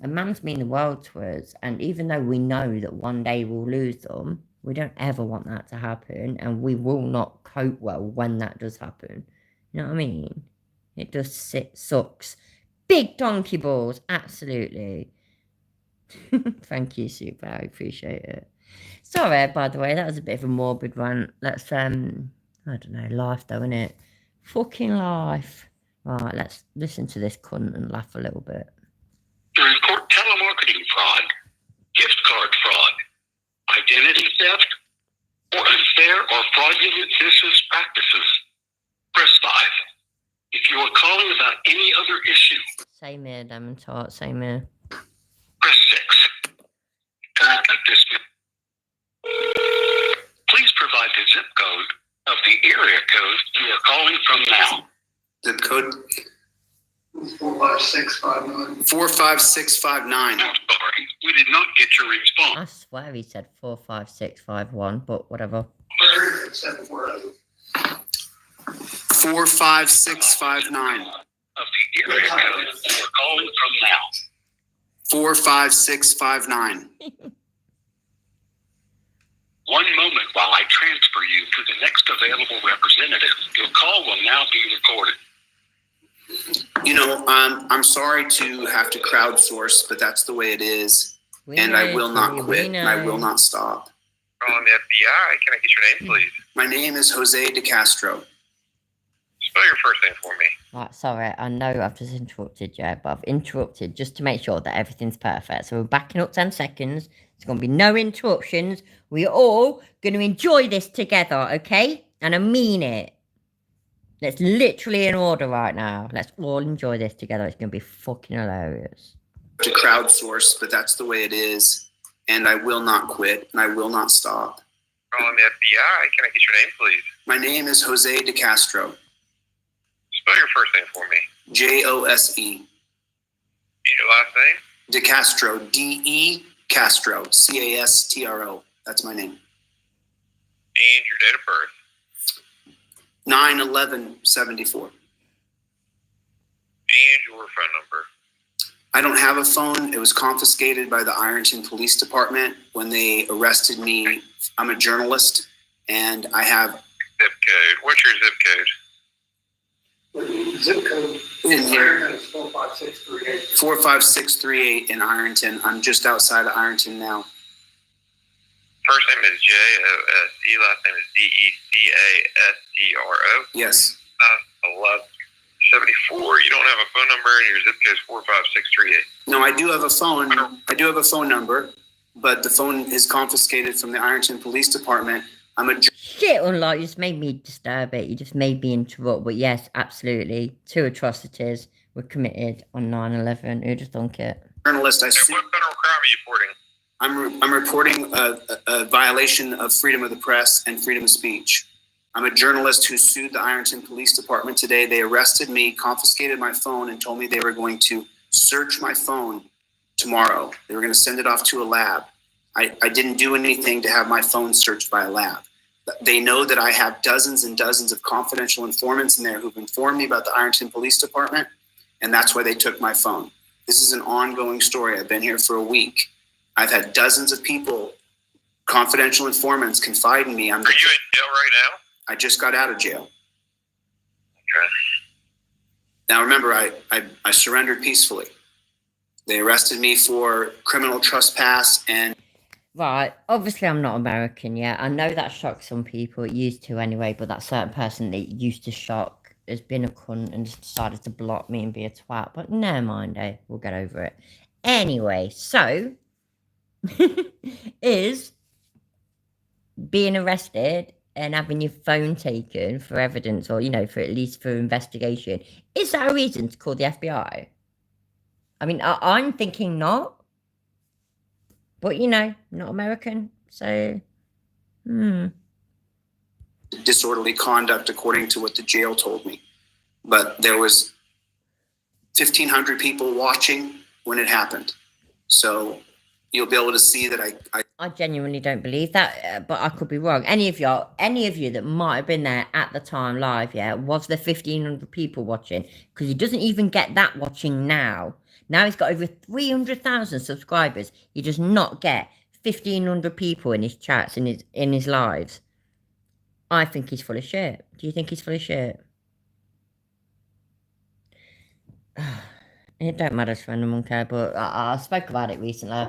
A man's mean the world to us. And even though we know that one day we'll lose them, we don't ever want that to happen. And we will not cope well when that does happen. You know what I mean? It just sucks. Big donkey balls. Absolutely. Thank you, Super. I appreciate it. Sorry, by the way, that was a bit of a morbid rant. That's, I don't know, life though, innit? Fucking life. Right, let's listen to this cunt and laugh a little bit. To report telemarketing fraud, gift card fraud, identity theft, or unfair or fraudulent business practices, press 5. If you are calling about any other issue, same here, Lemon Tart, same here. Press 6. To repeat this, please provide the zip code of the area code you are calling from now. Zip code 45659. 45659. No, sorry, we did not get your response. I swear he said 45651, but whatever. 45659. Of the area code you are calling from now. 45659. One moment while I transfer you to the next available representative. Your call will now be recorded. You know, I'm sorry to have to crowdsource, but that's the way it is. I will not quit, and I will not stop. Calling the FBI. Can I get your name, please? My name is Jose De Castro. Spell your first name for me. Right, sorry, I know I've just interrupted you, but I've interrupted just to make sure that everything's perfect. So we're backing up 10 seconds. There's going to be no interruptions. We're all going to enjoy this together, okay? And I mean it. That's literally in order right now. Let's all enjoy this together. It's going to be fucking hilarious. To crowdsource, but that's the way it is. And I will not quit, and I will not stop. Calling the FBI. Can I get your name, please? My name is Jose De Castro. Spell your first name for me. Jose. And your last name? De Castro. D-E Castro. Castro. That's my name. And your date of birth? 9/11/74. And your phone number? I don't have a phone. It was confiscated by the Ironton Police Department when they arrested me. I'm a journalist, and I have... Zip code. What's your zip code? Zip code in here is 45638. 45638 in Ironton. I'm just outside of Ironton now. First name is J-O-S-E, last name is D-E-C-A-S-T-R-O. Yes. 1174. You don't have a phone number, and your zip code is 45638. No, I do have a phone. I do have a phone number, but the phone is confiscated from the Ironton Police Department I'm a Shit, unlike, you just made me disturb it. You just made me interrupt. But yes, absolutely. 2 atrocities were committed on 9/11. Who'd have thunk it? journalist. What federal crime are you reporting? I'm reporting a violation of freedom of the press and freedom of speech. I'm a journalist who sued the Ironton Police Department today. They arrested me, confiscated my phone, and told me they were going to search my phone tomorrow. They were going to send it off to a lab. I didn't do anything to have my phone searched by a lab. They know that I have dozens and dozens of confidential informants in there who've informed me about the Ironton Police Department, and that's why they took my phone. This is an ongoing story. I've been here for a week. I've had dozens of people, confidential informants, confide in me. Are you in jail right now? I just got out of jail. Okay. Now remember, I surrendered peacefully. They arrested me for criminal trespass and... Right, obviously I'm not American yet. I know that shocks some people. It used to anyway, but that certain person that it used to shock has been a cunt and just decided to block me and be a twat. But never mind, eh? We'll get over it. Anyway, so... is being arrested and having your phone taken for evidence, or, you know, for at least for investigation, is that a reason to call the FBI? I mean, I'm thinking not. But, you know, not American, so, disorderly conduct, according to what the jail told me. But there was 1,500 people watching when it happened. So you'll be able to see that I genuinely don't believe that, but I could be wrong. Any of you that might have been there at the time live, yeah, was there 1,500 people watching? Because he doesn't even get that watching now. Now he's got over 300,000 subscribers. He does not get 1,500 people in his chats, in his lives. I think he's full of shit. Do you think he's full of shit? It don't matter, friend, I don't care, but I spoke about it recently.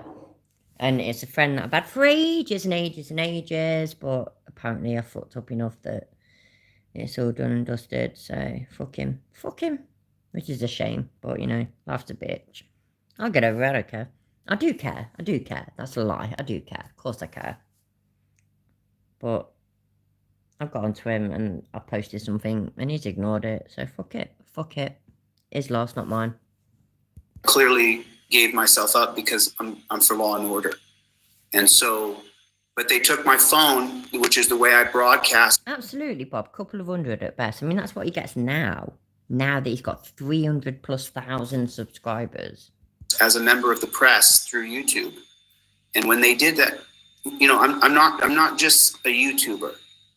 And it's a friend that I've had for ages and ages and ages, but apparently I fucked up enough that it's all done and dusted, so fuck him. Fuck him. Which is a shame, but, you know, life's a bitch. I'll get over it, I don't care. I do care. I do care. That's a lie. I do care. Of course I care. But I've got onto him and I posted something and he's ignored it. So fuck it. Fuck it. His loss, not mine. clearly gave myself up because I'm for law and order. And so, but they took my phone, which is the way I broadcast. Absolutely, Bob. Couple of hundred at best. I mean, that's what he gets now. Now that he's got 300,000+ subscribers. As a member of the press through YouTube. And when they did that, you know, I'm not just a YouTuber.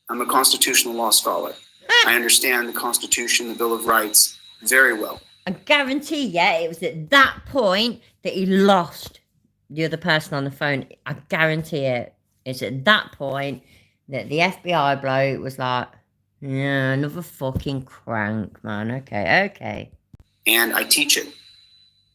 I'm a constitutional law scholar. I understand the Constitution, the Bill of Rights very well. I guarantee, yeah, it was at that point that he lost the other person on the phone. I guarantee it. It's at that point that the FBI bloke was like, yeah, another fucking crank, man. Okay. And I teach it.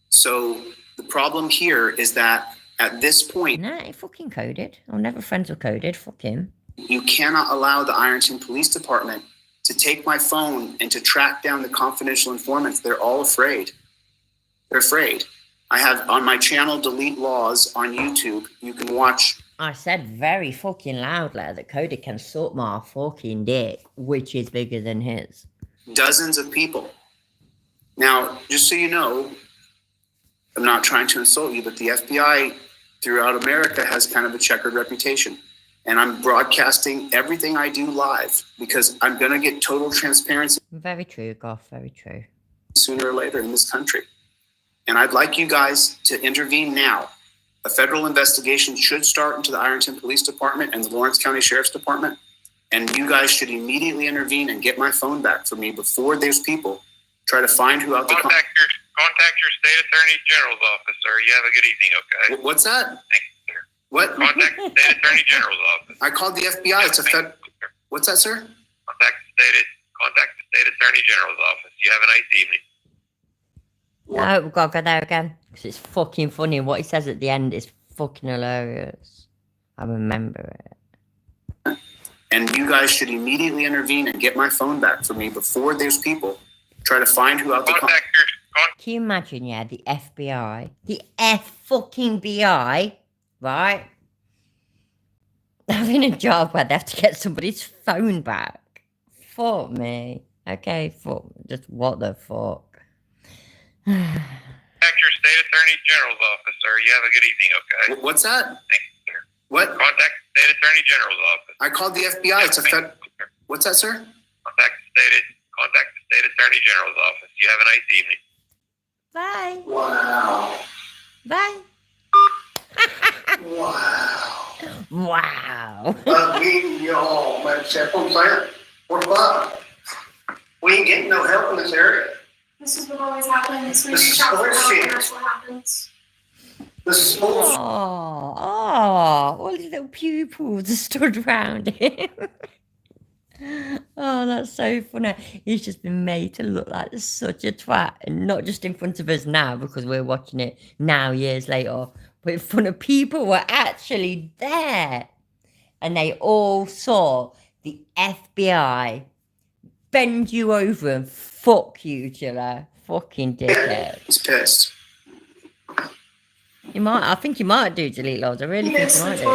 So the problem here is that at this point... Nah, he fucking coded. I'm never friends with coded. Fuck him. You cannot allow the Ironton Police Department to take my phone and to track down the confidential informants. They're all afraid. They're afraid. I have on my channel, Delete Laws on YouTube. You can watch... I said very fucking loudly that Cody can suck my fucking dick, which is bigger than his. Dozens of people. Now, just so you know, I'm not trying to insult you, but the FBI throughout America has kind of a checkered reputation. And I'm broadcasting everything I do live because I'm going to get total transparency. Very true, Goff, very true. Sooner or later in this country. And I'd like you guys to intervene now. A federal investigation should start into the Ironton Police Department and the Lawrence County Sheriff's Department. And you guys should immediately intervene and get my phone back for me before those people try to find who out the... Contact your state attorney general's office, sir. You have a good evening, okay? What's that? Thank you, sir. What? Contact the state attorney general's office. I called the FBI. It's a fed... What's that, sir? Contact the state attorney general's office. You have a nice evening. No, we've got to go there again. Because it's fucking funny. And what he says at the end is fucking hilarious. I remember it. And you guys should immediately intervene and get my phone back for me before those people try to find who out the... Can you imagine, yeah, the FBI, the F-fucking-BI, right? having a job where they have to get somebody's phone back. Fuck me. Okay, fuck. Just what the fuck? Contact your state attorney general's office, sir. You have a good evening, okay? What's that? Thank you, sir. What? Contact the state attorney general's office. I called the FBI. It's a What's that, sir? Contact the state attorney general's office. You have a nice evening. Bye. Wow. Bye. Wow. Wow. Y'all, man, except I'm saying, we're fucked. We ain't getting no help in this area. This is what always happens. This is bullshit. That's what happens. This is bullshit. Oh, all his little pupils are stood round him. Oh, that's so funny. He's just been made to look like such a twat, and not just in front of us now because we're watching it now years later, but in front of people who were actually there. And they all saw the FBI bend you over and fuck you, Chilla. Fucking dickhead. He's pissed. You might, I think you might do, delete loads. I really think you might do.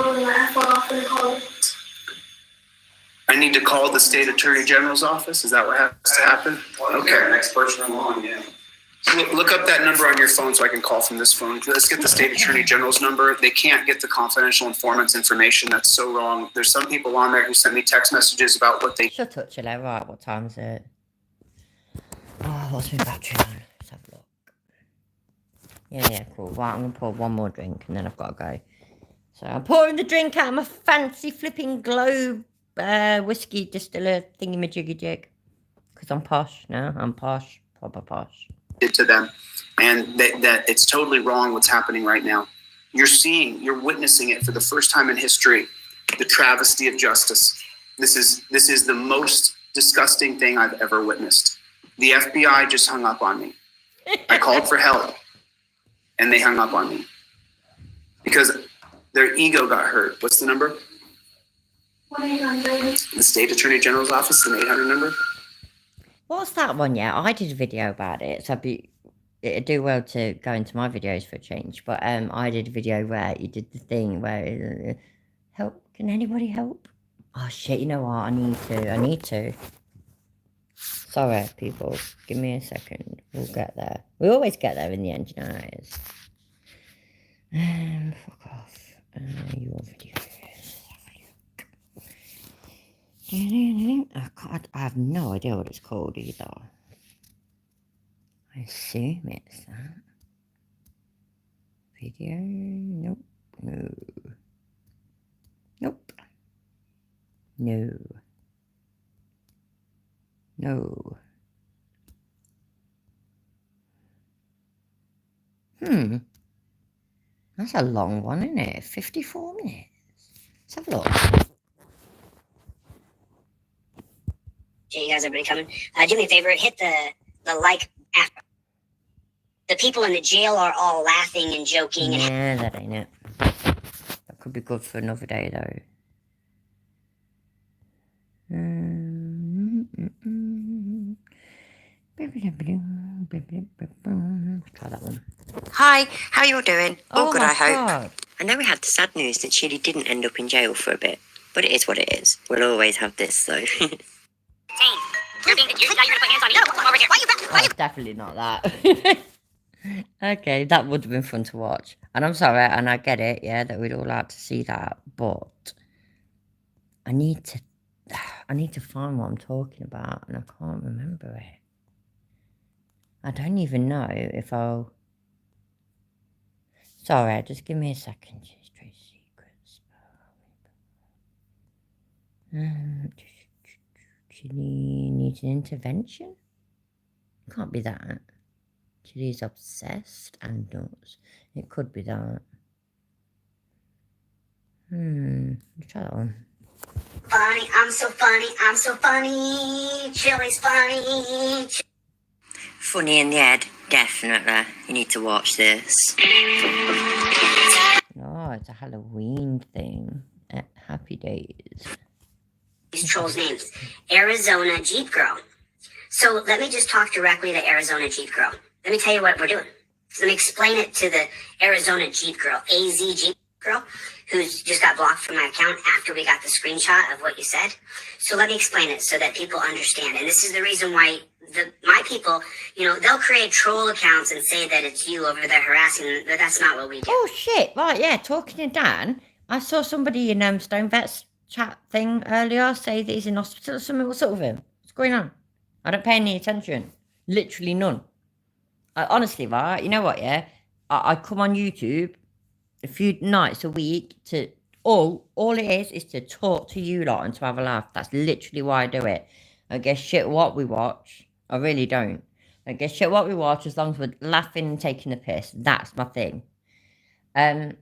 I need to call the state attorney general's office. Is that what has to happen? Okay. Next person along, yeah. Look up that number on your phone so I can call from this phone. Let's get the state attorney general's number. They can't get the confidential informant's information. That's so wrong. There's some people on there who sent me text messages about what they... Shut up, Chilla. Right, what time is it? Oh, what's my battery on? Let's have a look. Yeah, cool. Right, I'm going to pour one more drink and then I've got to go. So I'm pouring the drink out of my fancy flipping globe whiskey distiller thingy-majiggy-jig. Because I'm posh now. I'm posh. Proper posh. ...to them. And that it's totally wrong what's happening right now. You're witnessing it for the first time in history. The travesty of justice. This is the most disgusting thing I've ever witnessed. The FBI just hung up on me. I called for help. And they hung up on me. Because their ego got hurt. What's the number? 1-800. The state attorney general's office, an 800 number. What's that one? Yeah, I did a video about it, so it'd do well to go into my videos for a change. But I did a video where you did the thing where help. Can anybody help? Oh shit! You know what? I need to. Sorry, people. Give me a second. We'll get there. We always get there in the end, you know how it is. Fuck off. Your videos. I have no idea what it's called either. I assume it's that. Video? Nope. No. Nope. No. No. That's a long one, isn't it? 54 minutes. Let's have a look. You guys, everybody coming? Do me a favor, hit the like after. The people in the jail are all laughing and joking. Yeah, that ain't it. That could be good for another day, though. Try that one. Hi, how you all doing? All good, my I hope. God. I know we had the sad news that Chili didn't end up in jail for a bit, but it is what it is. We'll always have this, though. You're gonna put hands on me. No, over here. Oh, definitely not that. Okay, that would have been fun to watch. And I'm sorry, and I get it, yeah, that we'd all like to see that, but I need to find what I'm talking about, and I can't remember it. I don't even know if I'll... Sorry, just give me a second. Trade secrets. Chili needs an intervention? Can't be that. Chili's obsessed and nuts. It could be that. Let's try that one. Funny, I'm so funny, I'm so funny. Chili's funny. Funny in the head, definitely. You need to watch this. Oh, it's a Halloween thing. Happy Days. These trolls' names. Arizona Jeep Girl. So let me just talk directly to Arizona Jeep Girl. Let me tell you what we're doing. Let me explain it to the Arizona Jeep Girl. AZ Jeep girl who's just got blocked from my account after we got the screenshot of what you said. So let me explain it so that people understand. And this is the reason why my people, they'll create troll accounts and say that it's you over there harassing them, but that's not what we do. Oh, shit. Right, yeah, talking to Dan, I saw somebody in Stone Vet's chat thing earlier say that he's in hospital or something. What's up with him? What's going on? I don't pay any attention. Literally none. Honestly, right, you know what, yeah? I come on YouTube a few nights a week to... All it is to talk to you lot and to have a laugh. That's literally why I do it. I guess shit what we watch. I really don't. I guess shit what we watch as long as we're laughing and taking a piss. That's my thing. And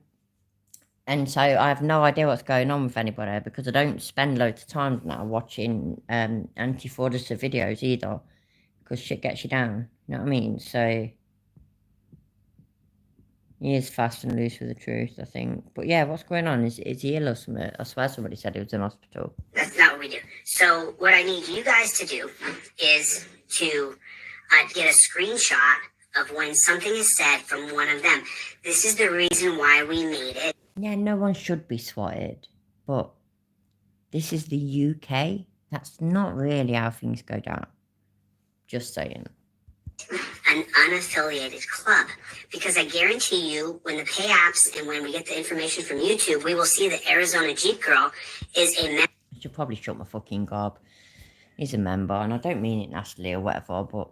so I have no idea what's going on with anybody because I don't spend loads of time now watching anti-fraudster videos either because shit gets you down. You know what I mean? So he is fast and loose with the truth, I think. But yeah, what's going on? Is he ill or something? I swear somebody said he was in hospital. That's not what we do. So what I need you guys to do is to get a screenshot of when something is said from one of them. This is the reason why we made it. Yeah, no one should be swatted, but this is the UK. That's not really how things go down. Just saying. An unaffiliated club, because I guarantee you when the pay apps and when we get the information from YouTube, we will see that Arizona Jeep Girl is a member. I should probably shut my fucking gob. He's a member, and I don't mean it nastily or whatever, but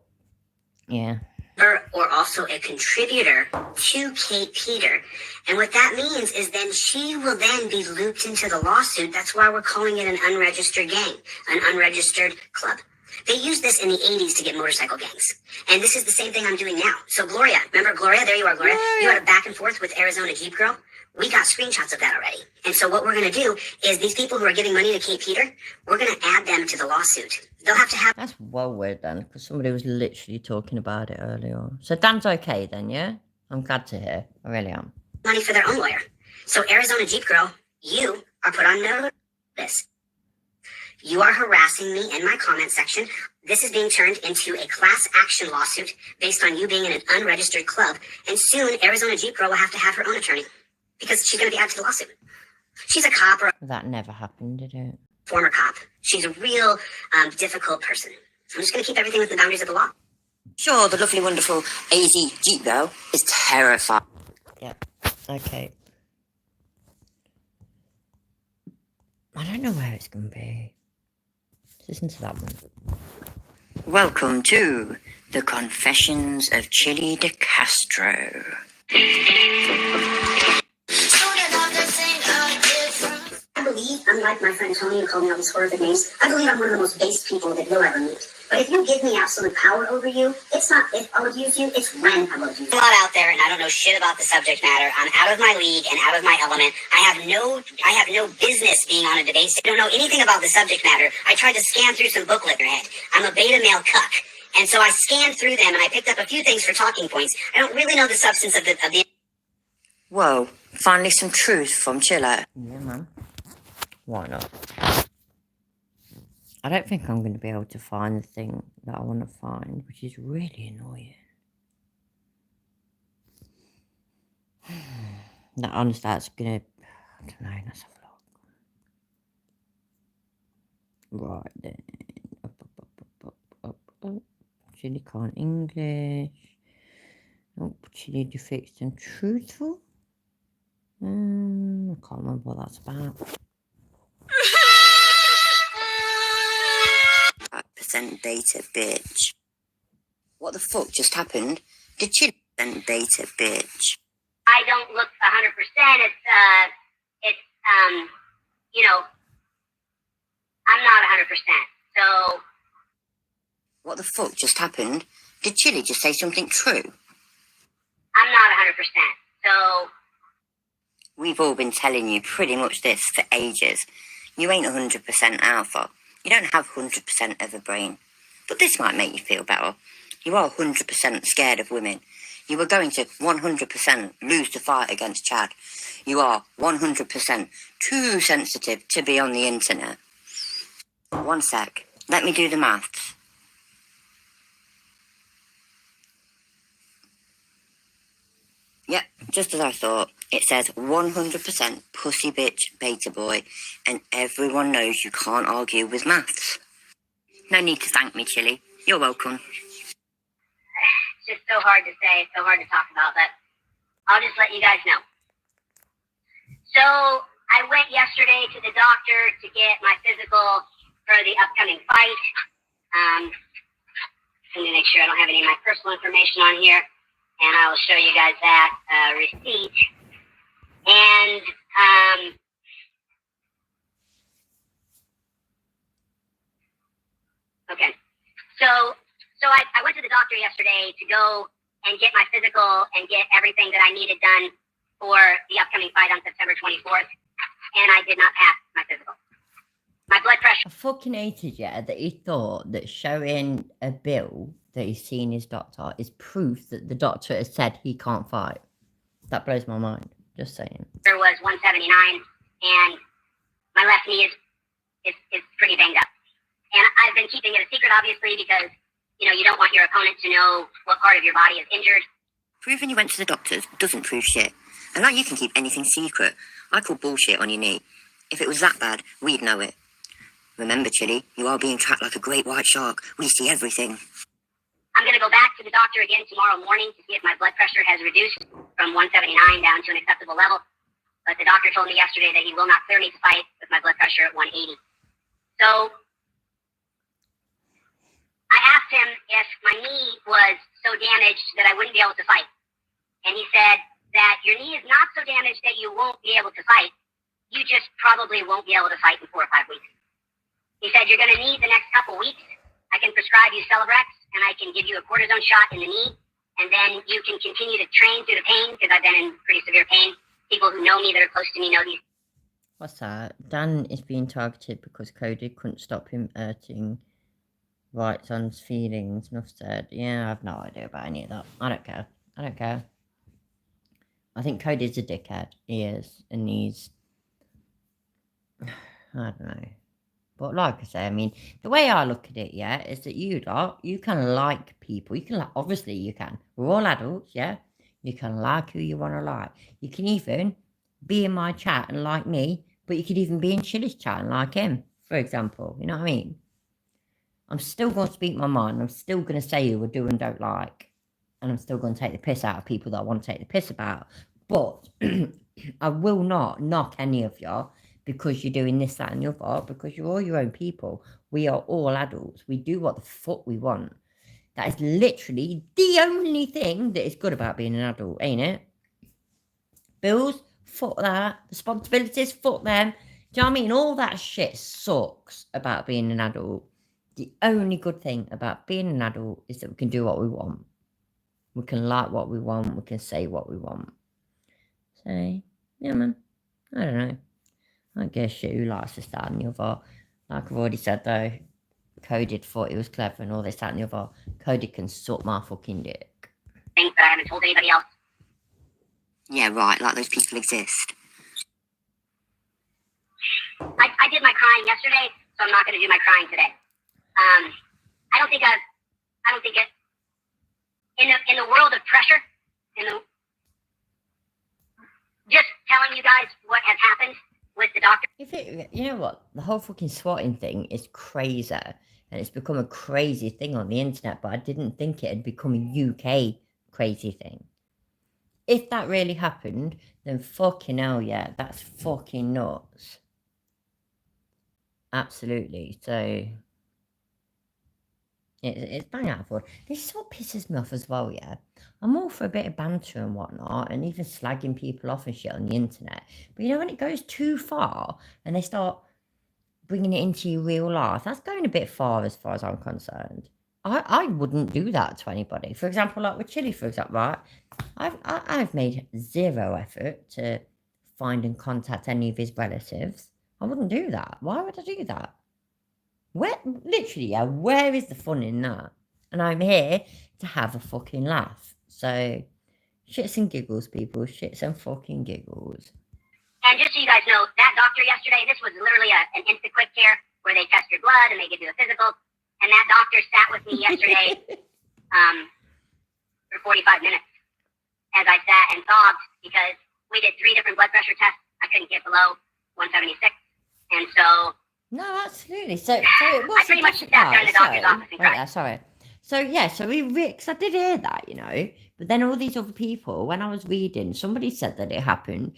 yeah. Or also a contributor to Kate Peter. And what that means is then she will then be looped into the lawsuit. That's why we're calling it an unregistered gang, an unregistered club. They used this in the 80s to get motorcycle gangs. And this is the same thing I'm doing now. So Gloria, remember Gloria? There you are, Gloria. You had a back and forth with Arizona Jeep Girl. We got screenshots of that already. And so what we're going to do is these people who are giving money to Kate Peter, we're going to add them to the lawsuit. They'll have to have... That's well weird then, because somebody was literally talking about it earlier. So Dan's okay then, yeah? I'm glad to hear. I really am. Money for their own lawyer. So Arizona Jeep Girl, you are put on notice. You are harassing me in my comment section. This is being turned into a class action lawsuit based on you being in an unregistered club. And soon, Arizona Jeep Girl will have to have her own attorney because she's going to be added to the lawsuit. She's a cop or that never happened, did it? Former cop. She's a real difficult person. I'm just going to keep everything within the boundaries of the law. Sure, the lovely, wonderful AZ Jeep Girl is terrified. Yeah, okay. I don't know where it's going to be. Listen to that one. Welcome to the Confessions of Chili de Castro. I believe, unlike my friend Tony who called me all these horrific names, I believe I'm one of the most base people that you'll ever meet. But if you give me absolute power over you, it's not if I would use you, it's when I would use you. I'm not out there and I don't know shit about the subject matter. I'm out of my league and out of my element. I have no business being on a debate stage. I don't know anything about the subject matter. I tried to scan through some booklet in your head. I'm a beta male cuck. And so I scanned through them and I picked up a few things for talking points. I don't really know the substance of the Whoa, finally some truth from Chilla. Yeah, man. Why not? I don't think I'm going to be able to find the thing that I want to find, which is really annoying. That honestly, that's going to... I don't know, let's have a look. Right then. Up. Chili can't English. Oh, Chili defects and truthful. I can't remember what that's about. Percent data, bitch. What the fuck just happened? Did you send data, bitch? I don't look 100%. I'm not 100%. So. What the fuck just happened? Did Chili just say something true? I'm not 100%. So. We've all been telling you pretty much this for ages. You ain't 100% alpha. You don't have 100% of a brain. But this might make you feel better. You are 100% scared of women. You are going to 100% lose the fight against Chad. You are 100% too sensitive to be on the internet. 1 sec. Let me do the maths. Yep, just as I thought. It says 100% pussy bitch beta boy, and everyone knows you can't argue with maths. No need to thank me, Chili. You're welcome. It's just so hard to say, so hard to talk about, but I'll just let you guys know. So I went yesterday to the doctor to get my physical for the upcoming fight. Let me make sure I don't have any of my personal information on here, and I will show you guys that receipt. And okay, so I went to the doctor yesterday to go and get my physical and get everything that I needed done for the upcoming fight on September 24th, and I did not pass my physical. My blood pressure. I fucking hated, yeah, that he thought that showing a bill that he's seen his doctor is proof that the doctor has said he can't fight. That blows my mind. Just saying. There was 179, and my left knee is pretty banged up. And I've been keeping it a secret, obviously, because, you know, you don't want your opponent to know what part of your body is injured. Proving you went to the doctors doesn't prove shit. And like you can keep anything secret, I call bullshit on your knee. If it was that bad, we'd know it. Remember, Chili, you are being tracked like a great white shark. We see everything. I'm going to go back to the doctor again tomorrow morning to see if my blood pressure has reduced from 179 down to an acceptable level. But the doctor told me yesterday that he will not clear me to fight with my blood pressure at 180. So I asked him if my knee was so damaged that I wouldn't be able to fight. And he said that your knee is not so damaged that you won't be able to fight. You just probably won't be able to fight in 4 or 5 weeks. He said, you're going to need the next couple weeks. I can prescribe you Celebrex, and I can give you a cortisone shot in the knee, and then you can continue to train through the pain, because I've been in pretty severe pain. People who know me that are close to me know these. What's that? Dan is being targeted because Cody couldn't stop him hurting White Son's feelings. Enough said. Yeah, I have no idea about any of that. I don't care. I don't care. I think Cody's a dickhead. He is. And he's... I don't know. But like I say, I mean, the way I look at it, yeah, is that you can like people. You can like, obviously you can. We're all adults, yeah? You can like who you want to like. You can even be in my chat and like me, but you could even be in Chili's chat and like him, for example. You know what I mean? I'm still going to speak my mind. I'm still going to say who I do and don't like. And I'm still going to take the piss out of people that I want to take the piss about. But I will not knock any of you because you're doing this, that, and the other, because you're all your own people. We are all adults. We do what the fuck we want. That is literally the only thing that is good about being an adult, ain't it? Bills, fuck that. Responsibilities, fuck them. Do you know what I mean? All that shit sucks about being an adult. The only good thing about being an adult is that we can do what we want. We can like what we want. We can say what we want. So, yeah, man. I don't know. I don't give a shit who likes this, that, and the other. Like I've already said, though, Cody thought he was clever and all this, that, and the other. Cody can suck my fucking dick. Things that I haven't told anybody else. Yeah, right, like those people exist. I did my crying yesterday, so I'm not going to do my crying today. I don't think it, in the world of pressure, just telling you guys what has happened with the doctor. You know what? The whole fucking swatting thing is crazy. And it's become a crazy thing on the internet, but I didn't think it had become a UK crazy thing. If that really happened, then fucking hell, yeah, that's fucking nuts. Absolutely. So, it's bang out of order. This is what pisses me off as well, yeah. I'm all for a bit of banter and whatnot, and even slagging people off and shit on the internet. But you know, when it goes too far, and they start bringing it into your real life, that's going a bit far as I'm concerned. I wouldn't do that to anybody. For example, like with Chili, for example, right? I've made zero effort to find and contact any of his relatives. I wouldn't do that. Why would I do that? Literally, yeah, where is the fun in that? And I'm here to have a fucking laugh. So, shits and giggles, people. Shits and fucking giggles. And just so you guys know, that doctor yesterday, this was literally an instant quick care where they test your blood and they give you a physical. And that doctor sat with me yesterday for 45 minutes. as I sat and sobbed because we did 3 different blood pressure tests. I couldn't get below 176. And so... No, absolutely. So it was... I pretty much sat there in the doctor's office and cried. Sorry. So, yeah, so because I did hear that, but then all these other people, when I was reading, somebody said that it happened,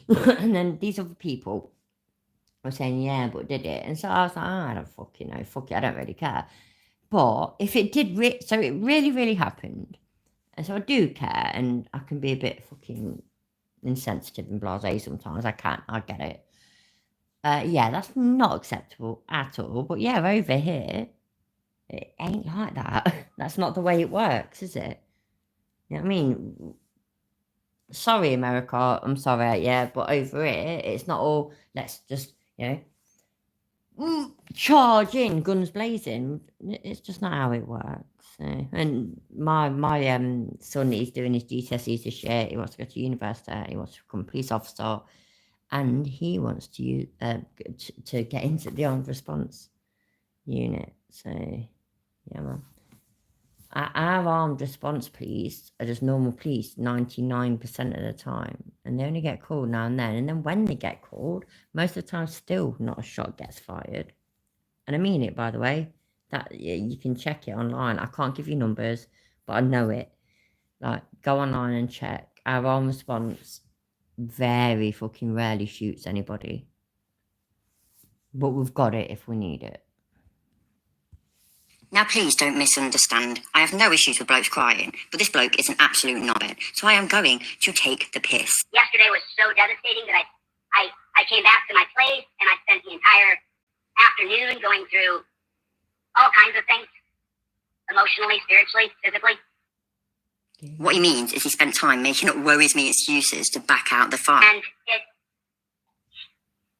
and then these other people were saying, yeah, but did it? And so I was like, I don't fucking know, fuck it, I don't really care. But if it did, so it really, really happened, and so I do care, and I can be a bit fucking insensitive and blasé sometimes, I get it. Yeah, that's not acceptable at all, but yeah, over here, it ain't like that. That's not the way it works, is it? You know what I mean? Sorry, America. I'm sorry, yeah, but over here, it's not all, let's just, charge in, guns blazing. It's just not how it works. And my son, he's doing his GCSEs this year. He wants to go to university. He wants to become a police officer. And he wants to get into the armed response unit. So, yeah, man. Our armed response police are just normal police 99% of the time. And they only get called now and then. And then when they get called, most of the time still not a shot gets fired. And I mean it, by the way. That you can check it online. I can't give you numbers, but I know it. Like, go online and check. Our armed response very fucking rarely shoots anybody. But we've got it if we need it. Now, please don't misunderstand. I have no issues with blokes crying, but this bloke is an absolute knobhead, so I am going to take the piss. Yesterday was so devastating that I came back to my place and I spent the entire afternoon going through all kinds of things, emotionally, spiritually, physically. What he means is he spent time making up worries me excuses to back out the fight. And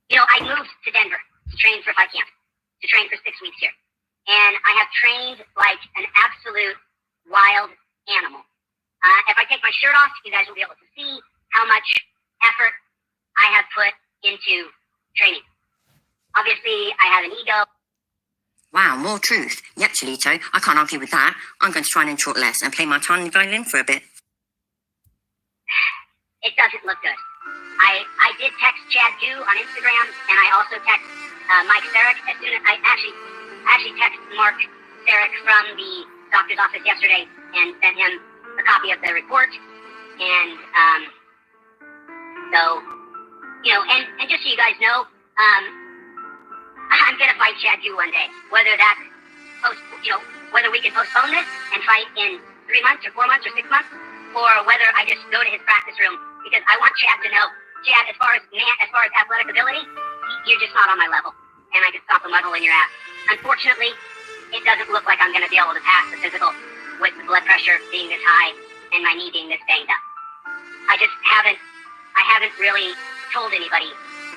I moved to Denver to train for fight camp, to train for 6 weeks here. And I have trained like an absolute wild animal. If I take my shirt off, you guys will be able to see how much effort I have put into training. Obviously, I have an ego. Wow, more truth. Yep, Cholito, I can't argue with that. I'm going to try and intro less and play my tiny violin for a bit. It doesn't look good. I did text Chad Dew on Instagram, and I also text Mike Sarek as soon as I actually texted Mark Sarek from the doctor's office yesterday and sent him a copy of the report. And and just so you guys know, I'm gonna fight Chad Dew one day. Whether that's whether we can postpone this and fight in 3 months or 4 months or 6 months, or whether I just go to his practice room, because I want Chad to know, Chad, as far as athletic ability, you're just not on my level, and I can stop a mud hole in your ass. Unfortunately, it doesn't look like I'm going to be able to pass the physical with the blood pressure being this high and my knee being this banged up. I haven't really told anybody,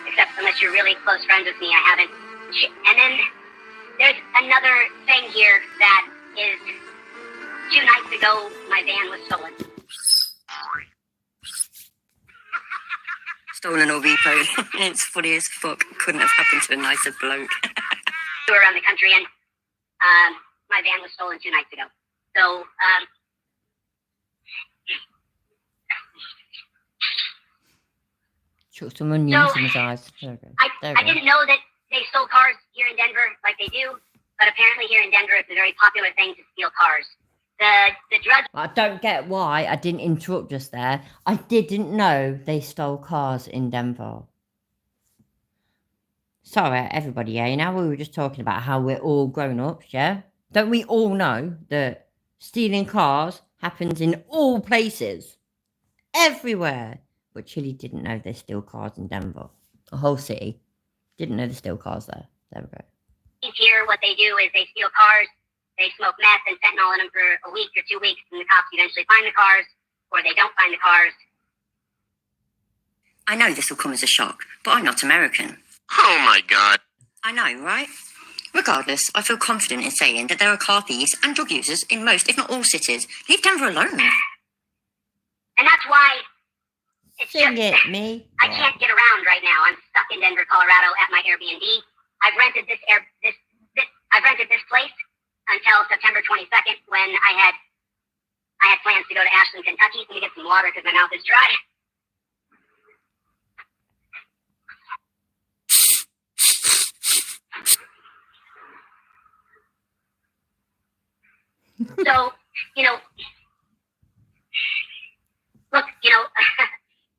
except unless you're really close friends with me, I haven't. And then there's another thing here that is 2 nights ago, my van was stolen. Stolen or repoed. It's funny as fuck. Couldn't have happened to a nicer bloke. Around the country, and my van was stolen 2 nights ago. So, Chuck some onions in his eyes. I didn't know that they stole cars here in Denver like they do, but apparently here in Denver it's a very popular thing to steal cars. The drug... I don't get why I didn't interrupt just there. I didn't know they stole cars in Denver. Sorry, everybody, yeah? We were just talking about how we're all grown-ups, yeah? Don't we all know that stealing cars happens in all places? Everywhere. But Chile didn't know they steal cars in Denver. The whole city. Didn't know they steal cars there. There we go. Here, what they do is they steal cars, they smoke meth and fentanyl in them for a week or 2 weeks, and the cops eventually find the cars, or they don't find the cars. I know this will come as a shock, but I'm not American. Oh my God. I know, right? Regardless, I feel confident in saying that there are car thieves and drug users in most, if not all, cities. Leave Denver alone. And that's why it's Sing it, me. I can't get around right now. I'm stuck in Denver, Colorado at my Airbnb. I've rented this place until September 22nd when I had I had plans to go to Ashland, Kentucky. Let me get some water because my mouth is dry. So, you know, look, you know,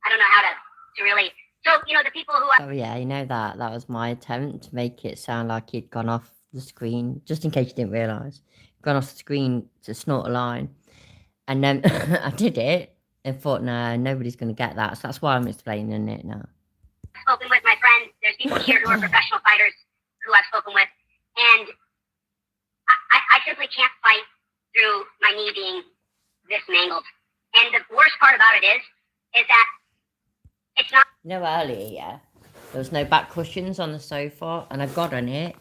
I don't know how to really. So, you know, the people who. Oh yeah, you know that was my attempt to make it sound like he'd gone off the screen, just in case you didn't realise. Gone off the screen to snort a line. And then I did it and thought, no, nobody's going to get that. So that's why I'm explaining it now. I've spoken with my friends. There's people here who are professional fighters who I've spoken with. And I simply can't fight through my knee being this mangled. And the worst part about it is that it's not. You know, earlier, yeah, there was no back cushions on the sofa, and I got on it,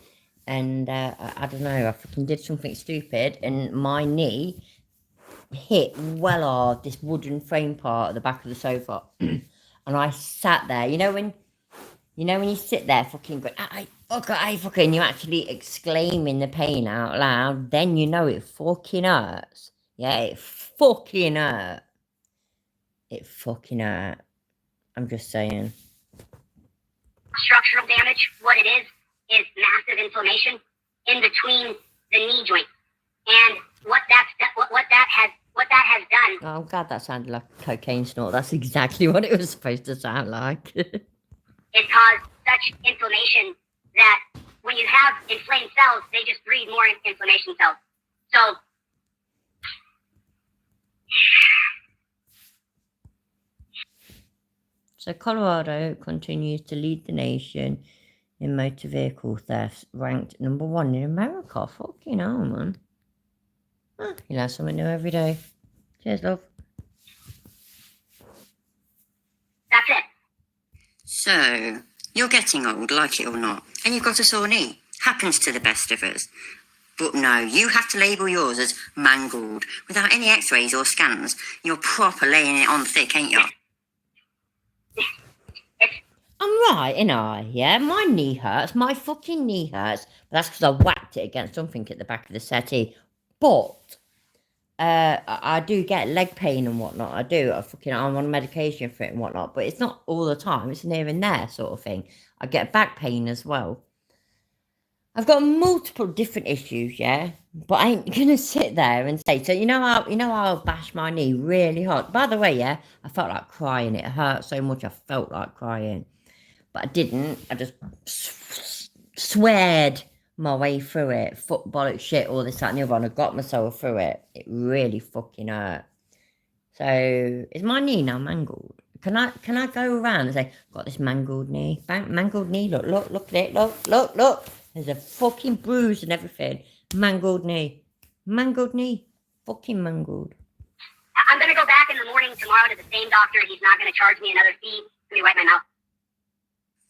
and I don't know, I fucking did something stupid, and my knee hit well hard this wooden frame part at the back of the sofa, and I sat there. You know when you sit there fucking going, I fucking, you actually exclaiming the pain out loud, then you know it fucking hurts. Yeah, it fucking hurt. It fucking hurt. I'm just saying. Structural damage. What it is massive inflammation in between the knee joint, and what that has done. Oh, I'm glad that sounded like a cocaine snort. That's exactly what it was supposed to sound like. It caused such inflammation that when you have inflamed cells, they just breed more inflammation cells. So Colorado continues to lead the nation in motor vehicle thefts, ranked number 1 in America. Fucking hell, man. You learn something new every day. Cheers, love. That's it. So, you're getting old, like it or not, and you've got a sore knee. Happens to the best of us. But no, you have to label yours as mangled, without any x-rays or scans. You're proper laying it on thick, ain't you? I'm right, ain't I? Yeah, my knee hurts. My fucking knee hurts. But that's because I whacked it against something at the back of the settee. But I do get leg pain and whatnot. I do. I'm on medication for it and whatnot. But it's not all the time. It's near and there sort of thing. I get back pain as well. I've got multiple different issues, yeah. But I ain't gonna sit there and say, so you know how I'll bash my knee really hard. By the way, yeah, I felt like crying. It hurt so much I felt like crying. But I didn't. I just sweared my way through it. Football shit, all this, that, and the other. And I got myself through it. It really fucking hurt. So, is my knee now mangled? Can I go around and say, got this mangled knee? Mangled knee, look at it, look. There's a fucking bruise and everything. Mangled knee. Fucking mangled. I'm going to go back in the morning tomorrow to the same doctor. He's not going to charge me another fee. Let me wipe my mouth.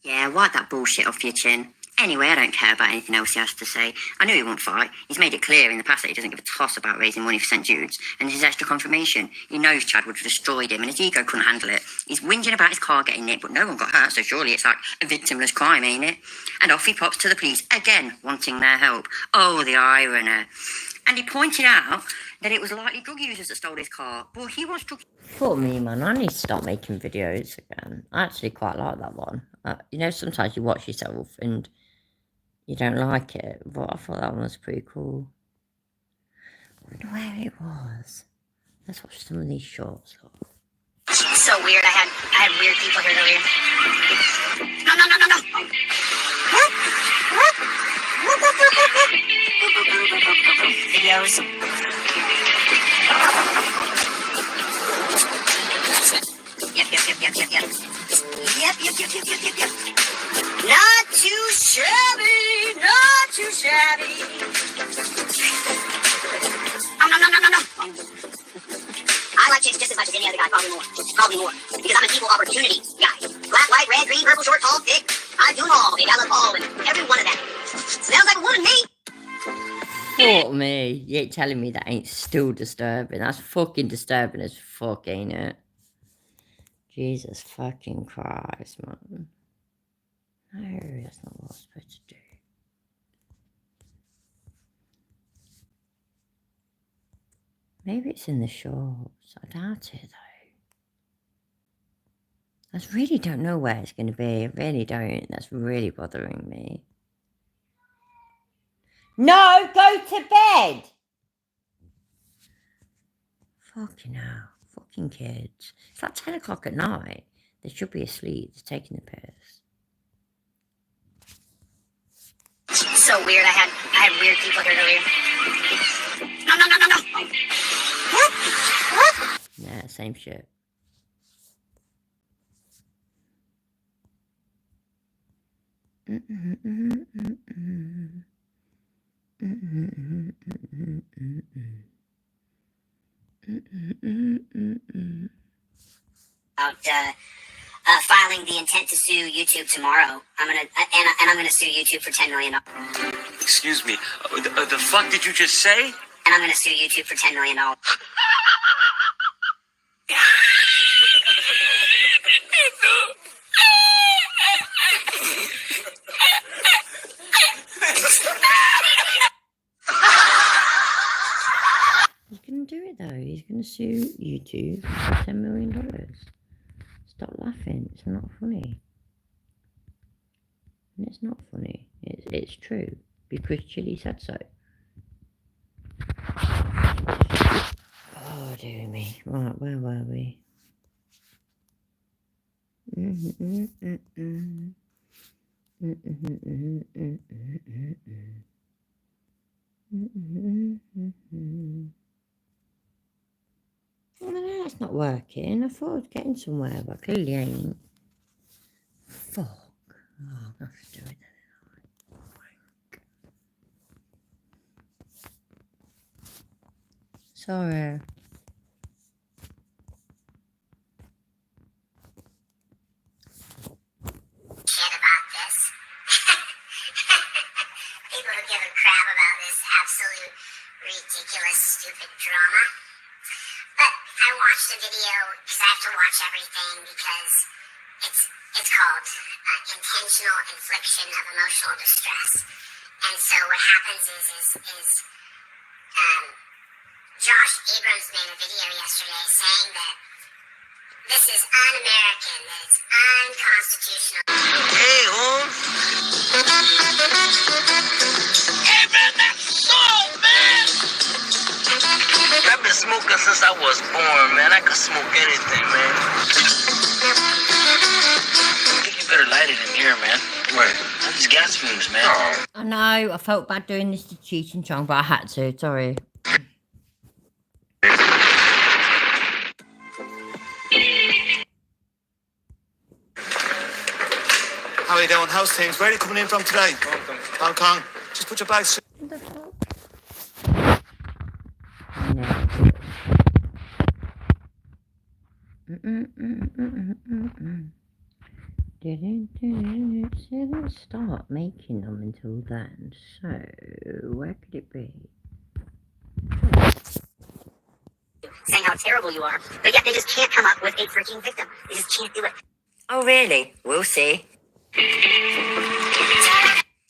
Yeah, wipe that bullshit off your chin. Anyway, I don't care about anything else he has to say. I knew he won't fight. He's made it clear in the past that he doesn't give a toss about raising money for St. Jude's. And this is extra confirmation. He knows Chad would have destroyed him and his ego couldn't handle it. He's whinging about his car getting nicked, but no one got hurt, so surely it's like a victimless crime, ain't it? And off he pops to the police, again, wanting their help. Oh, the irony. And he pointed out that it was likely drug users that stole his car. But he wants drug... For me, man, I need to start making videos again. I actually quite like that one. You know, sometimes you watch yourself and you don't like it, but I thought that one was pretty cool. I wonder where it was. Let's watch some of these shorts. So weird. I had weird people here earlier. No. Videos. Yep. Not too shabby. No. I like chicks just as much as any other guy, probably more. Because I'm an equal opportunity guy. Black, white, red, green, purple, short, tall, thick. I do them all, baby. I love all of them. Every one of them. Smells like a woman, me. Fuck me. You ain't telling me that ain't still disturbing. That's fucking disturbing as fuck, ain't it? Jesus fucking Christ, man. No, that's not what I was supposed to do. Maybe it's in the shorts. I doubt it, though. I really don't know where it's going to be. I really don't. That's really bothering me. No, go to bed! Fucking hell. Fucking kids. It's like 10 o'clock at night. They should be asleep. They're taking the piss. It's so weird. I had weird people here earlier. No. Yeah, same shit. About filing the intent to sue YouTube tomorrow. I'm gonna sue YouTube for $10 million. Excuse me. The fuck did you just say? And I'm gonna sue YouTube for $10 million. He's gonna do it though. He's gonna sue YouTube for $10 million. Stop laughing. It's not funny. And it's not funny. It's true because Chili said so. Oh dear me. Right, where were we? Well, no, that's not working. I thought I was getting somewhere, but clearly ain't. Fuck. Oh, I have to do it. Sorry. Shit about this. People who give a crap about this absolute ridiculous, stupid drama. But I watched a video because I have to watch everything because it's called intentional infliction of emotional distress. And so what happens is Josh Abrams made a video yesterday saying that this is un-American, that it's unconstitutional. Hey, home. Hey, man, that's soul, man. I've been smoking since I was born, man. I could smoke anything, man. I think you better light it in here, man. What? These gas fumes, man. Oh. I know. I felt bad doing this to Cheech and Chong, but I had to. Sorry. How are you doing? How's things? Where are you coming in from today? Hong Kong. Just put your bags. What the fuck? Didn't start making them until then. So where could it be? Saying how terrible you are, but yet they just can't come up with a freaking victim. They just can't do it. Oh, really? We'll see.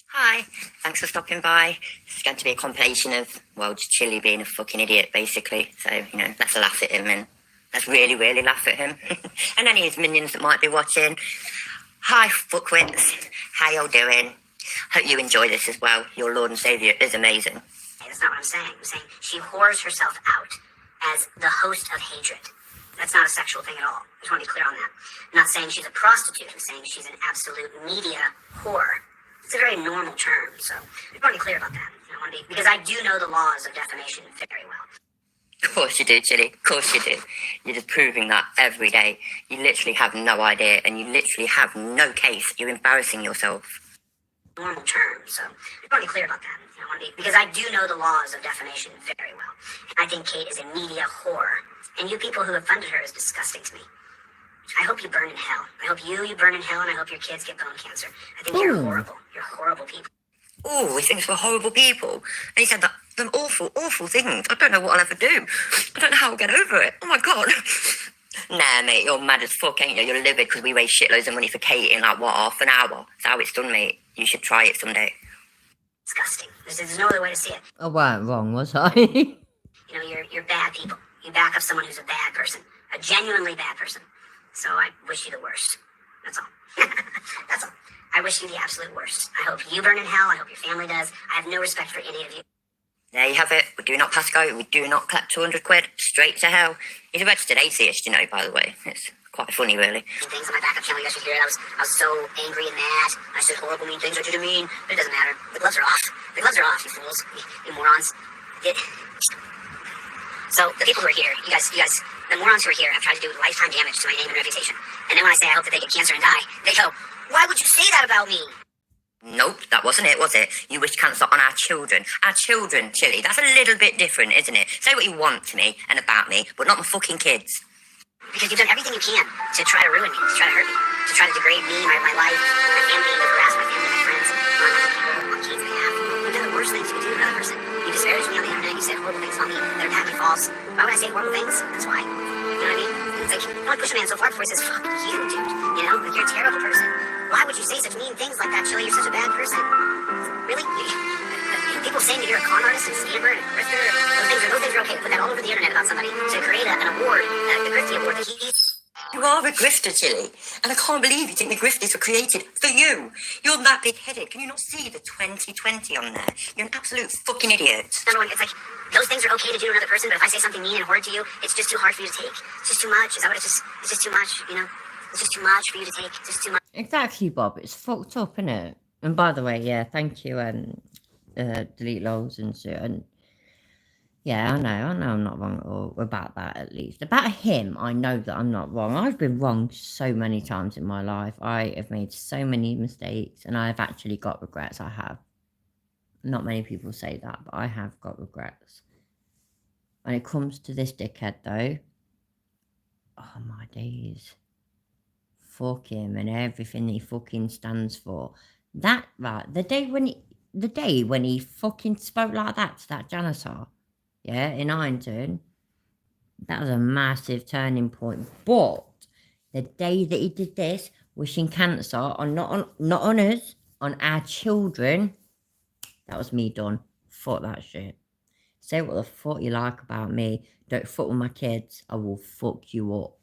Hi, thanks for stopping by. It's going to be a compilation of, well, just Chili being a fucking idiot, basically. So, you know, let's laugh at him and let's really, really laugh at him. And any of his minions that might be watching. Hi, fuckwits. How y'all doing? Hope you enjoy this as well. Your Lord and Saviour is amazing. That's not what I'm saying. I'm saying she whores herself out as the host of hatred. That's not a sexual thing at all. I just want to be clear on that. I'm not saying she's a prostitute. I'm saying she's an absolute media whore. It's a very normal term, so I want to be clear about that. I want to be, because I do know the laws of defamation very well. Of course you do, Chili. Of course you do. You're just proving that every day. You literally have no idea, and you literally have no case. You're embarrassing yourself. Normal term, so I want to be clear about that. I want to be, because I do know the laws of defamation very well. And I think Kate is a media whore. And you people who have funded her is disgusting to me. I hope you burn in hell. I hope you burn in hell, and I hope your kids get bone cancer. I think you're horrible. You're horrible people. Oh, he thinks we're horrible people. And he said that them awful, awful things. I don't know what I'll ever do. I don't know how I'll get over it. Oh my God. Nah, mate, you're mad as fuck, ain't you? You're livid because we raised shitloads of money for Kate in like, what, half an hour? That's how it's done, mate. You should try it someday. Disgusting. There's no other way to see it. I weren't wrong, was I? You know, you're bad people. You back up someone who's a bad person, a genuinely bad person. So I wish you the worst. That's all. That's all. I wish you the absolute worst. I hope you burn in hell. I hope your family does. I have no respect for any of you. There you have it. We do not pass go. We do not collect 200 quid. Straight to hell. He's a registered atheist, you know, by the way. It's quite funny, really. Things on my backup channel, you guys should hear it. I was so angry and mad. I said horrible, mean things I didn't mean. But it doesn't matter. The gloves are off. The gloves are off, you fools. You morons. So the people who are here, you guys, the morons who are here have tried to do lifetime damage to my name and reputation. And then when I say I hope that they get cancer and die, they go, why would you say that about me? Nope, that wasn't it, was it? You wish cancer on our children. Our children, Chili. That's a little bit different, isn't it? Say what you want to me and about me, but not my fucking kids. Because you've done everything you can to try to ruin me, to try to hurt me, to try to degrade me, my life, my family, to harass my family, my friends, on other people, on kids' behalf. You've done the worst things you can do to another person. You disparaged me on the internet, you said horrible things about me, they're patently false. Why would I say horrible things? That's why. You know what I mean? It's like, you only push a man so far before he says, fuck you, dude. You know? Like, you're a terrible person. Why would you say such mean things like that, Chili? You're such a bad person. Really? People saying that you're a con artist and scammer and grifter, those things are okay. Put that all over the internet about somebody to create an award, the Grifty Award that You are a grifter, Chili, and I can't believe you think the grifties were created for you. You're that big-headed. Can you not see the 2020 on there? You're an absolute fucking idiot. Number one, it's like, those things are okay to do to another person, but if I say something mean and horrid to you, it's just too hard for you to take. It's just too much. Is that what it's just too much, you know? It's just too much for you to take. It's just too much. Exactly, Bob. It's fucked up, isn't it? And by the way, yeah, thank you, delete lols and shit. And yeah, I know I'm not wrong at all about that, at least. About him, I know that I'm not wrong. I've been wrong so many times in my life. I have made so many mistakes, and I've actually got regrets. I have. Not many people say that, but I have got regrets. When it comes to this dickhead, though, oh my days. Fuck him and everything he fucking stands for. That, right, the day when he fucking spoke like that to that janitor, yeah, in Ironton, that was a massive turning point. But the day that he did this, wishing cancer on not on us, on our children, that was me done. Fuck that shit. Say what the fuck you like about me. Don't fuck with my kids. I will fuck you up.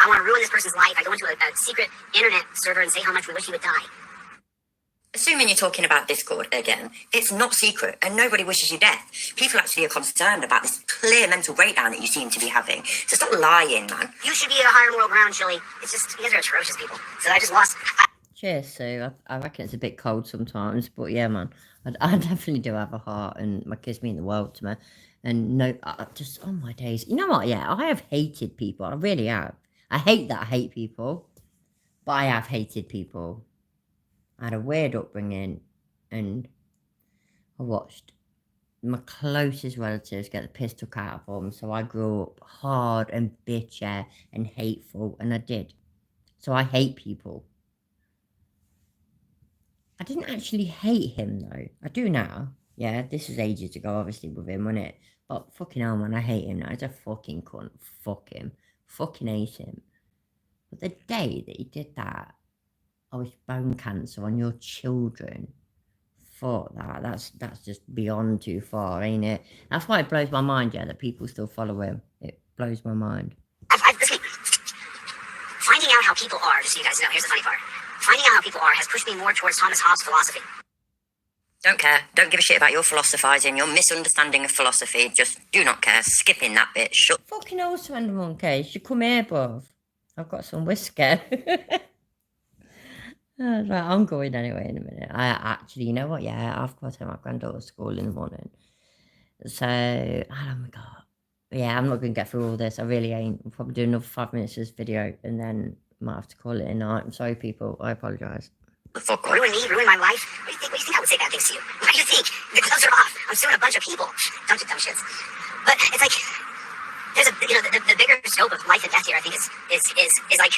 I want to ruin this person's life. I go into a secret internet server and say how much we wish he would die. Assuming you're talking about Discord again, it's not secret and nobody wishes you death. People actually are concerned about this clear mental breakdown that you seem to be having. So stop lying, man. You should be at a higher moral ground, Chili. It's just, you guys are atrocious people. So I just lost. Cheers, Sue. I reckon it's a bit cold sometimes, but yeah, man. I definitely do have a heart, and my kids mean the world to me. And no, I just, oh my days. You know what, yeah, I have hated people. I really have. I hate that I hate people, but I have hated people. I had a weird upbringing, and I watched my closest relatives get the piss took out of them, so I grew up hard and bitter and hateful, and I did. So I hate people. I didn't actually hate him, though. I do now. Yeah, this was ages ago, obviously, with him, wasn't it? But fucking hell, man, I hate him now. He's a fucking cunt. Fuck him. Fucking hate him. But the day that he did that, I wish bone cancer on your children. Fuck that. That's just beyond too far, ain't it? That's why it blows my mind, yeah, that people still follow him. It blows my mind. Listen, finding out how people are, just so you guys know, here's the funny part. Finding out how people are has pushed me more towards Thomas Hobbes' philosophy. Don't care. Don't give a shit about your philosophizing, your misunderstanding of philosophy. Just do not care. Skipping that bit. Shut. Fucking hell, Swindle you should come here, bruv. I've got some whiskey. Right, I'm going anyway in a minute. I actually, you know what? Yeah, I've got to take my granddaughter to school in the morning. So, oh my god. Yeah, I'm not going to get through all this. I really ain't. I'll probably do another 5 minutes of this video and then might have to call it a night. I'm sorry, people. I apologise. Ruin me, ruin my life? What do you think I would say bad things to you? Why do you think? The gloves are off. I'm suing a bunch of people. Bunch of dumb shits. But it's like, there's a, you know, the bigger scope of life and death here, I think, is like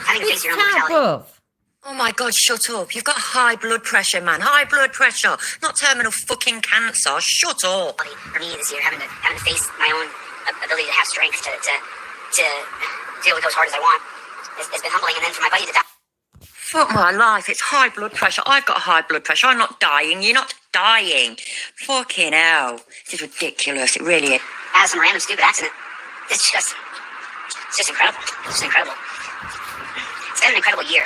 having to face your own mortality. Oh my god, shut up. You've got high blood pressure, man. High blood pressure. Not terminal fucking cancer. Shut up. For me this year, having to face my own ability to have strength to deal with those hard as I want, it's been humbling. And then for my buddy to die. Fuck my life. It's high blood pressure. I've got high blood pressure. I'm not dying. You're not dying. Fucking hell. This is ridiculous. It really is. Out of some random stupid accident. It's just incredible. It's just incredible. It's been an incredible year.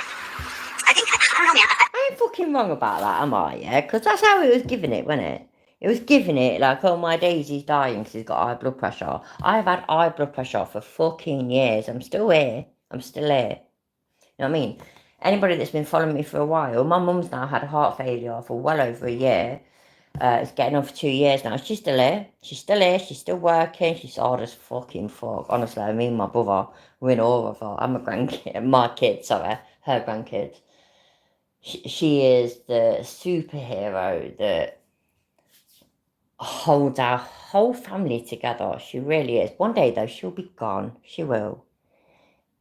I don't know, man. I ain't fucking wrong about that, am I? Yeah, because that's how it was giving it, wasn't it? It was giving it like, oh, my Daisy's dying because he's got high blood pressure. I've had high blood pressure for fucking years. I'm still here. You know what I mean? Anybody that's been following me for a while, my mum's now had heart failure for well over a year. It's getting on for 2 years now. She's still here. She's still working. She's hard as fucking fuck. Honestly, me and my brother, we're in awe of her. I'm a grandkid. My kid, sorry. Her grandkids. She is the superhero that holds our whole family together. She really is. One day, though, she'll be gone. She will.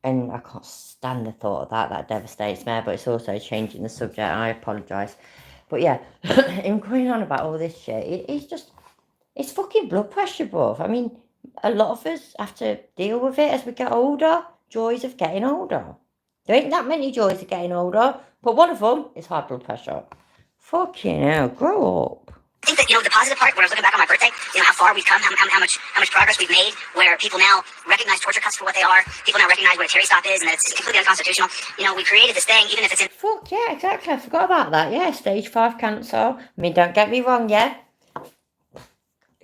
And I can't stand the thought of that. That devastates me. But it's also changing the subject. I apologise. But yeah, I'm going on about all this shit. It's fucking blood pressure, bruv. I mean, a lot of us have to deal with it as we get older. Joys of getting older. There ain't that many joys of getting older, but one of them is high blood pressure. Fucking hell, grow up. I think that, the positive part, when I was looking back on my birthday, how far we've come, how much progress we've made, where people now recognize torture cuts for what they are, people now recognize what a Terry stop is, and that it's completely unconstitutional. We created this thing, even if it's in... Fuck, yeah, exactly, I forgot about that, yeah, stage 5 cancer. I mean, don't get me wrong, yeah.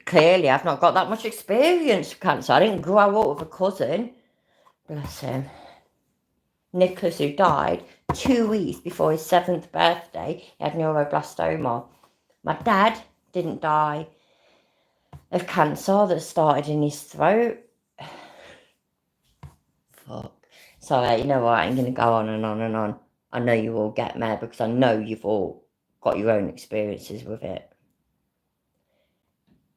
Clearly, I've not got that much experience with cancer. I didn't grow up with a cousin. Bless him. Nicholas, who died 2 weeks before his 7th birthday, he had neuroblastoma. My dad didn't die of cancer that started in his throat. Fuck. Sorry, you know what, I'm going to go on and on and on. I know you all get mad because I know you've all got your own experiences with it.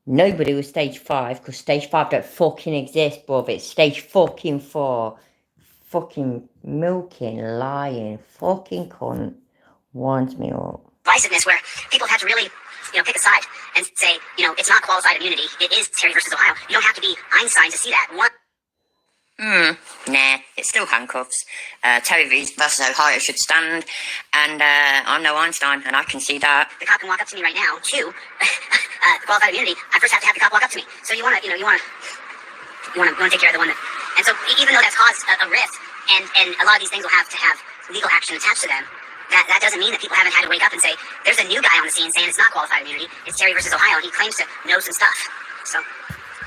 Nobody was stage 5 because stage 5 don't fucking exist, bruv. It's stage fucking 4. Fucking milking, lying, fucking cunt winds me up. Divisiveness where people have had to really, pick a side and say, it's not qualified immunity. It is Terry versus Ohio. You don't have to be Einstein to see that. Nah, it's still handcuffs. Terry versus Ohio should stand, and I'm no Einstein, and I can see that. The cop can walk up to me right now. 2, qualified immunity. I first have to have the cop walk up to me. So you want to take care of the one that. And so even though that's caused a rift, and a lot of these things will have to have legal action attached to them, that doesn't mean that people haven't had to wake up and say, there's a new guy on the scene saying it's not qualified immunity, it's Terry versus Ohio, and he claims to know some stuff. So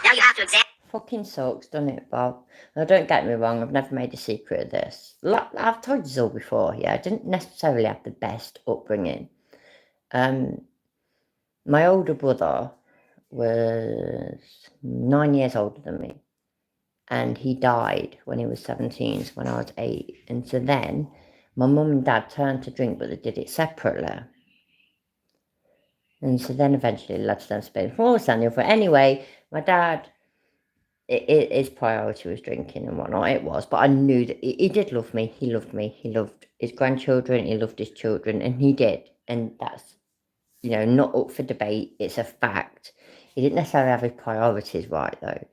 now you have to examine. Fucking sucks, doesn't it, Bob? Now, don't get me wrong, I've never made a secret of this. I've told you this all before, yeah, I didn't necessarily have the best upbringing. My older brother was 9 years older than me. And he died when he was 17, so when I was 8. And so then, my mum and dad turned to drink, but they did it separately. And so then eventually it led to them spending more than the other. Anyway, my dad, his priority was drinking and whatnot. It was, but I knew that he did love me. He loved me. He loved his grandchildren. He loved his children, and he did. And that's, not up for debate. It's a fact. He didn't necessarily have his priorities right, though.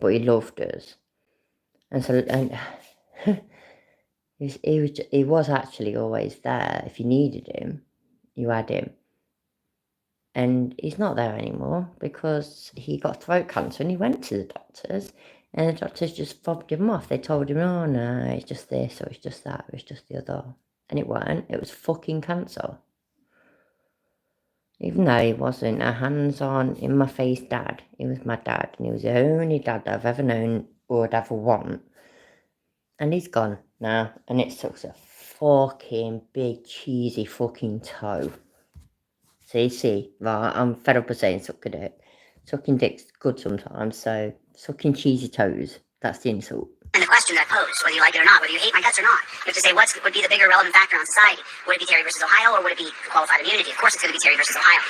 But he loved us, and so he was actually always there. If you needed him, you had him. And he's not there anymore because he got throat cancer and he went to the doctors, and the doctors just fobbed him off. They told him, oh no, it's just this, or it's just that, or it's just the other. And it weren't. It was fucking cancer. Even though he wasn't a hands-on, in-my-face dad, he was my dad, and he was the only dad that I've ever known or would ever want. And he's gone now, and it sucks a fucking big, cheesy fucking toe. See, right, I'm fed up of saying suck a dick. Sucking dick's good sometimes, so sucking cheesy toes, that's the insult. And the question that I pose, whether you like it or not, whether you hate my guts or not, you have to say what would be the bigger relevant factor on society. Would it be Terry versus Ohio, or would it be qualified immunity? Of course it's going to be Terry versus Ohio.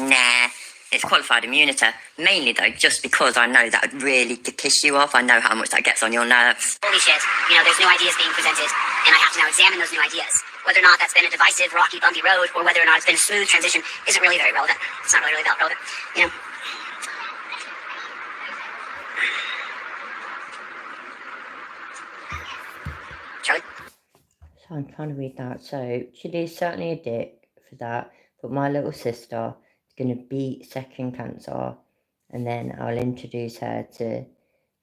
Nah, it's qualified immunity. Mainly though, just because I know that would really piss you off. I know how much that gets on your nerves. Holy shit, there's new ideas being presented, and I have to now examine those new ideas. Whether or not that's been a divisive, rocky, bumpy road, or whether or not it's been a smooth transition isn't really very relevant. It's not really relevant, Charlie? So I'm trying to read that. So Chile is certainly a dick for that. but my little sister is going to beat second cancer, and then I'll introduce her to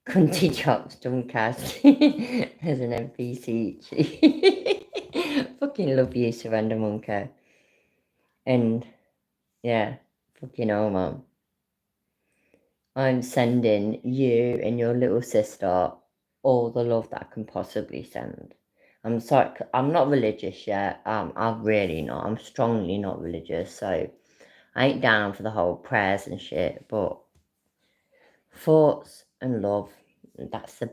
Cunty Chops Duncast as an NPC. Fucking love you, Surrender Monkey. And yeah, fucking oh, Mum. I'm sending you and your little sister all the love that I can possibly send. I'm sorry, I'm not religious yet. I'm really not. I'm strongly not religious, so I ain't down for the whole prayers and shit, but thoughts and love, that's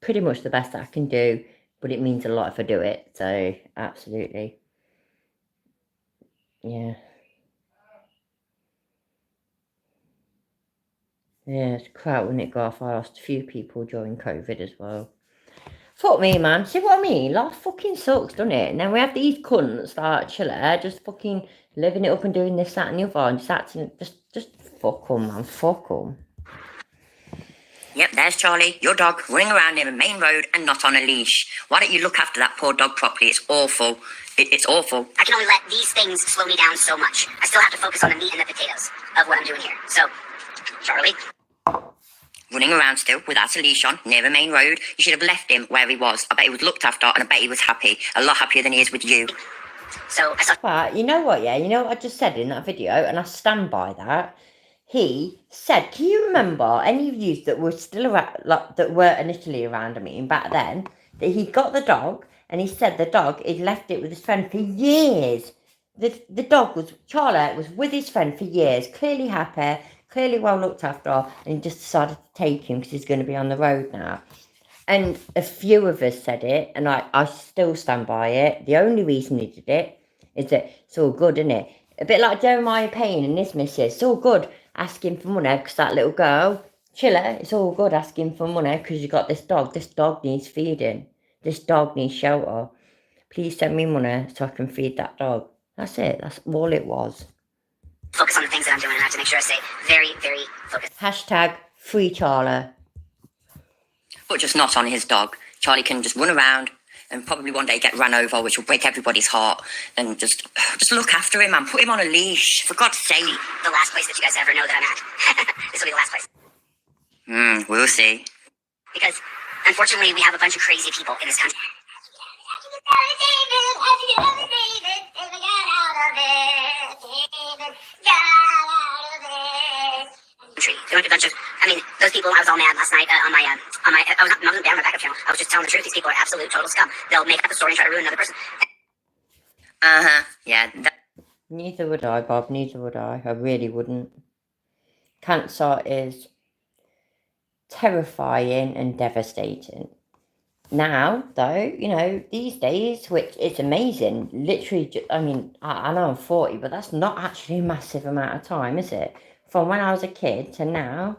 pretty much the best that I can do, but it means a lot if I do it, so absolutely. Yeah. Yeah, it's crap, wouldn't it, Garth? I lost a few people during COVID as well. Fuck me, man. See what I mean? Life fucking sucks, doesn't it? And then we have these cunts like Chiller just fucking living it up and doing this, that, and the other, and just acting, just fuck them, man. Fuck them. Yep, there's Charlie, your dog, running around near the main road and not on a leash. Why don't you look after that poor dog properly? It's awful. It's awful. I can only let these things slow me down so much. I still have to focus on the meat and the potatoes of what I'm doing here. So, Charlie. Running around still without a leash on near the main road. You should have left him where he was. I bet he was looked after and I bet he was happy. A lot happier than he is with you. So I saw. But you know what, yeah? You know what I just said in that video, and I stand by that. He said, can you remember any of you that were still around, like, that were initially around me back then, that he got the dog, and he said the dog, he'd left it with his friend for years. The dog was, Charlie was with his friend for years, clearly happy, clearly well looked after, and he just decided to take him because he's going to be on the road now. And a few of us said it, and I still stand by it. The only reason he did it is that it's all good, isn't it? A bit like Jeremiah Payne and his missus. It's all good asking for money because that little girl, Chiller, it's all good asking for money because you got this dog. This dog needs feeding. This dog needs shelter. Please send me money so I can feed that dog. That's it. That's all it was. Focus on the things that I'm doing, and I have to make sure I stay very, very focused. Hashtag free Charlie. But just not on his dog. Charlie can just run around and probably one day get run over, which will break everybody's heart. And just look after him and put him on a leash, for God's sake. The last place that you guys ever know that I'm at. This will be the last place. We'll see. Because, unfortunately, we have a bunch of crazy people in this country. There were a bunch of, I mean, those people, I was all mad last night on my, I was not bad on my backup channel. I was just telling the truth. These people are absolute total scum. They'll make up a story and try to ruin another person. Yeah. Neither would I, Bob. Neither would I. I really wouldn't. Cancer is terrifying and devastating. Now, though, you know, these days, which is amazing, literally, I mean, I know I'm 40, but that's not actually a massive amount of time, is it? From when I was a kid to now,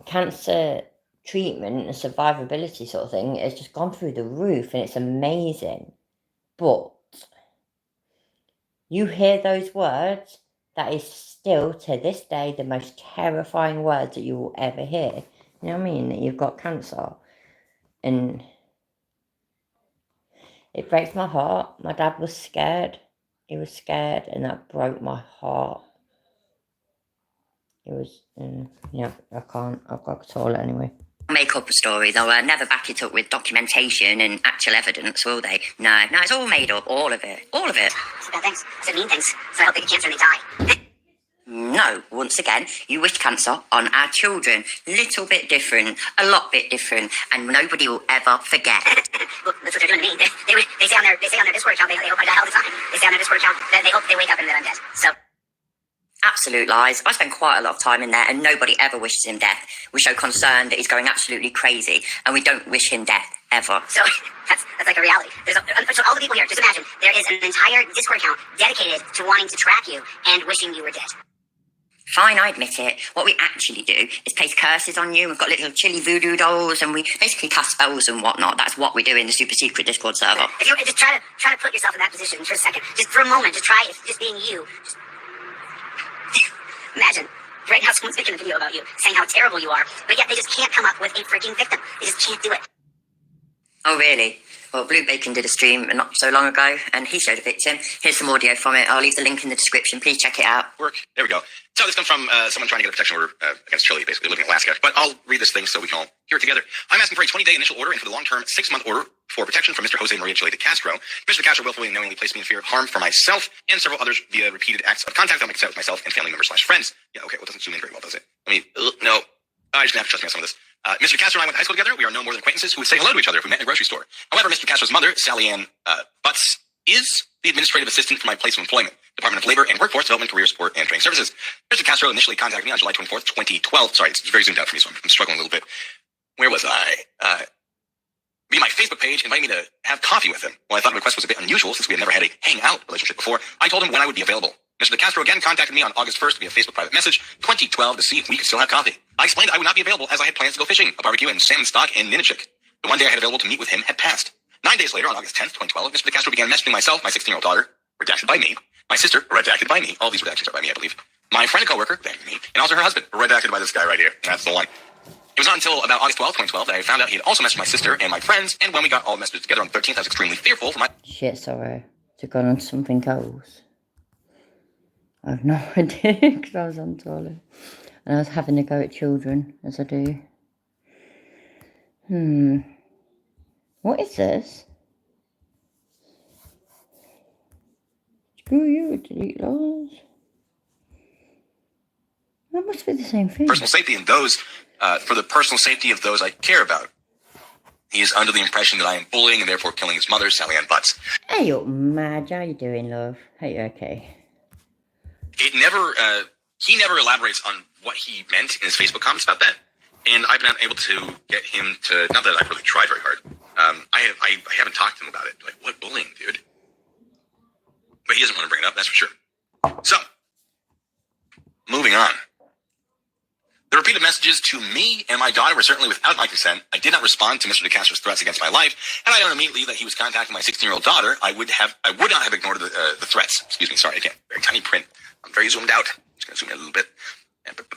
cancer treatment and survivability sort of thing has just gone through the roof, and it's amazing. But you hear those words, that is still, to this day, the most terrifying words that you will ever hear. You know what I mean? That you've got cancer. And it breaks my heart. My dad was scared. He was scared, and that broke my heart. It was, yeah, I've got to toilet anyway. Make up a story. They'll never back it up with documentation and actual evidence, will they? No, it's all made up, all of it. All of it. It's bad things. It's mean things. So I hope they get cancer and they die. No, once again, you wish cancer on our children. Little bit different, a lot bit different, and nobody will ever forget. Look, that's what they're doing to me. They say on their Discord account, they hope I die all the time. They say on their Discord account that they hope they wake up and that I'm dead. So. Absolute lies. I spend quite a lot of time in there and nobody ever wishes him death. We show concern that he's going absolutely crazy and we don't wish him death, ever. So that's like a reality. So all the people here, just imagine, there is an entire Discord account dedicated to wanting to track you and wishing you were dead. Fine, I admit it. What we actually do is place curses on you. We've got little chili voodoo dolls and we basically cast spells and whatnot. That's what we do in the super secret Discord server. If you just try to put yourself in that position for a second, just for a moment, just try just being you. Imagine, right now someone's making a video about you, saying how terrible you are, but yet they just can't come up with a freaking victim. They just can't do it. Oh, really? Well, Blue Bacon did a stream not so long ago, and he showed a victim. Here's some audio from it. I'll leave the link in the description. Please check it out. Work. There we go. So this comes from someone trying to get a protection order against Chile, basically living in Alaska. But I'll read this thing so we can all hear it together. I'm asking for a 20-day initial order and for the long-term 6-month order for protection from Mr. Jose Maria Chile de Castro. Mr. de Castro willfully and knowingly placed me in fear of harm for myself and several others via repeated acts of contact that make with myself and family members / friends. Yeah, okay, well, it doesn't zoom in very well, does it? I mean, no. I just have to trust me on some of this. Mr. Castro and I went to high school together. We are no more than acquaintances who would say hello to each other if we met in a grocery store. However, Mr. Castro's mother, Sally Ann Butts, is the administrative assistant for my place of employment, Department of Labor and Workforce Development, Career Support, and Training Services. Mr. Castro initially contacted me on July 24th, 2012. Sorry, it's very zoomed out for me, so I'm struggling a little bit. Where was I? Via my Facebook page, invited me to have coffee with him. Well, I thought the request was a bit unusual since we had never had a hangout relationship before. I told him when I would be available. Mr. de Castro again contacted me on August 1st via Facebook private message 2012 to see if we could still have coffee. I explained I would not be available as I had plans to go fishing, a barbecue, and salmon stock in Ninetchik. The one day I had available to meet with him had passed. 9 days later, on August 10th, 2012, Mr. de Castro began messaging myself, my 16-year-old daughter, redacted by me, my sister, redacted by me. All these redactions are by me, I believe. My friend and coworker, redacted by me, and also her husband, redacted by this guy right here. That's the one. It was not until about August 12th, 2012 that I found out he had also messaged my sister and my friends, and when we got all the messages together on the 13th, I was extremely fearful for my... Shit, sorry. To go on something else. I have no idea, because I was on toilet. And I was having a go at children, as I do. What is this? Screw you, delete laws. That must be the same thing. Personal safety and those, for the personal safety of those I care about. He is under the impression that I am bullying and therefore killing his mother, Sally Ann Butts. Hey up, Madge, how you doing, love? Hey, okay. It never, he never elaborates on what he meant in his Facebook comments about that. And I've been able to get him to, not that I've really tried very hard. I haven't talked to him about it. Like, what bullying, dude? But he doesn't want to bring it up, that's for sure. So, moving on. The repeated messages to me and my daughter were certainly without my consent. I did not respond to Mr. de Castro's threats against my life. Had I known immediately that he was contacting my 16-year-old daughter, I would not have ignored the threats. Excuse me, sorry, again, very tiny print. I'm very zoomed out. I'm just going to zoom in a little bit.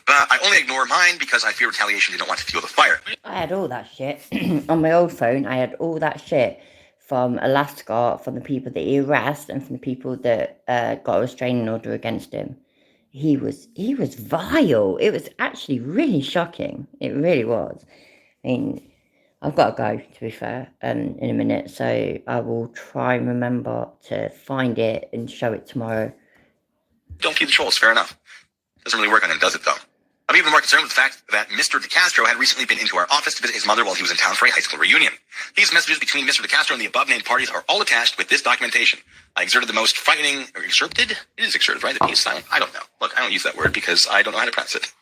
I only ignore mine because I fear retaliation. Did not want to fuel the fire. I had all that shit on my old phone. I had all that shit from Alaska, from the people that he harassed, and from the people that got a restraining order against him. He was vile. It was actually really shocking. It really was. I mean, I've got to go, to be fair, in a minute. So I will try and remember to find it and show it tomorrow. Don't feed the trolls, fair enough. Doesn't really work on him, does it, though? I'm even more concerned with the fact that Mr. de Castro had recently been into our office to visit his mother while he was in town for a high school reunion. These messages between Mr. de Castro and the above-named parties are all attached with this documentation. I exerted the most frightening... Exerted? It is exerted, right? The P is silent. I don't know. Look, I don't use that word because I don't know how to pronounce it.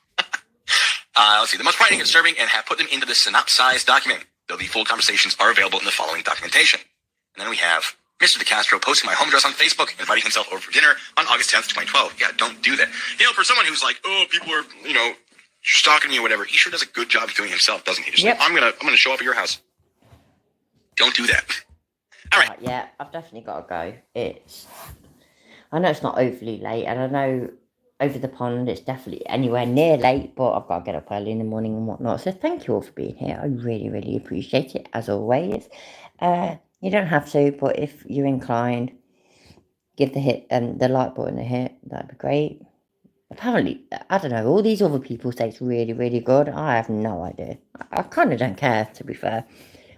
Let's see. The most frightening and disturbing, and have put them into the synopsized document, though the full conversations are available in the following documentation. And then we have Mr. de Castro posting my home address on Facebook, inviting himself over for dinner on August 10th, 2012. Yeah, don't do that. You know, for someone who's like, oh, people are, you know, stalking me or whatever, he sure does a good job of doing it himself, doesn't he? Just like, I'm gonna show up at your house. Don't do that. All right. Yeah, I've definitely got to go. I know it's not overly late, and I know over the pond it's definitely anywhere near late, but I've got to get up early in the morning and whatnot. So thank you all for being here. I really, really appreciate it, as always. You don't have to, but if you're inclined, give the like button a hit. That'd be great. Apparently, I don't know, all these other people say it's really, really good. I have no idea. I kind of don't care, to be fair.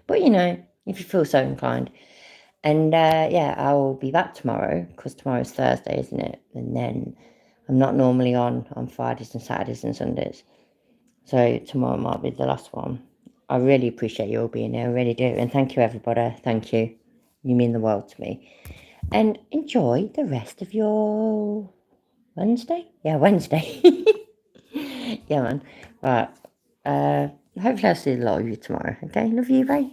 But, you know, if you feel so inclined. And, yeah, I'll be back tomorrow, because tomorrow's Thursday, isn't it? And then I'm not normally on Fridays and Saturdays and Sundays. So tomorrow might be the last one. I really appreciate you all being here, I really do. And thank you, everybody. Thank you. You mean the world to me. And enjoy the rest of your... Wednesday? Yeah, Wednesday. Yeah, man. Right. Hopefully I'll see a lot of you tomorrow. Okay? Love you, bye.